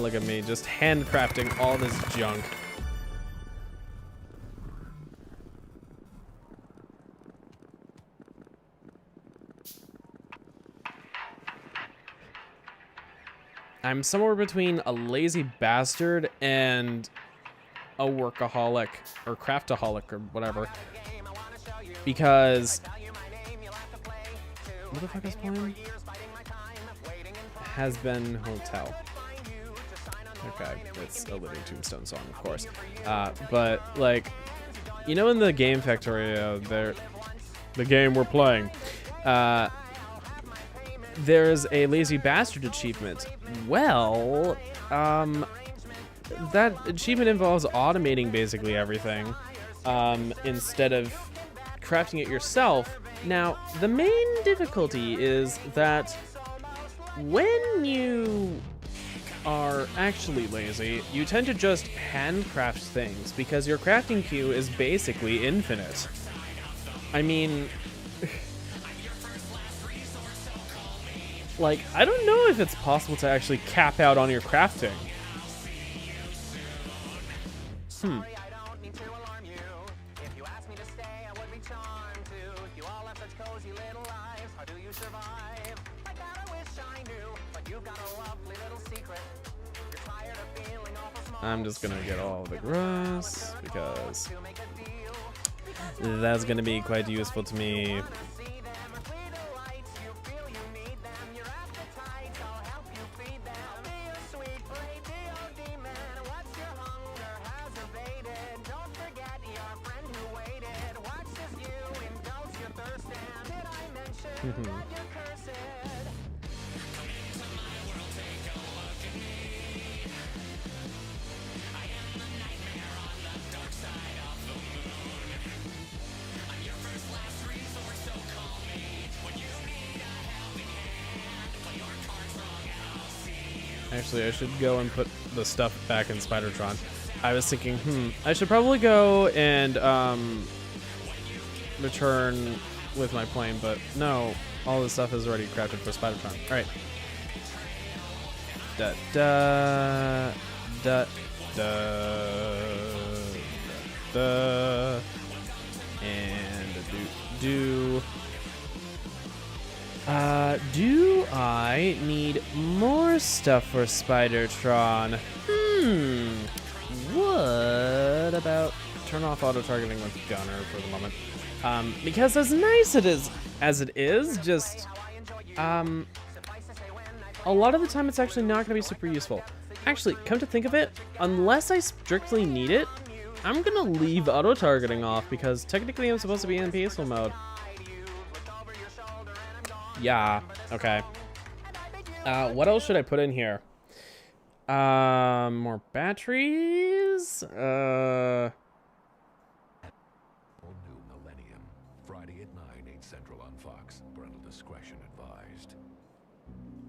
Look at me, just handcrafting all this junk. I'm somewhere between a lazy bastard and a workaholic or craftaholic or whatever. Because what the fuck is playing? Has Been Hotel. Okay, it's a Living Tombstone song, of course. But like, you know, in the game Factorio, the game we're playing, there's a lazy bastard achievement. Well, that achievement involves automating basically everything, instead of crafting it yourself. Now, the main difficulty is that when you are actually lazy, you tend to just handcraft things because your crafting queue is basically infinite. I mean, like, I don't know if it's possible to actually cap out on your crafting. I'm just gonna get all the grass because that's gonna be quite useful to me. Actually, I should go and put the stuff back in Spidertron. I was thinking, I should probably go and return with my plane, but no, all this stuff is already crafted for Spidertron. All right. Da da da da da, and do. Do I need more stuff for Spidertron? What about turn off auto targeting with Gunner for the moment? Because as nice as it is, just a lot of the time it's actually not gonna be super useful. Actually, come to think of it, unless I strictly need it, I'm gonna leave auto targeting off because technically I'm supposed to be in peaceful mode. Yeah, okay. What else should I put in here? More batteries? New Millennium. Friday at 9, 8 Central on Fox. Parental discretion advised.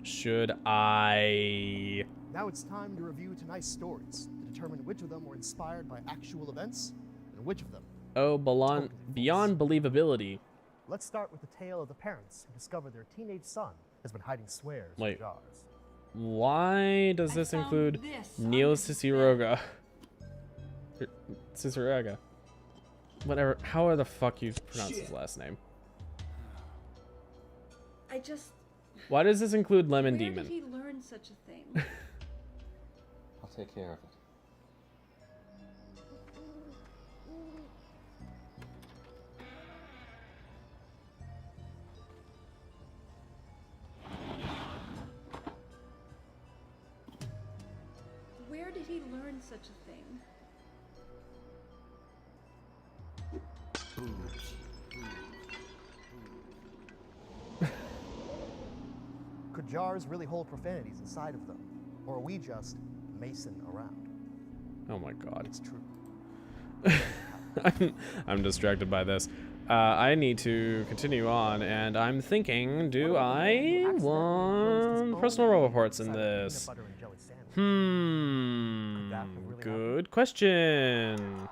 Should I... Now it's time to review tonight's stories to determine which of them were inspired by actual events and which of them. Oh, beyond believability. Let's start with the tale of the parents who discovered their teenage son has been hiding swears in jars. Why does this include Neil Ciceroga? Ciceroga. Whatever. How the fuck you pronounce his last name? I just... Why does this include Lemon Where Demon? did he learn such a thing? I'll take care of it. Where did he learn such a thing? Could jars really hold profanities inside of them? Or are we just Mason around? Oh my god. It's true. I'm distracted by this. I need to continue on, and I'm thinking, do I want personal reports in this? Good question.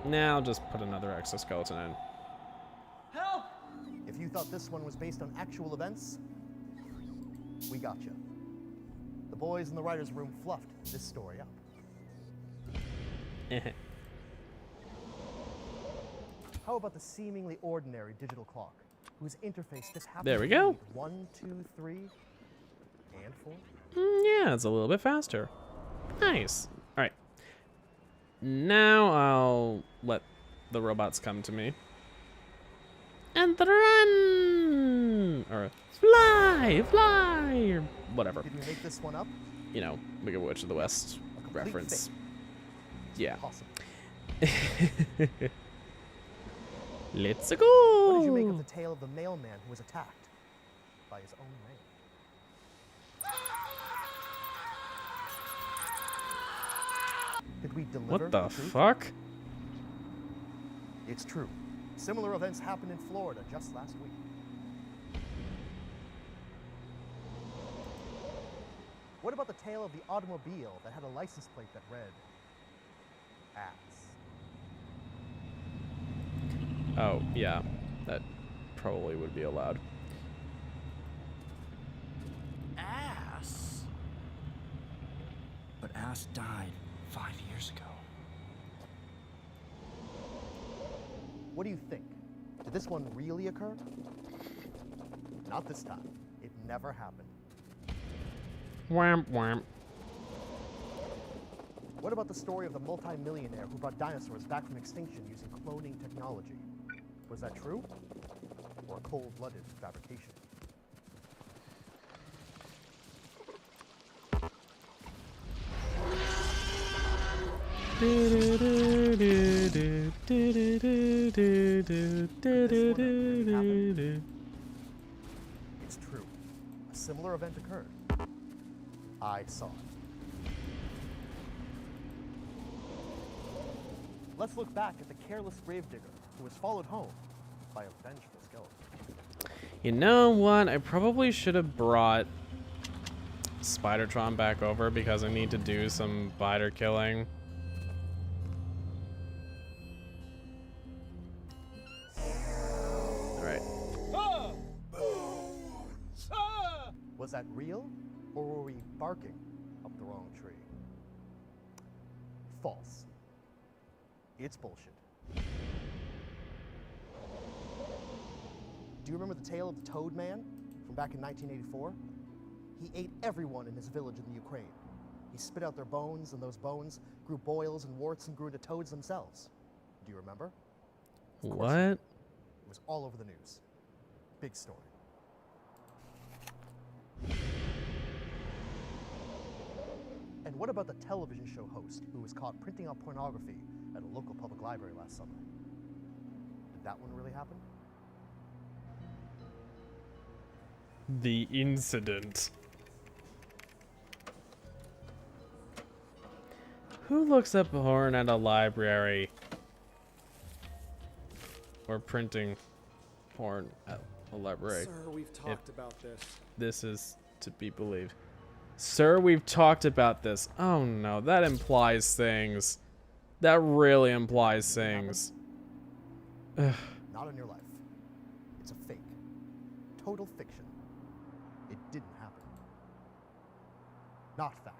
Now just put another exoskeleton in. Help! If you thought this one was based on actual events, we got you. The boys in the writer's room fluffed this story up. How about the seemingly ordinary digital clock, whose interface just happens There we to go. read 1, 2, 3, and 4? Yeah, it's a little bit faster. Nice. All right. Now I'll let the robots come to me. And run! Or fly, or whatever. Did you make this one up? You know, Wicked Witch of the West reference. fake. Yeah. Possible. Let's go! What did you make of the tale of the mailman who was attacked by his own mail? Did we deliver What the truth? fuck? It's true. Similar events happened in Florida just last week. What about the tale of the automobile that had a license plate that read ass? Oh, yeah. That probably would be allowed. Ass? But Ass died 5 years ago. What do you think? Did this one really occur? Not this time. It never happened. Wham, wham. What about the story of the multi-millionaire who brought dinosaurs back from extinction using cloning technology? Was that true? Or cold-blooded fabrication? It's true. A similar event occurred. I saw it. Let's look back at the careless gravedigger who was followed home by a vengeful skeleton. You know what? I probably should have brought Spidertron back over because I need to do some biter killing. Alright. Was that real, or were we barking up the wrong tree? False. It's bullshit. Do you remember the tale of the Toad Man from back in 1984? He ate everyone in his village in the Ukraine. He spit out their bones, and those bones grew boils and warts and grew into toads themselves. Do you remember? Of course you do. What? It was all over the news. Big story. And what about the television show host who was caught printing out pornography at a local public library last summer? Did that one really happen? The incident. Who looks up porn at a library? Or printing porn at a library? Sir, we've talked about this. This is to be believed. Sir, we've talked about this. Oh no, that implies things. That really implies things. Ugh. Not in your life. It's a fake. Total fiction. It didn't happen. Not fact.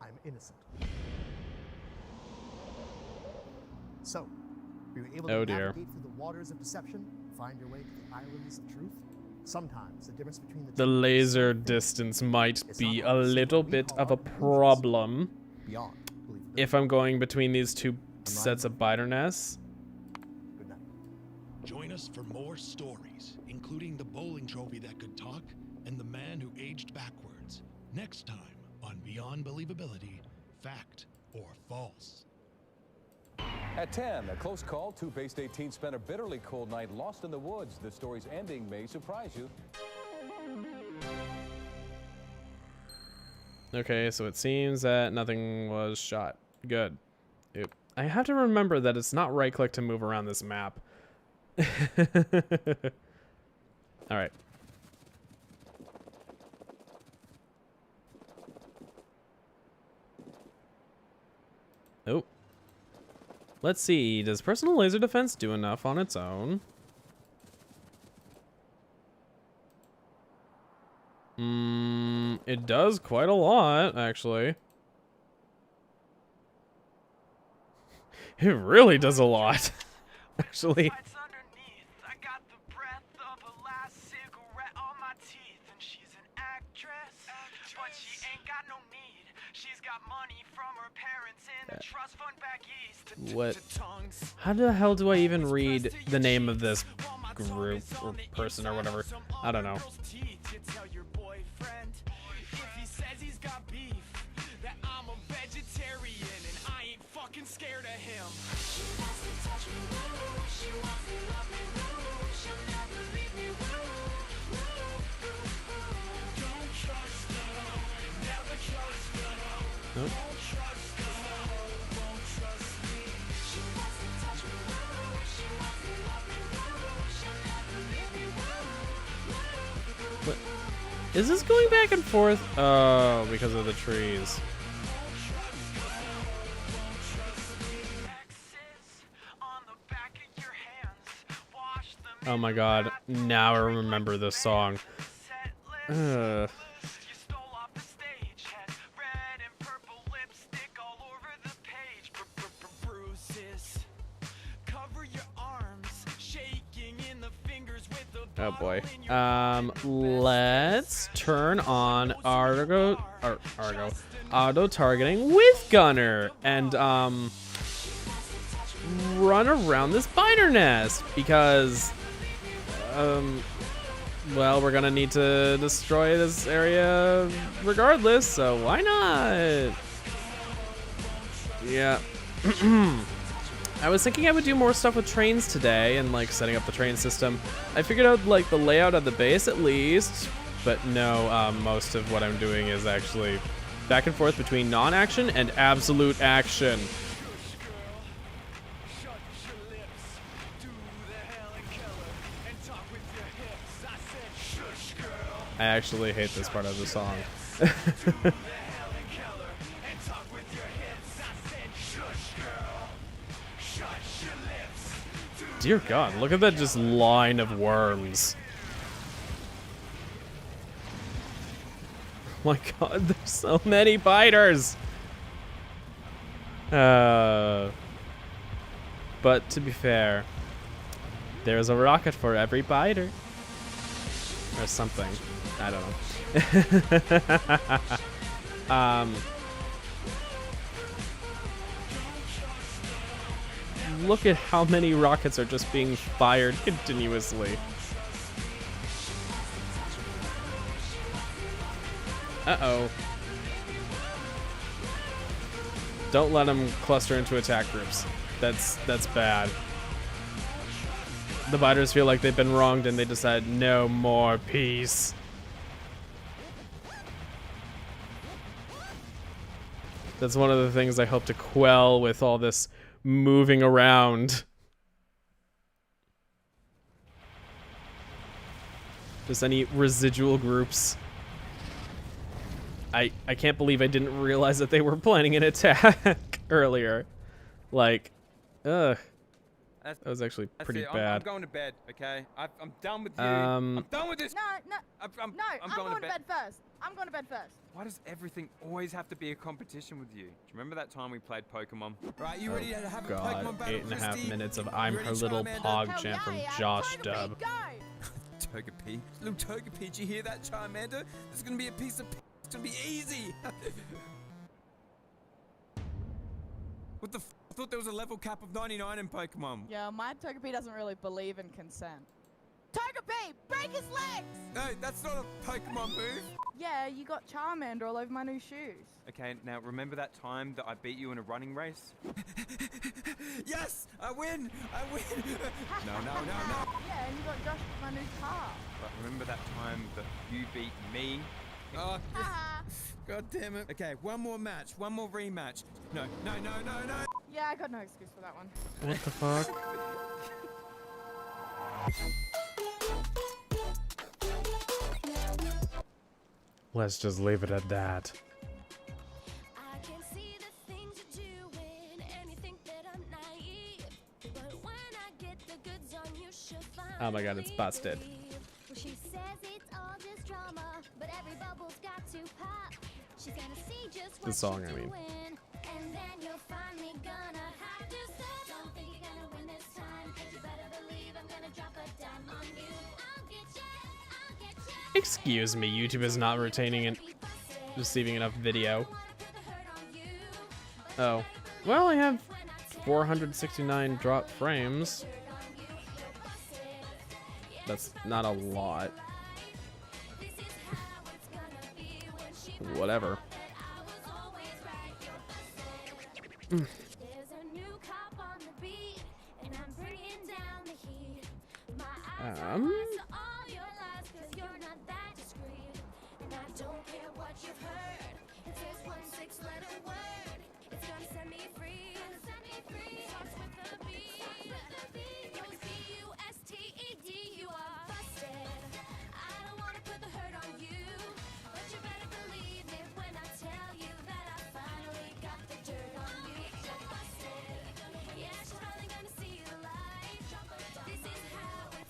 I'm innocent. So, were you able to navigate through the waters of deception, find your way to the islands of truth? Sometimes the difference between The laser distance might be a little bit of a problem if I'm going between these two sets of biter nests. Join us for more stories, including the bowling trophy that could talk and the man who aged backwards. Next time on Beyond Believability, Fact or False. At 10, a close call. Two Bay State teens spent a bitterly cold night lost in the woods. The story's ending may surprise you. Okay, so it seems that nothing was shot. Good. Oop. I have to remember that it's not right click to move around this map. Alright. Oh. Let's see, does personal laser defense do enough on its own? It does quite a lot, actually. It really does a lot. Actually. What? How the hell do I even read the name of this group or person or whatever? I don't know. Nope. What? Is this going back and forth? Oh, because of the trees. Oh my god, now I remember this song. Oh boy. Let's turn on auto targeting with Gunner and run around this spider nest because well, we're gonna need to destroy this area regardless, so why not? Yeah. I was thinking I would do more stuff with trains today and like setting up the train system. I figured out like the layout of the base at least, but no, most of what I'm doing is actually back and forth between non-action and absolute action. I actually hate this part of the song. Dear God, look at that just line of worms. Oh my God, there's so many biters. But to be fair, there's a rocket for every biter. Or something. I don't know. Look at how many rockets are just being fired continuously. Uh-oh. Don't let them cluster into attack groups. That's bad. The biters feel like they've been wronged and they decide no more peace. That's one of the things I hope to quell with all this moving around. Just any residual groups. I can't believe I didn't realize that they were planning an attack earlier. Like, ugh. That was actually pretty bad. I'm going to bed, okay? I'm done with you. I'm done with this. No, I'm going to bed first. I'm going to bed first. Why does everything always have to be a competition with you? Do you remember that time we played Pokemon? Right, you ready to have a God, Pokemon battle, 8.5 minutes of I'm Her Little Pog chant from Josh Dub. Togepi. Little Togepi, did you hear that, Charmander? This is going to be a piece of It's going to be easy. What the I thought there was a level cap of 99 in Pokemon. Yeah, my Togepi doesn't really believe in consent. Togepi, break his legs! No, that's not a Pokemon move. Yeah, you got Charmander all over my new shoes. Okay, now remember that time that I beat you in a running race? Yes, I win! I win! No. Yeah, and you got Josh my new car. But remember that time that you beat me? Oh, God damn it. Okay, one more match, one more rematch. No. Yeah, I got no excuse for that one. What the fuck? Let's just leave it at that. Oh my God, it's busted. The song, I mean. Excuse me, YouTube is not retaining and receiving enough video. Oh. Well, I have 469 drop frames. That's not a lot. Whatever.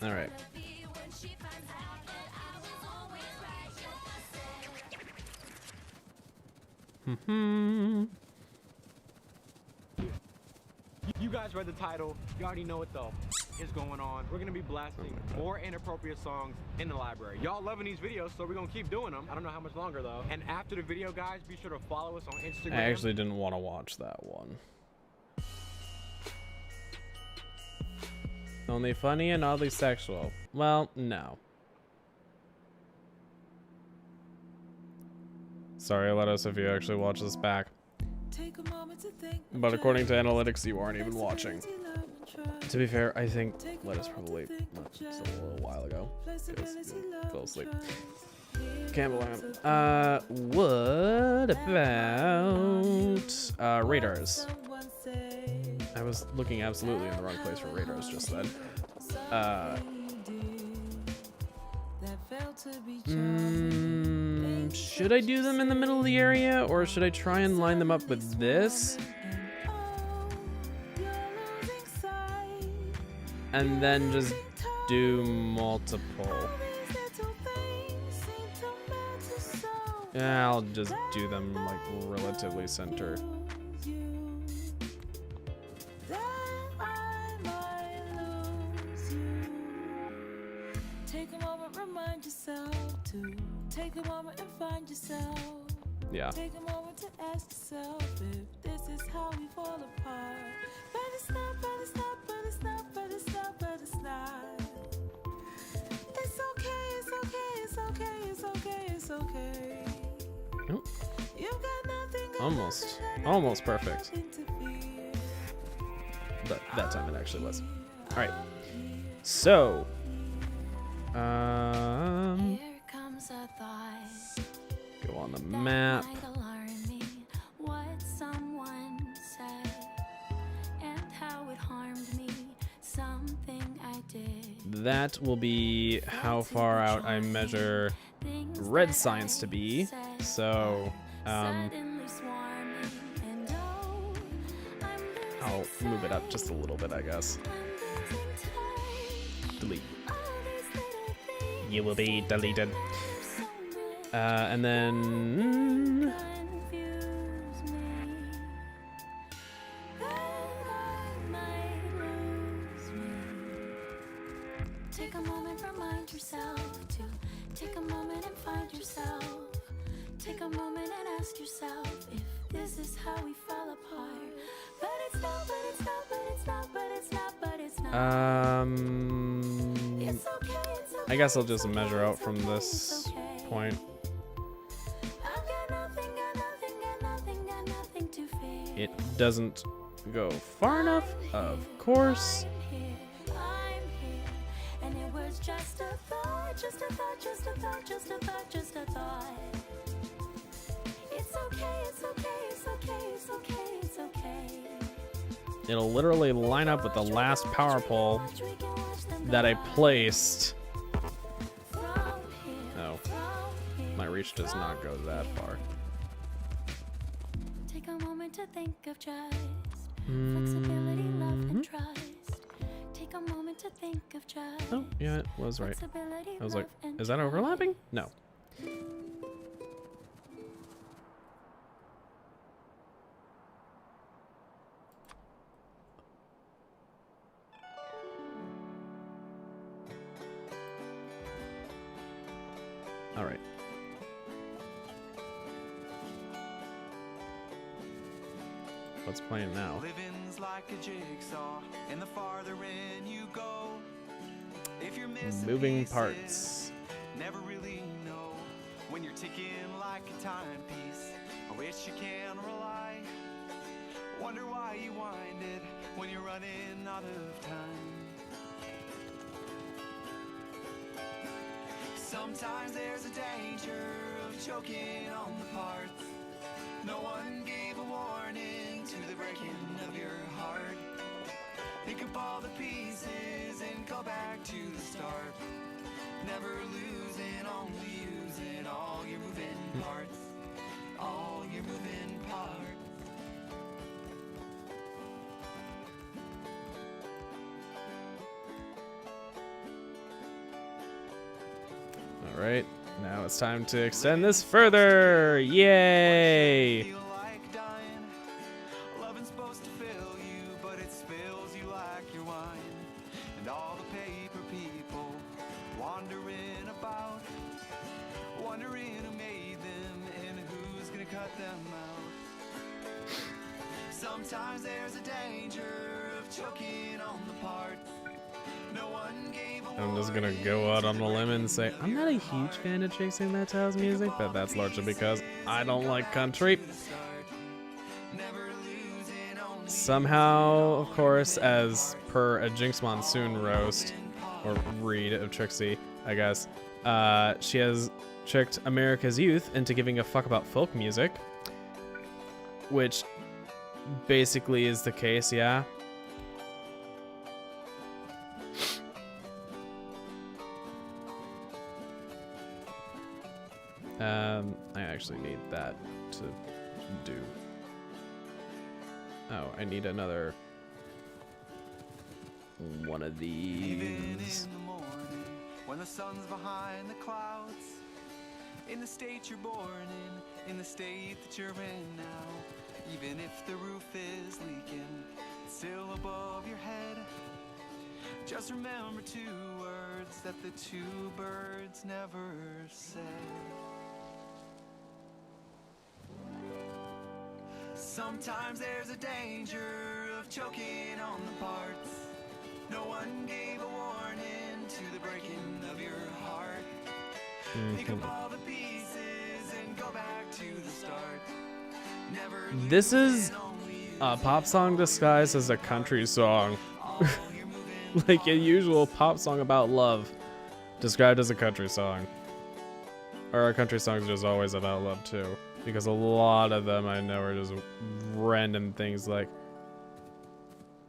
All right. You guys read the title. You already know what the is going on. We're gonna be blasting more inappropriate songs in the library. Y'all loving these videos, so we're gonna keep doing them. I don't know how much longer though. And after the video, guys, be sure to follow us on Instagram. I actually didn't want to watch that one. Only funny and oddly sexual. Well, no. Sorry, let us if you actually watch this back. But according to analytics, you aren't even watching. To be fair, I think let us probably just a little while ago. Fell asleep. Can't blame him. What about radars? I was looking absolutely in the wrong place for radars just then. Should I do them in the middle of the area, or should I try and line them up with this? And then just do multiple. Yeah, I'll just do them like relatively centered. Take a moment, remind yourself to take a moment and find yourself. Yeah. Take a moment to ask yourself if this is how we fall apart. But it's not, but it's not, but it's not, but it's not, but it's not. It's okay, it's okay, it's okay, it's okay, it's okay. Nope. You've got nothing. Almost perfect. But that time it actually was. All right. So. Here comes a thought. Go on the map. Might alarm me, what someone said and how it harmed me, something I did. That will be how far out I measure red science to be. So, I'll move it up just a little bit, I guess. Delete. You will be deleted. And then take a moment, remind yourself to take a moment and find yourself. Take a moment and ask yourself if this is how we fell apart. But it's not, but it's not, but it's not, but it's not, but it's not. It's okay, it's okay. I guess I'll just measure out from this point. It doesn't go far enough, of course. I'm here, and it was just a thought, just a thought, just a thought, just a thought, just a thought. It's okay, it's okay, it's okay, it's okay, it's okay. It'll literally line up with the last power pole that I placed. Oh, my reach does not go that far. Take a moment to think of just flexibility, love, and trust. Take a moment to think of just. Oh, yeah, it was right. I was like, is that overlapping? No. what's playing now? Living's like a jigsaw, and the farther in you go, if you're missing Moving pieces, parts. never really know when you're ticking like a timepiece. I wish you can rely. Wonder why you wind it when you're running out of time. Sometimes there's a danger of choking on the parts. No one gave a warning to the breaking of your heart. Pick up all the pieces and go back to the start. Never losing, only using all your moving parts. All your moving parts. All right, now it's time to extend this further. Yay! Lovin's supposed to fill you, but it spills you like your wine. And all the paper people wandering about, wondering who made them and who's gonna cut them out. Sometimes there's a danger of choking on the parts. No one gave a I'm just gonna go out on a limb and say I'm not a huge fan of Chasing That Tail's music, but that's largely because I don't like country. Somehow, of course, as per a Jinx Monsoon roast, or read of Trixie, I guess, she has tricked America's youth into giving a fuck about folk music, which basically is the case, yeah. I actually need that to do. Oh, I need another one of these. When the sun's behind the clouds, in the state you're born in the state that you're in now, even if the roof is leaking, it's still above your head. Just remember two words that the two birds never said. Sometimes there's a danger of choking on the parts. No one gave a warning to the breaking of your heart. Pick up all the pieces and go back to the start. Never This is a pop song disguised as a country song. Like a usual pop song about love described as a country song. Or our country songs are just always about love too. Because a lot of them I know are just random things like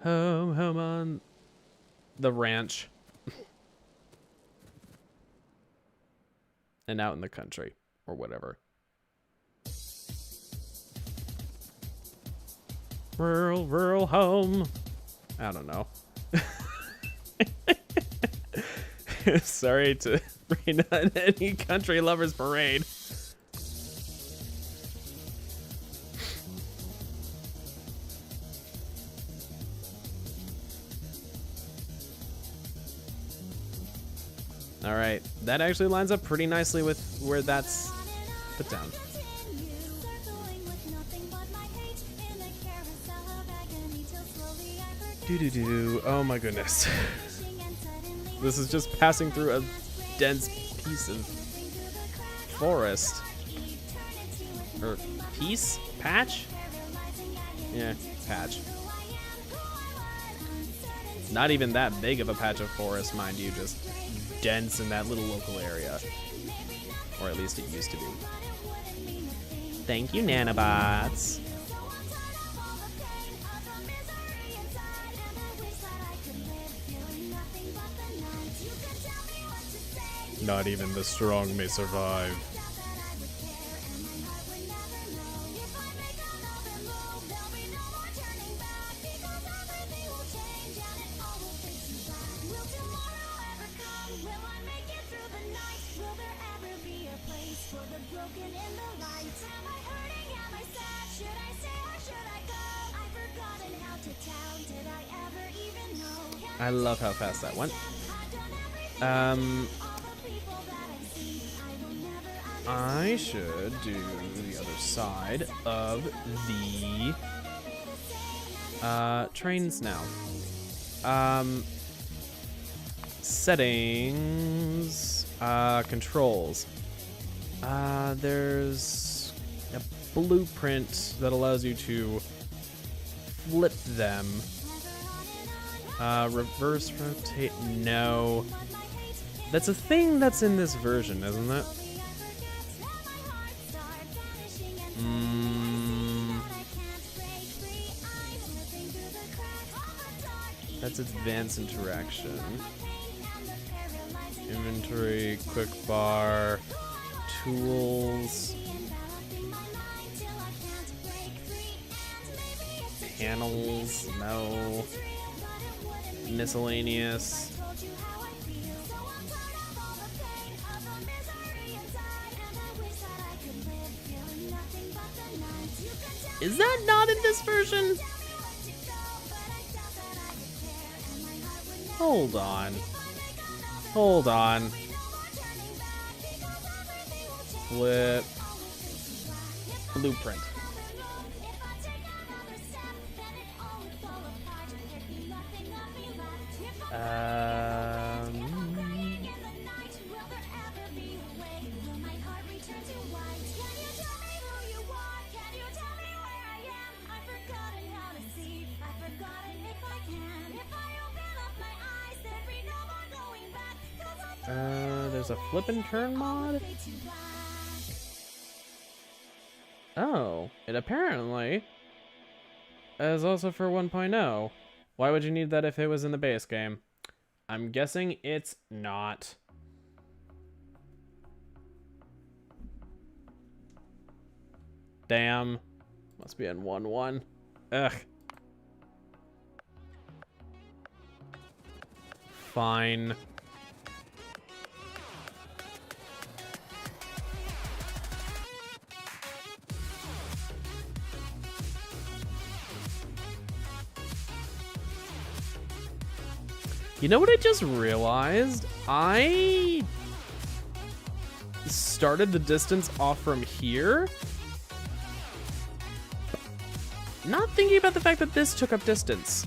home on the ranch and out in the country or whatever. Rural home. I don't know. Sorry to rain on any country lovers parade. All right, that actually lines up pretty nicely with where that's put down. Doo-doo-doo. Oh my goodness. This is just passing through a dense piece of forest. Or piece? Patch? Yeah, patch. Not even that big of a patch of forest, mind you, just dense in that little local area. Or at least it used to be. Thank you, Nanobots. Not even the strong may survive. I love how fast that went. I should do the other side of the Trains now. Settings, controls. There's a blueprint that allows you to flip them. Reverse rotate, no. That's a thing that's in this version, isn't it? That's advanced interaction. Inventory, quick bar, tools, panels, no. Miscellaneous. Is that not in this version? Hold on. Hold on. Flip. Blueprint. There's a flip and turn mod? Oh, it apparently is also for 1.0. Why would you need that if it was in the base game? I'm guessing it's not. Damn. Must be in 1.1. Ugh. Fine. You know what I just realized? I started the distance off from here, not thinking about the fact that this took up distance.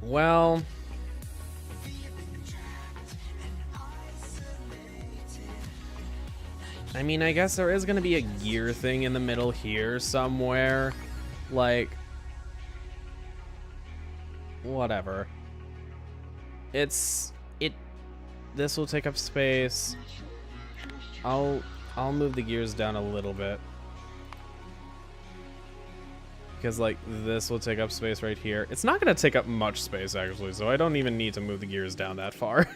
Well, I mean, I guess there is going to be a gear thing in the middle here somewhere. Like, whatever. This will take up space. I'll move the gears down a little bit. Because, like, this will take up space right here. It's not going to take up much space, actually, so I don't even need to move the gears down that far.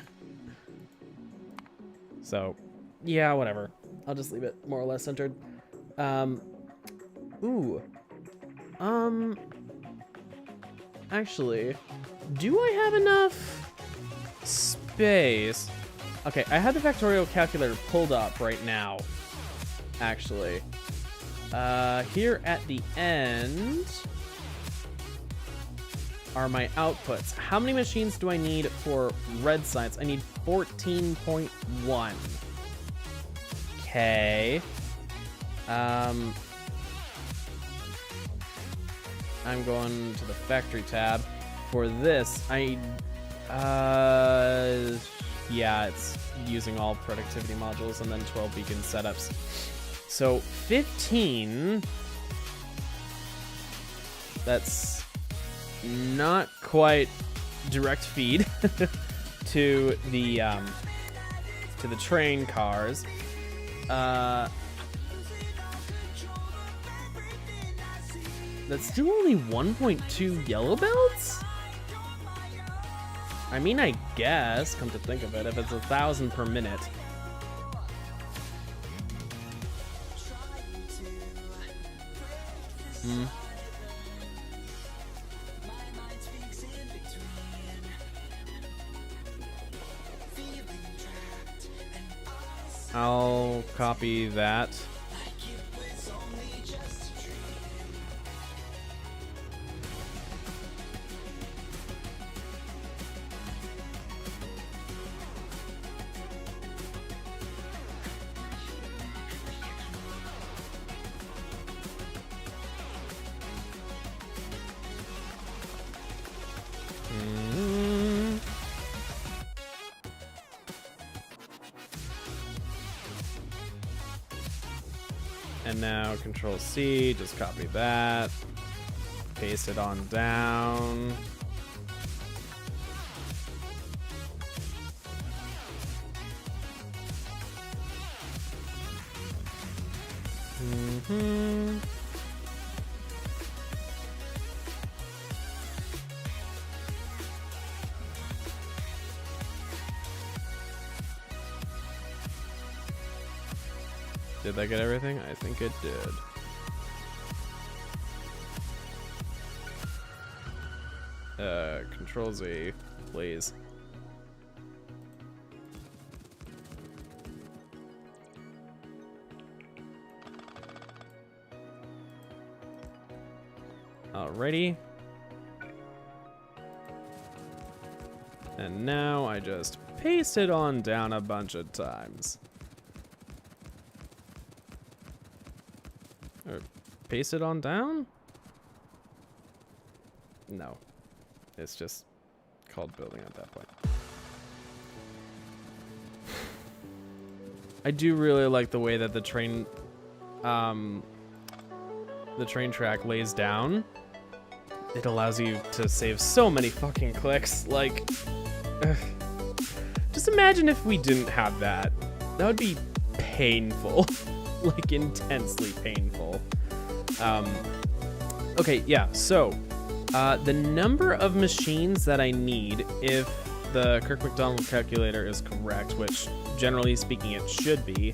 So, yeah, whatever. I'll just leave it more or less centered. Actually, do I have enough space? Okay, I have the Factorio calculator pulled up right now, actually. Here at the end are my outputs. How many machines do I need for red science? I need 14.1. Okay. I'm going to the factory tab. For this, yeah, it's using all productivity modules and then 12 beacon setups. So 15, that's not quite direct feed to the train cars. That's still only 1.2 yellow belts? I mean, I guess, come to think of it, if it's 1,000 per minute. I'll copy that. And now Control C, just copy that, paste it on down. Did that get everything? I think it did. Control Z, please. Alrighty. And now I just paste it on down a bunch of times. Or paste it on down? No. It's just called building at that point. I do really like the way that the train track lays down. It allows you to save so many fucking clicks. Like, just imagine if we didn't have that. That would be painful. Like, intensely painful. Okay, yeah, so the number of machines that I need, if the Kirk McDonald calculator is correct, which generally speaking it should be,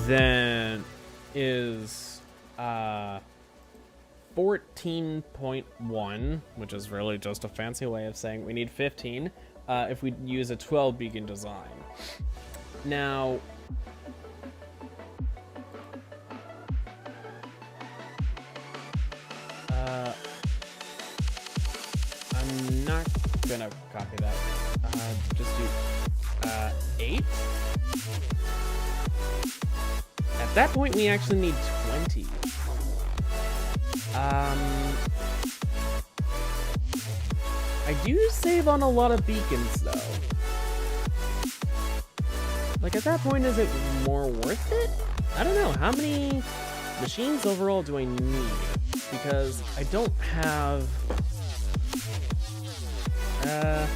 then is 14.1, which is really just a fancy way of saying we need 15 if we use a 12 beacon design. Now, I'm not gonna copy that. Just do 8. At that point, we actually need 20. I do save on a lot of beacons, though. Like, at that point, is it more worth it? I don't know. How many machines overall do I need? Because I don't have... I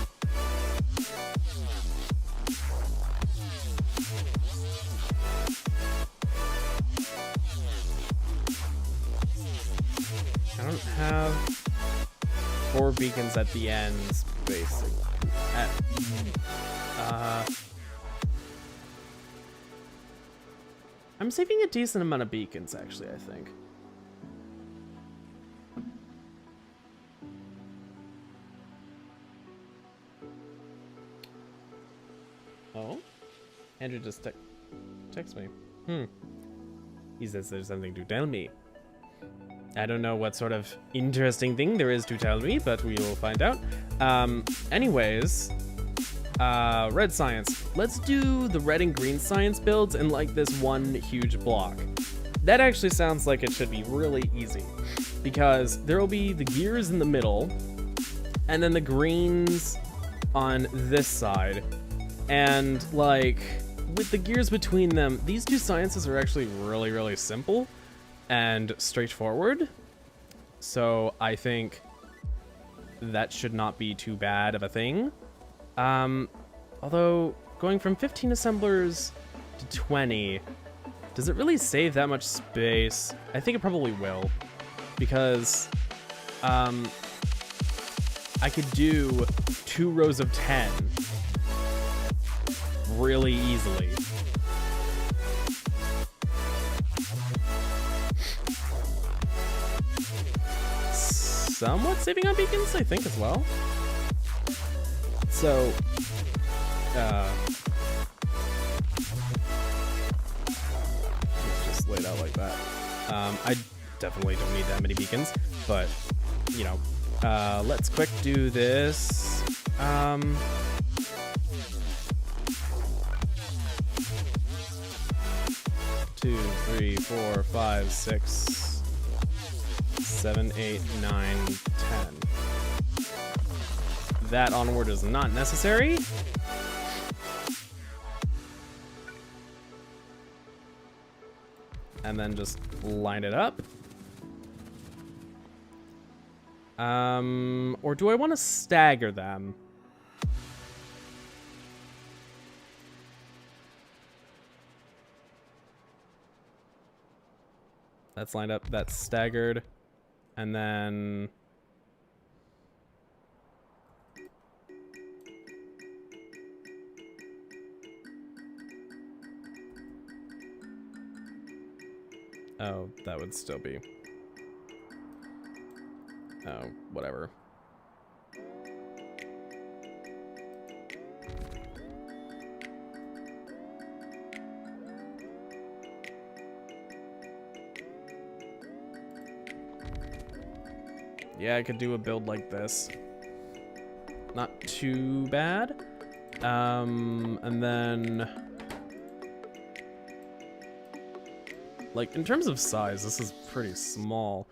don't have 4 beacons at the ends, basically. I'm saving a decent amount of beacons, actually, I think. Oh? Andrew just text me. He says there's something to tell me. I don't know what sort of interesting thing there is to tell me, but we will find out. Anyways, red science. Let's do the red and green science builds in like this one huge block. That actually sounds like it should be really easy because there will be the gears in the middle and then the greens on this side. And like with the gears between them, these two sciences are actually really, really simple and straightforward. So I think that should not be too bad of a thing. Although going from 15 assemblers to 20, does it really save that much space? I think it probably will, because I could do 2 rows of 10 really easily. Somewhat saving on beacons, I think, as well. So, it's just laid out like that. I definitely don't need that many beacons, but, you know, let's quick do this. 2, 3, 4, 5, 6, 7, 8, 9, 10. That onward is not necessary. and then just line it up. Or do I want to stagger them? That's lined up, that's staggered, and then... Oh, that would still be... Oh, whatever. Yeah, I could do a build like this. Not too bad. And then... Like, in terms of size, this is pretty small.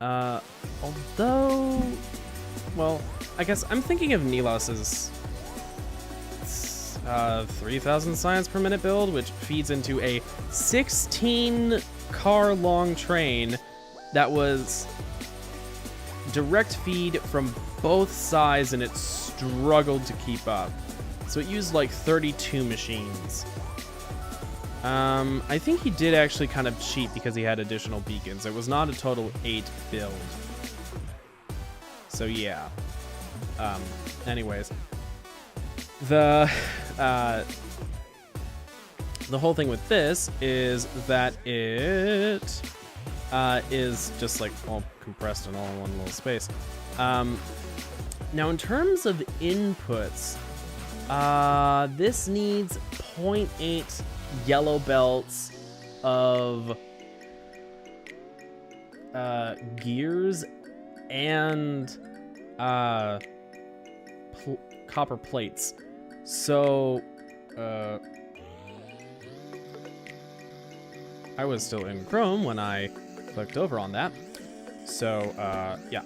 Although... Well, I guess I'm thinking of Nilos's 3,000 science per minute build, which feeds into a 16-car long train that was direct feed from both sides, and it struggled to keep up. So it used like 32 machines. I think he did actually kind of cheat because he had additional beacons. It was not a total 8 build. So yeah. Anyways. The whole thing with this is that it is just like all compressed and all in one little space. Now in terms of inputs, this needs 0.8 yellow belts of gears and copper plates. So I was still in Chrome when I clicked over on that. So yeah,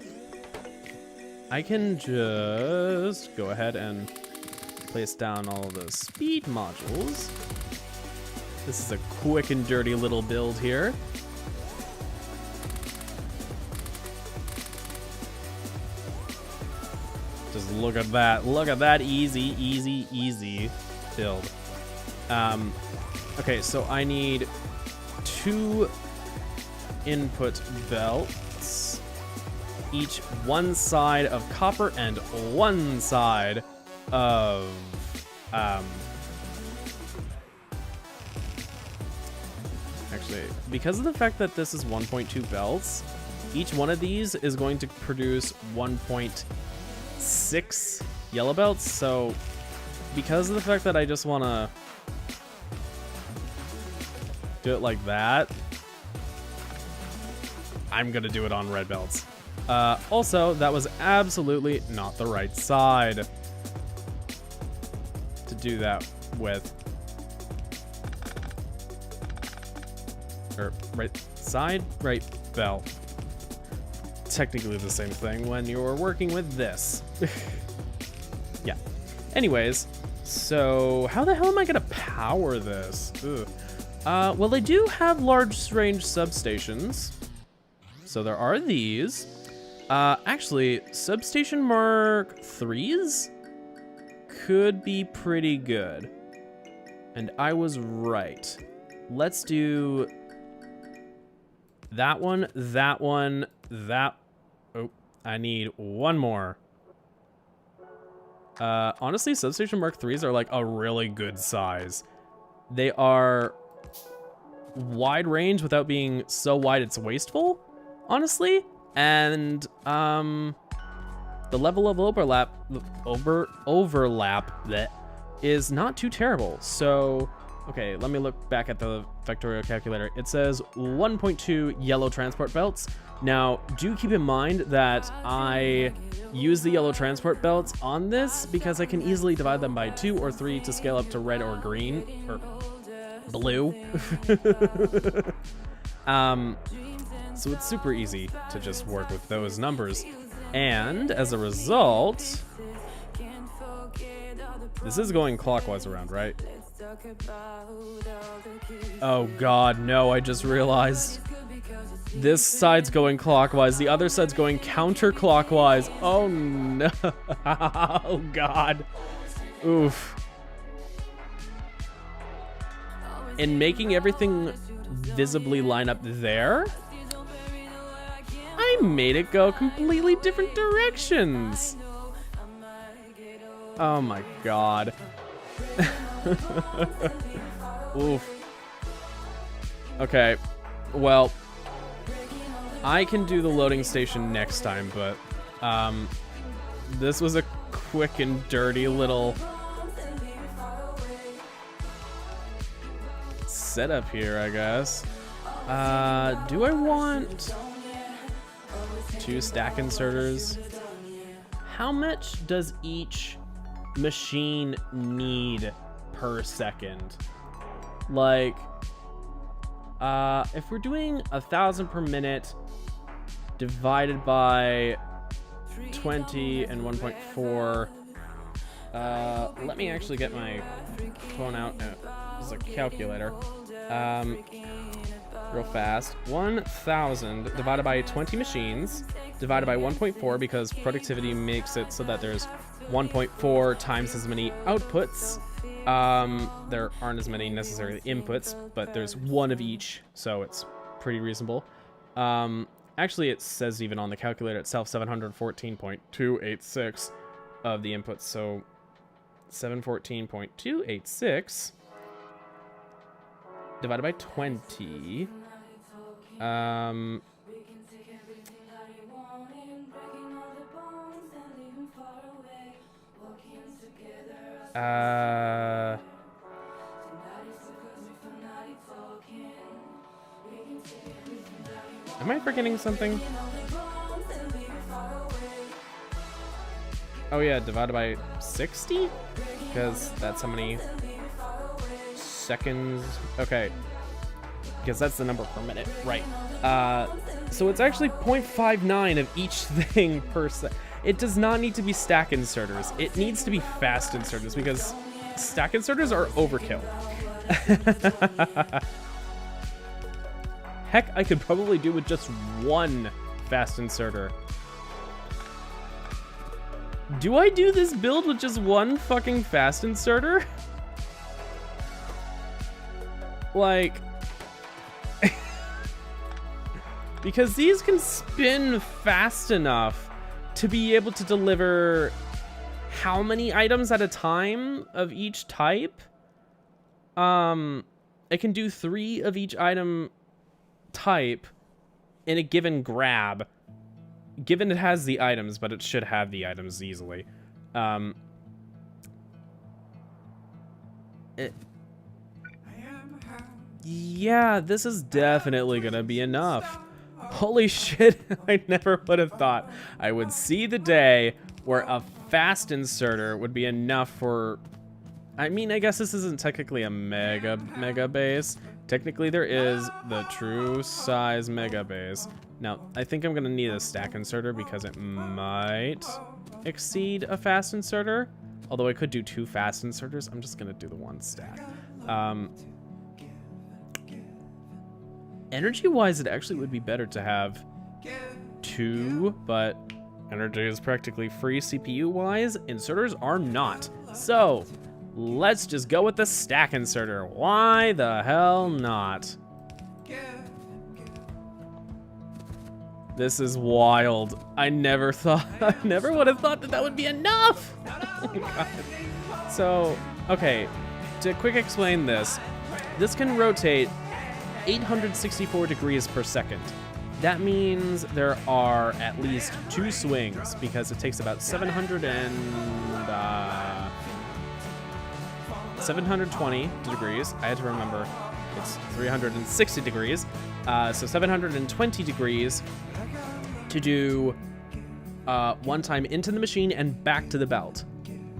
I can just go ahead and place down all the speed modules. This is a quick and dirty little build here. Just look at that. Look at that easy, easy, easy build. Okay, so I need 2 input belts, each one side of copper and one side of actually, because of the fact that this is 1.2 belts, each one of these is going to produce 1.6 yellow belts. So because of the fact that I just want to do it like that, I'm gonna do it on red belts. Also, that was absolutely not the right side to do that with. Or right side, right belt. Technically the same thing when you're working with this. Yeah. Anyways, so how the hell am I gonna power this? Ugh. Well, they do have large range substations. So there are these. Actually, substation Mark 3s could be pretty good. And I was right. Let's do that one, that one, that. Oh, I need one more. Honestly, substation Mark 3s are like a really good size. They are wide range without being so wide it's wasteful, honestly. And the level of overlap that is not too terrible. So okay, let me look back at the Factorio calculator. It says 1.2 yellow transport belts. Now, do keep in mind that I use the yellow transport belts on this because I can easily divide them by 2 or 3 to scale up to red or green, or blue. So it's super easy to just work with those numbers. And as a result, this is going clockwise around, right? Oh god, no, I just realized. This side's going clockwise, the other side's going counterclockwise. Oh no. Oh god. Oof. And making everything visibly line up there, I made it go completely different directions. Oh my god. Oof. Okay, well, I can do the loading station next time, but this was a quick and dirty little setup here, I guess. Do I want 2 stack inserters? How much does each machine need per second? Like, if we're doing 1,000 per minute divided by 20 and 1.4, let me actually get my phone out as a calculator real fast. 1,000 divided by 20 machines divided by 1.4, because productivity makes it so that there's 1.4 times as many outputs. There aren't as many necessary inputs, but there's one of each, so it's pretty reasonable. Actually, it says even on the calculator itself 714.286 of the inputs, so 714.286 divided by 20. Am I forgetting something? Oh yeah, divided by 60? Because that's how many seconds. Okay. Because that's the number per minute. Right. So it's actually 0.59 of each thing per second. It does not need to be stack inserters. It needs to be fast inserters, because stack inserters are overkill. Heck, I could probably do with just one fast inserter. Do I do this build with just one fucking fast inserter? Like, because these can spin fast enough to be able to deliver how many items at a time of each type? It can do 3 of each item type in a given grab, given it has the items, but it should have the items easily. Yeah, this is definitely gonna be enough. Holy shit, I never would have thought I would see the day where a fast inserter would be enough for... I mean, I guess this isn't technically a mega base. Technically, there is the true size mega base. Now, I think I'm gonna need a stack inserter because it might exceed a fast inserter. Although I could do 2 fast inserters, I'm just gonna do the 1 stack. Energy-wise, it actually would be better to have 2, but energy is practically free CPU-wise. Inserters are not. So, let's just go with the stack inserter. Why the hell not? This is wild. I never would have thought that that would be enough. Oh my God. So, okay, to quick explain this can rotate 864 degrees per second. That means there are at least 2 swings, because it takes about 720 degrees. I had to remember it's 360 degrees. So 720 degrees to do 1 time into the machine and back to the belt.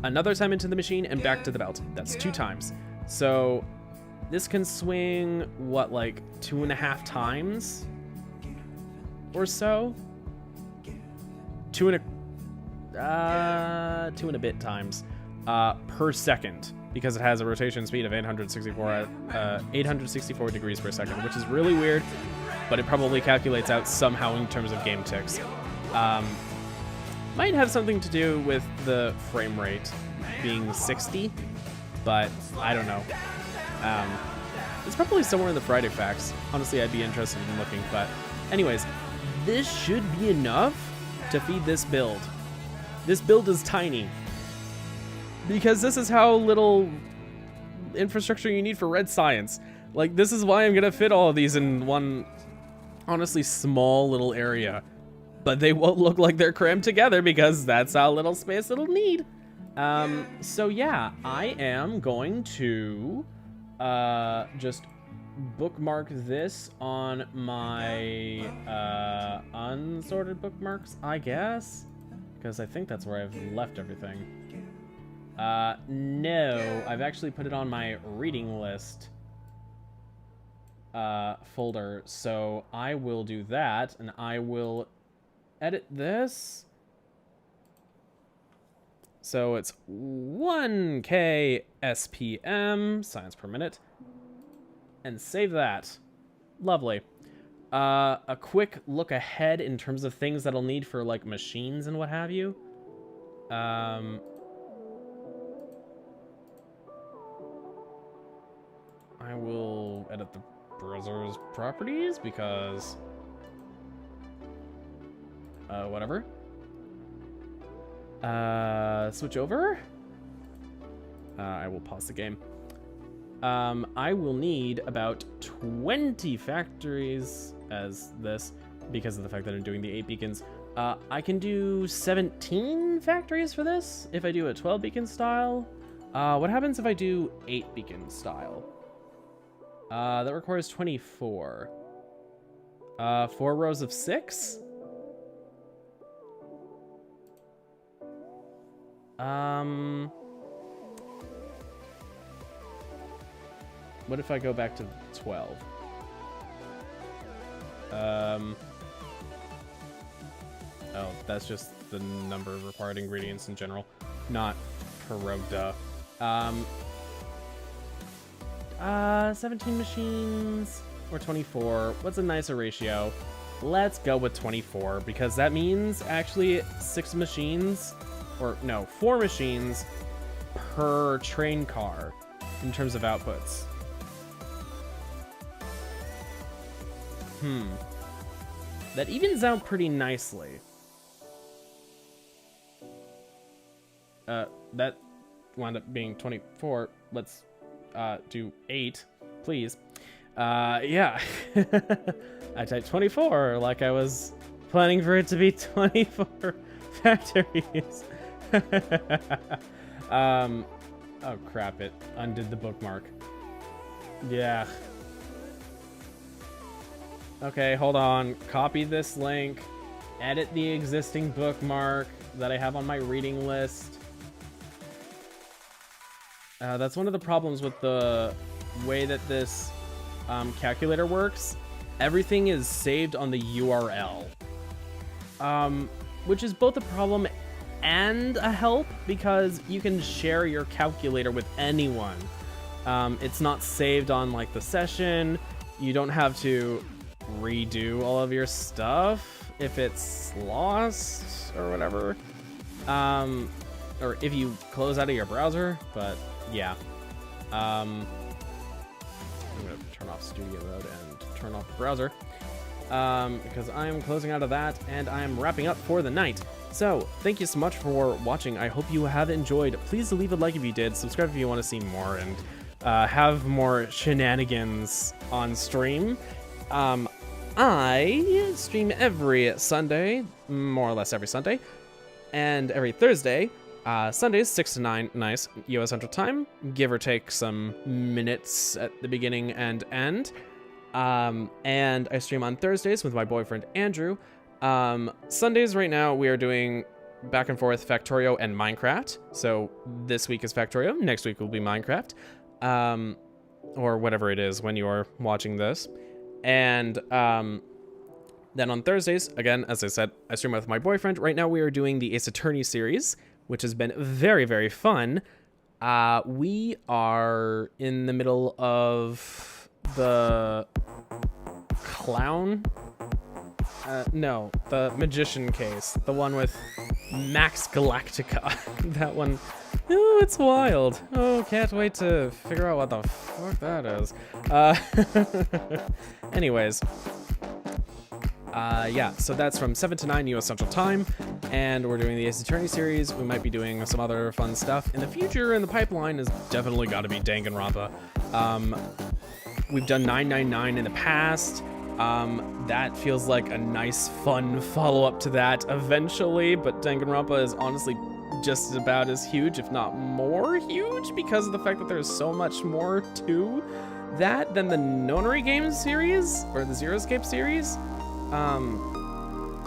Another time into the machine and back to the belt. That's 2 times. So this can swing, what, like 2.5 times or so? 2 and a bit times per second. because it has a rotation speed of 864 degrees per second, which is really weird, but it probably calculates out somehow in terms of game ticks. Might have something to do with the frame rate being 60, but I don't know. It's probably somewhere in the Friday facts. Honestly, I'd be interested in looking, but anyways, this should be enough to feed this build. This build is tiny, because this is how little infrastructure you need for red science. Like, this is why I'm gonna fit all of these in one, honestly, small little area. But they won't look like they're crammed together because that's how little space it'll need. So yeah, I am going to just bookmark this on my unsorted bookmarks, I guess, because I think that's where I've left everything. No, I've actually put it on my reading list folder, so I will do that, and I will edit this. So it's 1K SPM, science per minute, and save that. Lovely. A quick look ahead in terms of things that'll need for like machines and what have you. I will edit the browser's properties because whatever. Switch over. I will pause the game. I will need about 20 factories as this because of the fact that I'm doing the 8 beacons. I can do 17 factories for this if I do a 12 beacon style. What happens if I do 8 beacon style? That requires 24. 4 rows of 6? What if I go back to 12? Oh, that's just the number of required ingredients in general, not per row, duh. 17 machines or 24. What's a nicer ratio? Let's go with 24 because that means actually 6 machines, or no, 4 machines per train car in terms of outputs. That evens out pretty nicely. That wound up being 24. Let's do 8, please. Yeah. I typed 24 like I was planning for it to be 24 factories. Oh crap, it undid the bookmark. Yeah. Okay, hold on. Copy this link. Edit the existing bookmark that I have on my reading list. That's one of the problems with the way that this calculator works. Everything is saved on the URL, which is both a problem and a help because you can share your calculator with anyone. It's not saved on like the session. You don't have to redo all of your stuff if it's lost or whatever, or if you close out of your browser. But yeah, I'm gonna turn off studio mode and turn off the browser because I'm closing out of that and I'm wrapping up for the night. So thank you so much for watching. I hope you have enjoyed. Please leave a like if you did, subscribe if you want to see more, and have more shenanigans on stream. I stream every Sunday, more or less every Sunday, and every Thursday. Sundays 6 to 9, nice US Central Time, give or take some minutes at the beginning and end. And I stream on Thursdays with my boyfriend Andrew. Sundays right now we are doing back and forth Factorio and Minecraft. So this week is Factorio, next week will be Minecraft, or whatever it is when you're watching this. And then on Thursdays, again, as I said, I stream with my boyfriend. Right now we are doing the Ace Attorney series, which has been very, very fun. We are in the middle of the clown. No, the magician case. The one with Max Galactica. That one. Oh, it's wild. Oh, can't wait to figure out what the fuck that is. Anyways. Yeah, so that's from 7 to 9 US Central Time, and we're doing the Ace Attorney series. We might be doing some other fun stuff in the future, and the pipeline has definitely got to be Danganronpa. We've done 999 in the past. That feels like a nice, fun follow-up to that eventually, but Danganronpa is honestly just about as huge, if not more huge, because of the fact that there's so much more to that than the Nonary Games series, or the Zero Escape series.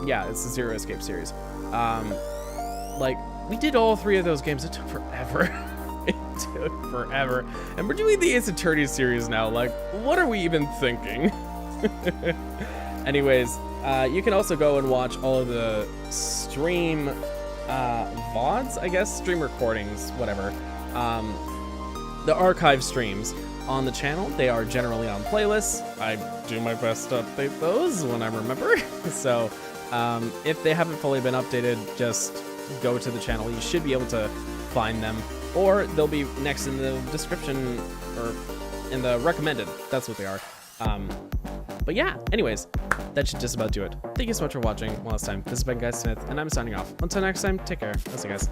Yeah, it's the Zero Escape series. Like, we did all 3 of those games. It took forever. It took forever. And we're doing the Ace Attorney series now. Like, what are we even thinking? Anyways, you can also go and watch all of the stream VODs, I guess, stream recordings, whatever. The archive streams on the channel. They are generally on playlists. I do my best to update those when I remember. So if they haven't fully been updated, just go to the channel. You should be able to find them, or they'll be next in the description or in the recommended. That's what they are. But yeah, anyways, that should just about do it. Thank you so much for watching one last time. This has been Guy Smith, and I'm signing off. Until next time, take care. I'll see you guys.